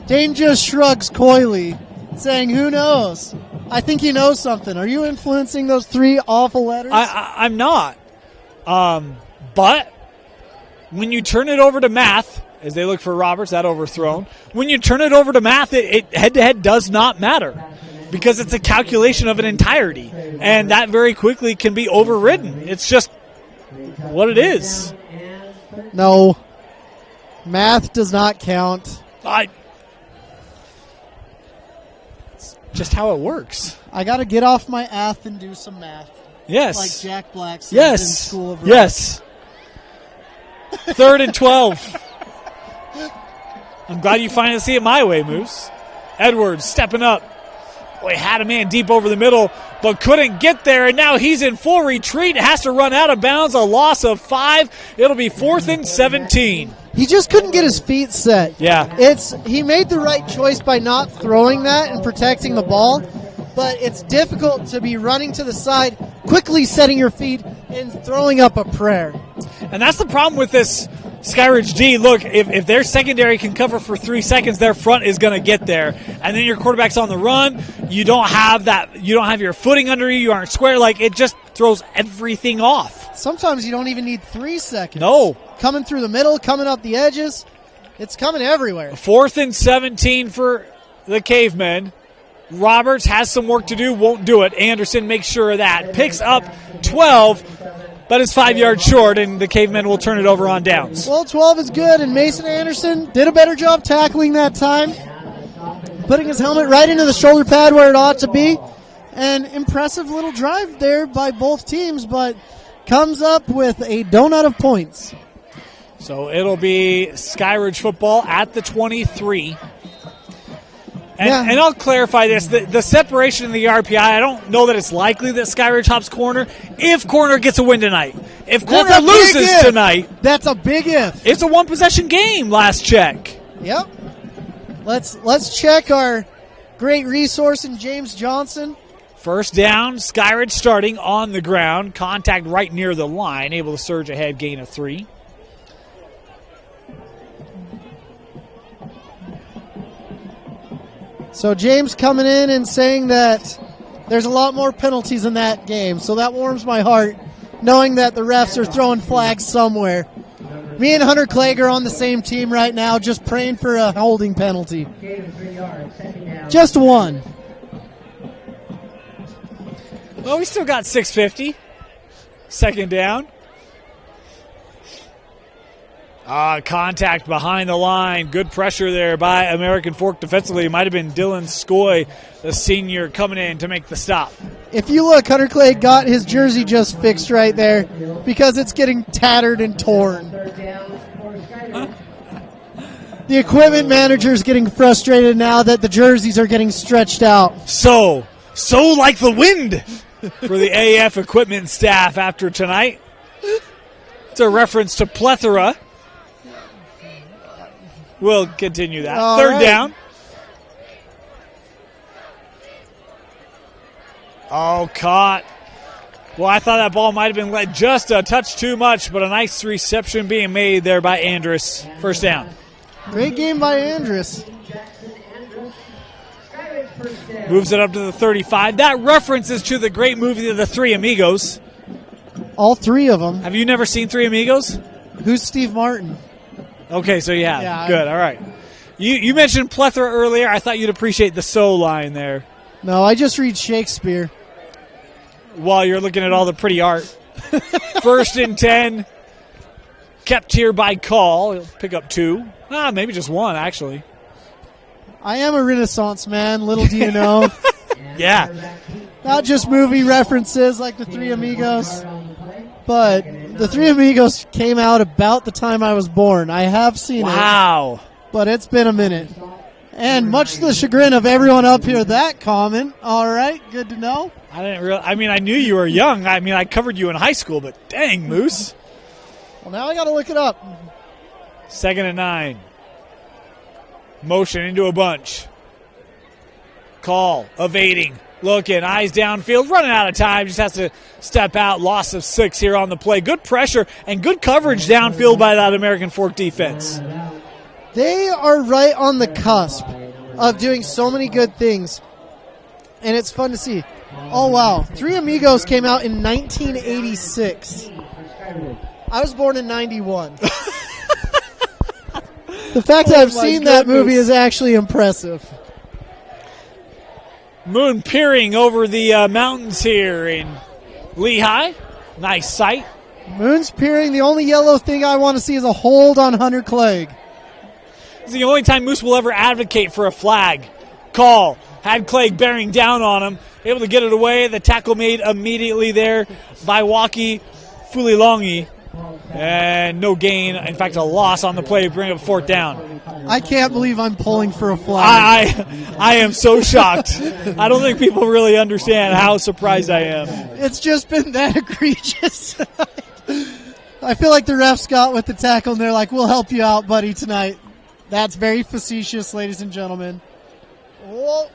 Dane just shrugs coyly, saying, who knows? I think he knows something. Are you influencing those 3 awful letters? I'm not. But when you turn it over to math, as they look for Roberts, that overthrown, when you turn it over to math, it head-to-head does not matter, because it's a calculation of an entirety, and that very quickly can be overridden. It's just what it is. No. Math does not count. It's just how it works. I got to get off my ath and do some math. Yes. Like Jack Black said in School of Rock. Yes. 3rd and 12. I'm glad you finally see it my way, Moose. Edwards stepping up. Boy, had a man deep over the middle, but couldn't get there, and now he's in full retreat. Has to run out of bounds, a loss of 5. It'll be 4th and 17. He just couldn't get his feet set. Yeah. He made the right choice by not throwing that and protecting the ball, but it's difficult to be running to the side, quickly setting your feet, and throwing up a prayer. And that's the problem with this Skyridge D. Look, if their secondary can cover for 3 seconds, their front is going to get there. And then your quarterback's on the run. You don't have that. You don't have your footing under you. You aren't square. Like, it just throws everything off. Sometimes you don't even need 3 seconds. No. Coming through the middle, coming up the edges. It's coming everywhere. 4th and 17 for the Cavemen. Roberts has some work to do, won't do it. Anderson makes sure of that. Picks up 12, but is 5 yards short, and the Cavemen will turn it over on downs. Well, 12 is good, and Mason Anderson did a better job tackling that time, putting his helmet right into the shoulder pad where it ought to be. An impressive little drive there by both teams, but comes up with a donut of points. So it'll be Skyridge football at the 23. And I'll clarify this. The separation in the RPI, I don't know that it's likely that Skyridge hops corner if corner gets a win tonight. If corner loses tonight. That's a big if. It's a one-possession game, last check. Yep. Let's check our great resource in James Johnson. First down, Skyridge starting on the ground. Contact right near the line. Able to surge ahead, gain of 3. So James coming in and saying that there's a lot more penalties in that game. So that warms my heart, knowing that the refs are throwing flags somewhere. Me and Hunter Clegg are on the same team right now, just praying for a holding penalty. Just one. Well, we still got 6:50. Second down. Contact behind the line. Good pressure there by American Fork defensively. It might have been Dylan Skoy, the senior, coming in to make the stop. If you look, Hunter Clay got his jersey just fixed right there because it's getting tattered and torn. The equipment manager is getting frustrated now that the jerseys are getting stretched out. So like the wind for the AF equipment staff after tonight. It's a reference to plethora. We'll continue that. All Third right. down. Oh, caught. Well, I thought that ball might have been let just a touch too much, but a nice reception being made there by Andrus. First down. Great game by Andrus. Moves it up to the 35. That reference is to the great movie The Three Amigos. All three of them. Have you never seen Three Amigos? Who's Steve Martin? Okay, so you have. Yeah, good, all right. You mentioned plethora earlier. I thought you'd appreciate the so line there. No, I just read Shakespeare. While you're looking at all the pretty art. First and 10. Kept here by call. He'll pick up 2. Maybe just 1, actually. I am a Renaissance man, little do you know. Yeah. Not just movie references like The Three Amigos, but The Three Amigos came out about the time I was born. I have seen it. Wow. But it's been a minute. And much to the chagrin of everyone up here, that comment. All right, good to know. I knew you were young. I covered you in high school, but dang, Moose. Well, now I got to look it up. 2nd and 9. Motion into a bunch. Call, evading, looking, eyes downfield, running out of time. Just has to step out. Loss of 6 here on the play. Good pressure and good coverage downfield by that American Fork defense. They are right on the cusp of doing so many good things, and it's fun to see. Oh, wow. Three Amigos came out in 1986. I was born in 91. The fact that I've seen that movie is actually impressive. Moon peering over the mountains here in Lehigh. Nice sight. Moon's peering. The only yellow thing I want to see is a hold on Hunter Clegg. It's the only time Moose will ever advocate for a flag. Call. Had Clegg bearing down on him. Able to get it away. The tackle made immediately there by Waki Fulilongi. And no gain. In fact, a loss on the play to bring up 4th down. I can't believe I'm pulling for a flag. I am so shocked. I don't think people really understand how surprised I am. It's just been that egregious. I feel like the refs got with the tackle, and they're like, we'll help you out, buddy, tonight. That's very facetious, ladies and gentlemen. Whoa.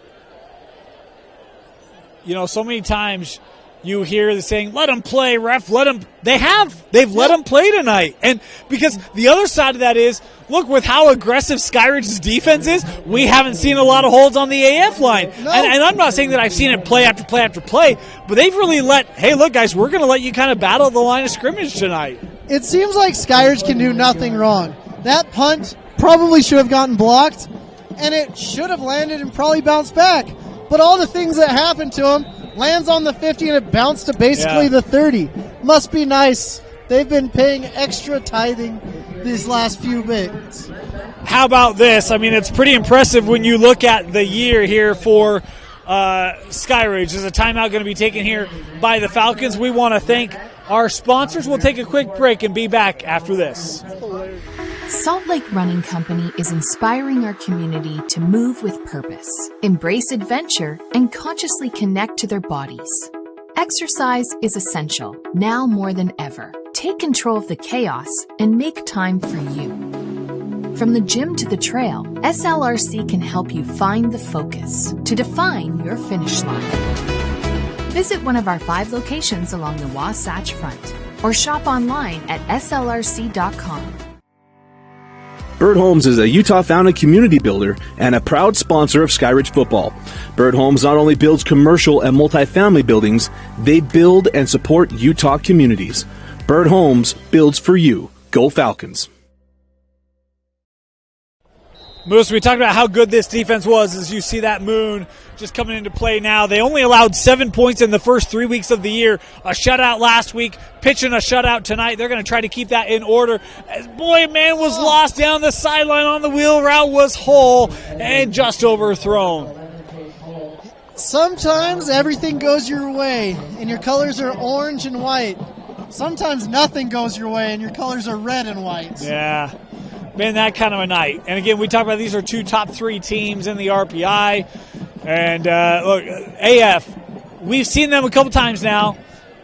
You know, so many times you hear the saying, let them play, ref, let them. They have. They've let them play tonight. And because the other side of that is, look, with how aggressive Skyridge's defense is, we haven't seen a lot of holds on the AF line. No. And I'm not saying that I've seen it play after play after play, but they've really hey, look, guys, we're going to let you kind of battle the line of scrimmage tonight. It seems like Skyridge can do nothing wrong. That punt probably should have gotten blocked, and it should have landed and probably bounced back. But all the things that happened to him, lands on the 50 and it bounced to basically the 30. Must be nice. They've been paying extra tithing these last few bits. How about this? I mean, it's pretty impressive when you look at the year here for Skyridge. There's a timeout going to be taken here by the Falcons. We want to thank our sponsors. We'll take a quick break and be back after this. Salt Lake Running Company is inspiring our community to move with purpose, embrace adventure, and consciously connect to their bodies. Exercise is essential, now more than ever. Take control of the chaos and make time for you. From the gym to the trail, SLRC can help you find the focus to define your finish line. Visit one of our 5 locations along the Wasatch Front or shop online at slrc.com. Bird Homes is a Utah-founded community builder and a proud sponsor of Skyridge football. Bird Homes not only builds commercial and multifamily buildings, they build and support Utah communities. Bird Homes builds for you. Go Falcons. Moose, we talked about how good this defense was as you see that moon just coming into play now. They only allowed 7 points in the first 3 weeks of the year. A shutout last week, pitching a shutout tonight. They're going to try to keep that in order. As boy, man was lost down the sideline on the wheel route, was whole and just overthrown. Sometimes everything goes your way and your colors are orange and white. Sometimes nothing goes your way and your colors are red and white. Yeah. Been that kind of a night. And again, we talk about these are 2 top 3 teams in the RPI. And look, AF, we've seen them a couple times now.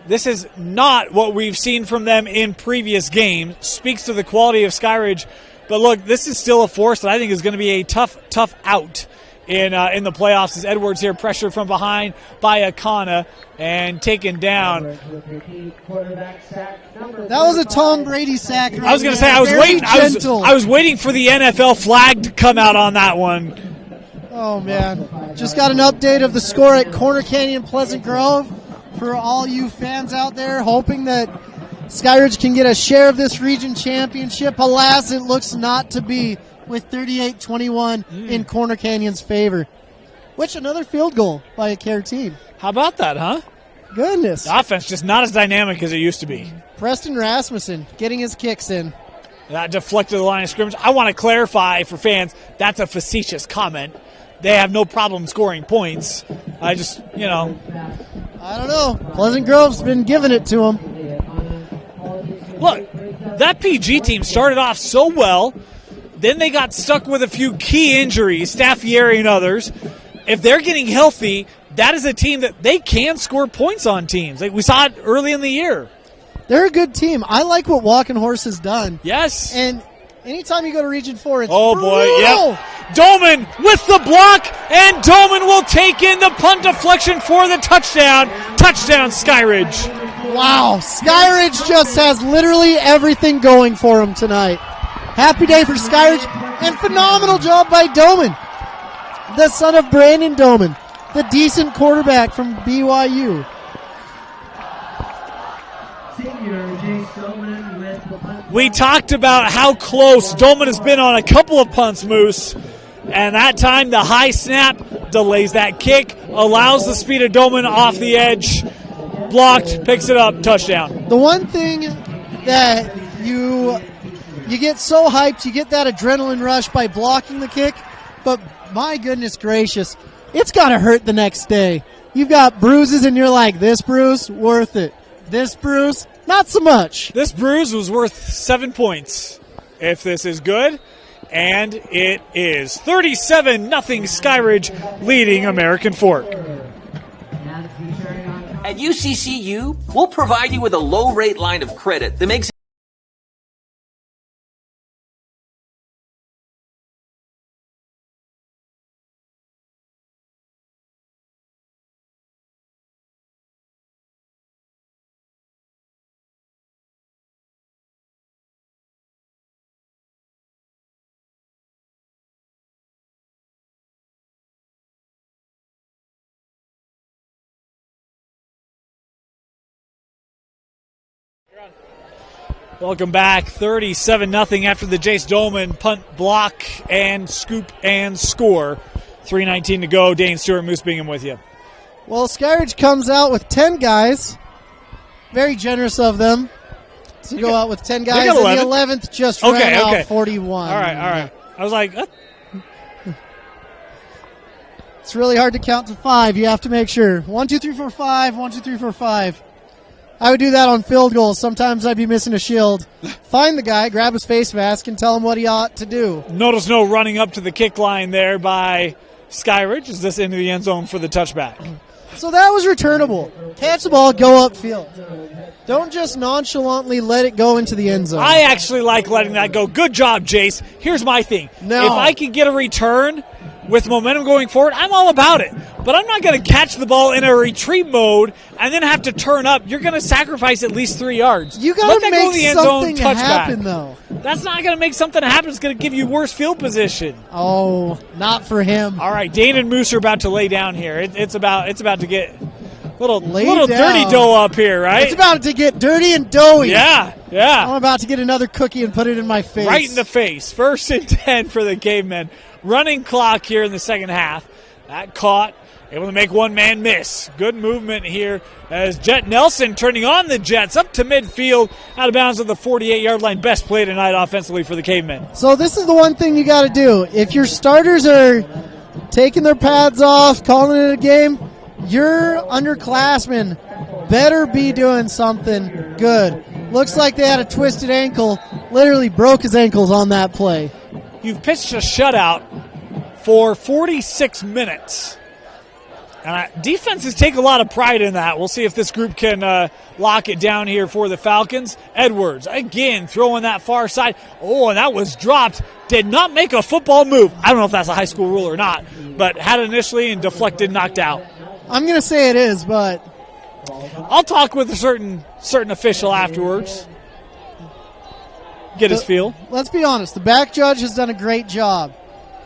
This is not what we've seen from them in previous games. Speaks to the quality of Skyridge. But look, this is still a force that I think is going to be a tough out in the playoffs. As Edwards here, pressure from behind by Akana and taken down. That was a Tom Brady sack. Right, I was going to say I was waiting for the NFL flag to come out on that one. Oh man, just got an update of the score at Corner Canyon Pleasant Grove for all you fans out there, hoping that Skyridge can get a share of this region championship. Alas, it looks not to be, with 38-21 in Corner Canyon's favor. Which another field goal by a Care team. How about that, huh? Goodness. The offense just not as dynamic as it used to be. Preston Rasmussen getting his kicks in. That deflected the line of scrimmage. I want to clarify for fans, that's a facetious comment. They have no problem scoring points. I just, I don't know. Pleasant Grove's been giving it to them. Look, that PG team started off so well. Then they got stuck with a few key injuries, Staffieri and others. If they're getting healthy, that is a team that they can score points on teams. Like we saw it early in the year. They're a good team. I like what Walking Horse has done. Yes. And anytime you go to Region 4, it's oh brutal. Boy, yep. Doman with the block, and Doman will take in the punt deflection for the touchdown. Touchdown, Skyridge. Wow, Skyridge just has literally everything going for him tonight. Happy day for Skyridge, and phenomenal job by Doman, the son of Brandon Doman, the decent quarterback from BYU. We talked about how close Doman has been on a couple of punts, Moose, and that time the high snap delays that kick, allows the speed of Doman off the edge, blocked, picks it up, touchdown. The one thing that you get so hyped, you get that adrenaline rush by blocking the kick, but my goodness gracious, it's got to hurt the next day. You've got bruises and you're like, this bruise, worth it. This bruise, not so much. This bruise was worth 7 points if this is good, and it is 37-0 Skyridge leading American Fork. At UCCU, we'll provide you with a low-rate line of credit that makes Welcome back. 37-0 after the Jace Dolman punt, block, and scoop and score. 3:19 to go. Dane Stewart, Moose Bingham with you. Well, Skyridge comes out with 10 guys. Very generous of them to go out with 10 guys. And the 11th just ran out 41. All right. I was like, it's really hard to count to 5. You have to make sure. 1, 2, 3, 4, 5. 1, 2, 3, 4, 5. I would do that on field goals. Sometimes I'd be missing a shield. Find the guy, grab his face mask, and tell him what he ought to do. Notice no running up to the kick line there by Skyridge. Is this into the end zone for the touchback? So that was returnable. Catch the ball, go upfield. Don't just nonchalantly let it go into the end zone. I actually like letting that go. Good job, Jace. Here's my thing. No. If I can get a return with momentum going forward, I'm all about it. But I'm not going to catch the ball in a retreat mode and then have to turn up. You're going to sacrifice at least 3 yards. You got to make something happen, though. That's not going to make something happen. It's going to give you worse field position. Oh, not for him. All right, Dane and Moose are about to lay down here. It's about to get little dirty dough up here, right? It's about to get dirty and doughy. Yeah. I'm about to get another cookie and put it in my face. Right in the face. 1st and 10 for the Cavemen. Running clock here in the second half. That caught. Able to make one man miss. Good movement here as Jet Nelson turning on the Jets up to midfield, out of bounds at the 48-yard line. Best play tonight offensively for the Cavemen. So this is the one thing you got to do. If your starters are taking their pads off, calling it a game, your underclassmen better be doing something good. Looks like they had a twisted ankle. Literally broke his ankles on that play. You've pitched a shutout for 46 minutes. And defenses take a lot of pride in that. We'll see if this group can lock it down here for the Falcons. Edwards, again, throwing that far side. Oh, and that was dropped. Did not make a football move. I don't know if that's a high school rule or not, but had it initially and deflected, knocked out. I'm going to say it is, but I'll talk with a certain official afterwards. Get his feel. Let's be honest. The back judge has done a great job.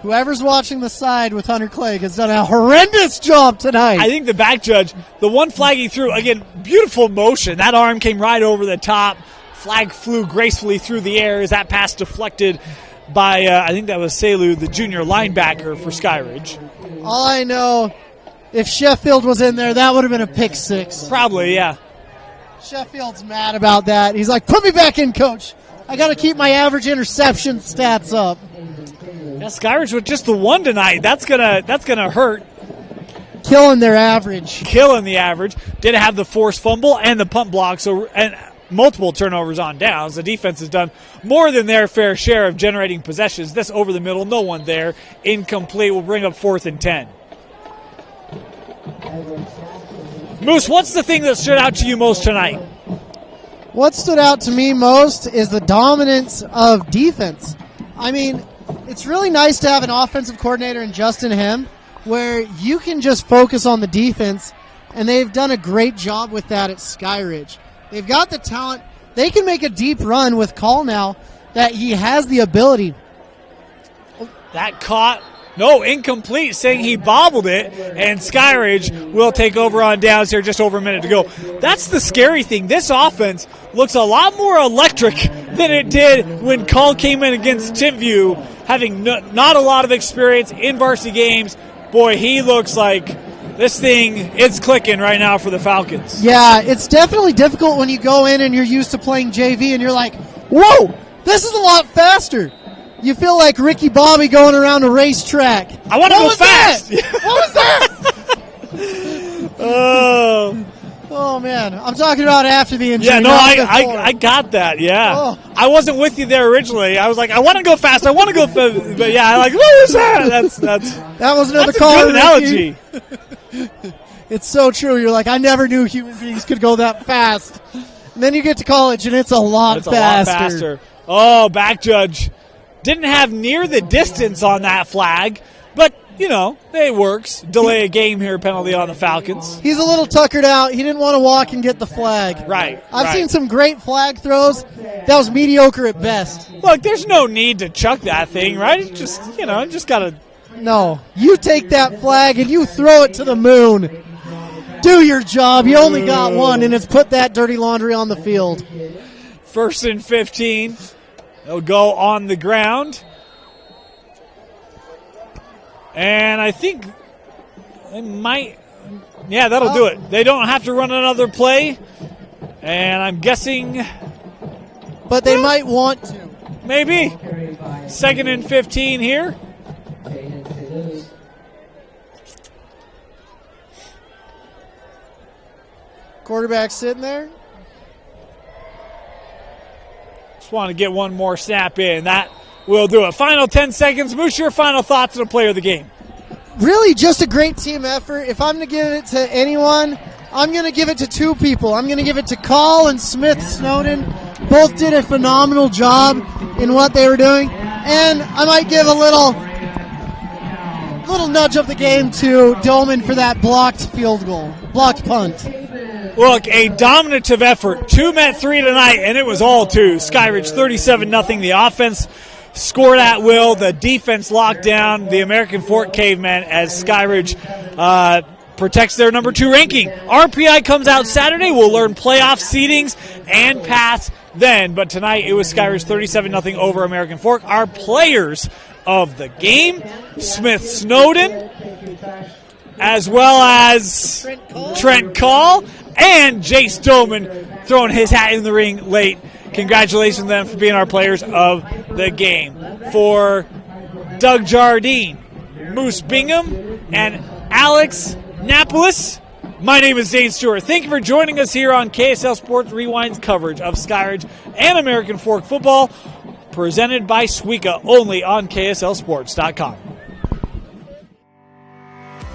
Whoever's watching the side with Hunter Clegg has done a horrendous job tonight. I think the back judge, the one flag he threw, again, beautiful motion. That arm came right over the top. Flag flew gracefully through the air as that pass deflected by, I think that was Selu, the junior linebacker for Skyridge. All I know, if Sheffield was in there, that would have been a pick six. Probably, yeah. Sheffield's mad about that. He's like, put me back in, coach. I got to keep my average interception stats up. Yeah, Skyridge with just the one tonight. That's gonna hurt. Killing their average. Killing the average. Did have the forced fumble and the punt block, and multiple turnovers on downs. The defense has done more than their fair share of generating possessions. This over the middle, no one there. Incomplete. Will bring up 4th and 10. Moose, what's the thing that stood out to you most tonight? What stood out to me most is the dominance of defense. I mean, it's really nice to have an offensive coordinator in Justin Hem where you can just focus on the defense, and they've done a great job with that at Skyridge. They've got the talent. They can make a deep run with Call now that he has the ability. That caught. No, incomplete, saying he bobbled it, and Skyridge will take over on downs here, just over a minute to go. That's the scary thing. This offense looks a lot more electric than it did when Call came in against Timpview, having not a lot of experience in varsity games. Boy, he looks like this thing is clicking right now for the Falcons. Yeah, it's definitely difficult when you go in and you're used to playing JV, and you're like, whoa, this is a lot faster. You feel like Ricky Bobby going around a racetrack. I want to go fast. What was that? Oh, man. I'm talking about after the injury. Yeah, no, I got that, yeah. Oh. I wasn't with you there originally. I was like, I want to go fast. I want to go fast. But, yeah, I'm like, what was that? That was another call. Good analogy. It's so true. You're like, I never knew human beings could go that fast. And then you get to college, and it's a lot faster. Oh, back judge. Didn't have near the distance on that flag, but, you know, it works. Delay a game here penalty on the Falcons. He's a little tuckered out. He didn't want to walk and get the flag. Right. I've seen some great flag throws. That was mediocre at best. Look, there's no need to chuck that thing, right? It's just, you know, just got to. No. You take that flag and you throw it to the moon. Do your job. You only got one, and it's put that dirty laundry on the field. 1st and 15. They'll go on the ground. And I think they might. Yeah, that'll do it. They don't have to run another play. And I'm guessing. But they might want to. Maybe. 2nd and 15 here. Quarterback sitting there. Just want to get one more snap in. That will do it. Final 10 seconds. Moose, your final thoughts on the player of the game. Really just a great team effort. If I'm going to give it to anyone, I'm going to give it to two people. I'm going to give it to Call and Smith Snowden. Both did a phenomenal job in what they were doing. And I might give a little nudge of the game to Dolman for that blocked field goal, blocked punt. Look, a dominative effort. 2 met 3 tonight, and it was all 2. Skyridge 37-0. The offense scored at will. The defense locked down the American Fork Cavemen as Skyridge protects their number 2 ranking. RPI comes out Saturday. We'll learn playoff seedings and paths then. But tonight it was Skyridge 37-0 over American Fork. Our players of the game, Smith Snowden, as well as Trent Call and Jace Dolman throwing his hat in the ring late. Congratulations to them for being our players of the game. For Doug Jardine, Moose Bingham, and Alex Napolis, my name is Dane Stewart. Thank you for joining us here on KSL Sports Rewind's coverage of Skyridge and American Fork football, presented by Suica, only on KSLSports.com.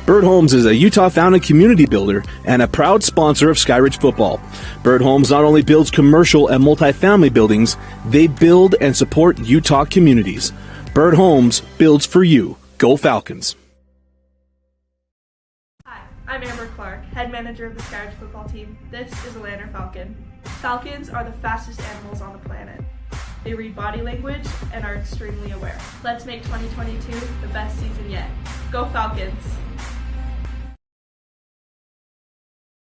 Bird Homes is a Utah-founded community builder and a proud sponsor of Skyridge football. Bird Homes not only builds commercial and multifamily buildings, they build and support Utah communities. Bird Homes builds for you. Go Falcons. Hi, I'm Amber Clark, head manager of the Skyridge football team. This is a Lander Falcon. Falcons are the fastest animals on the planet. They read body language and are extremely aware. Let's make 2022 the best season yet. Go Falcons!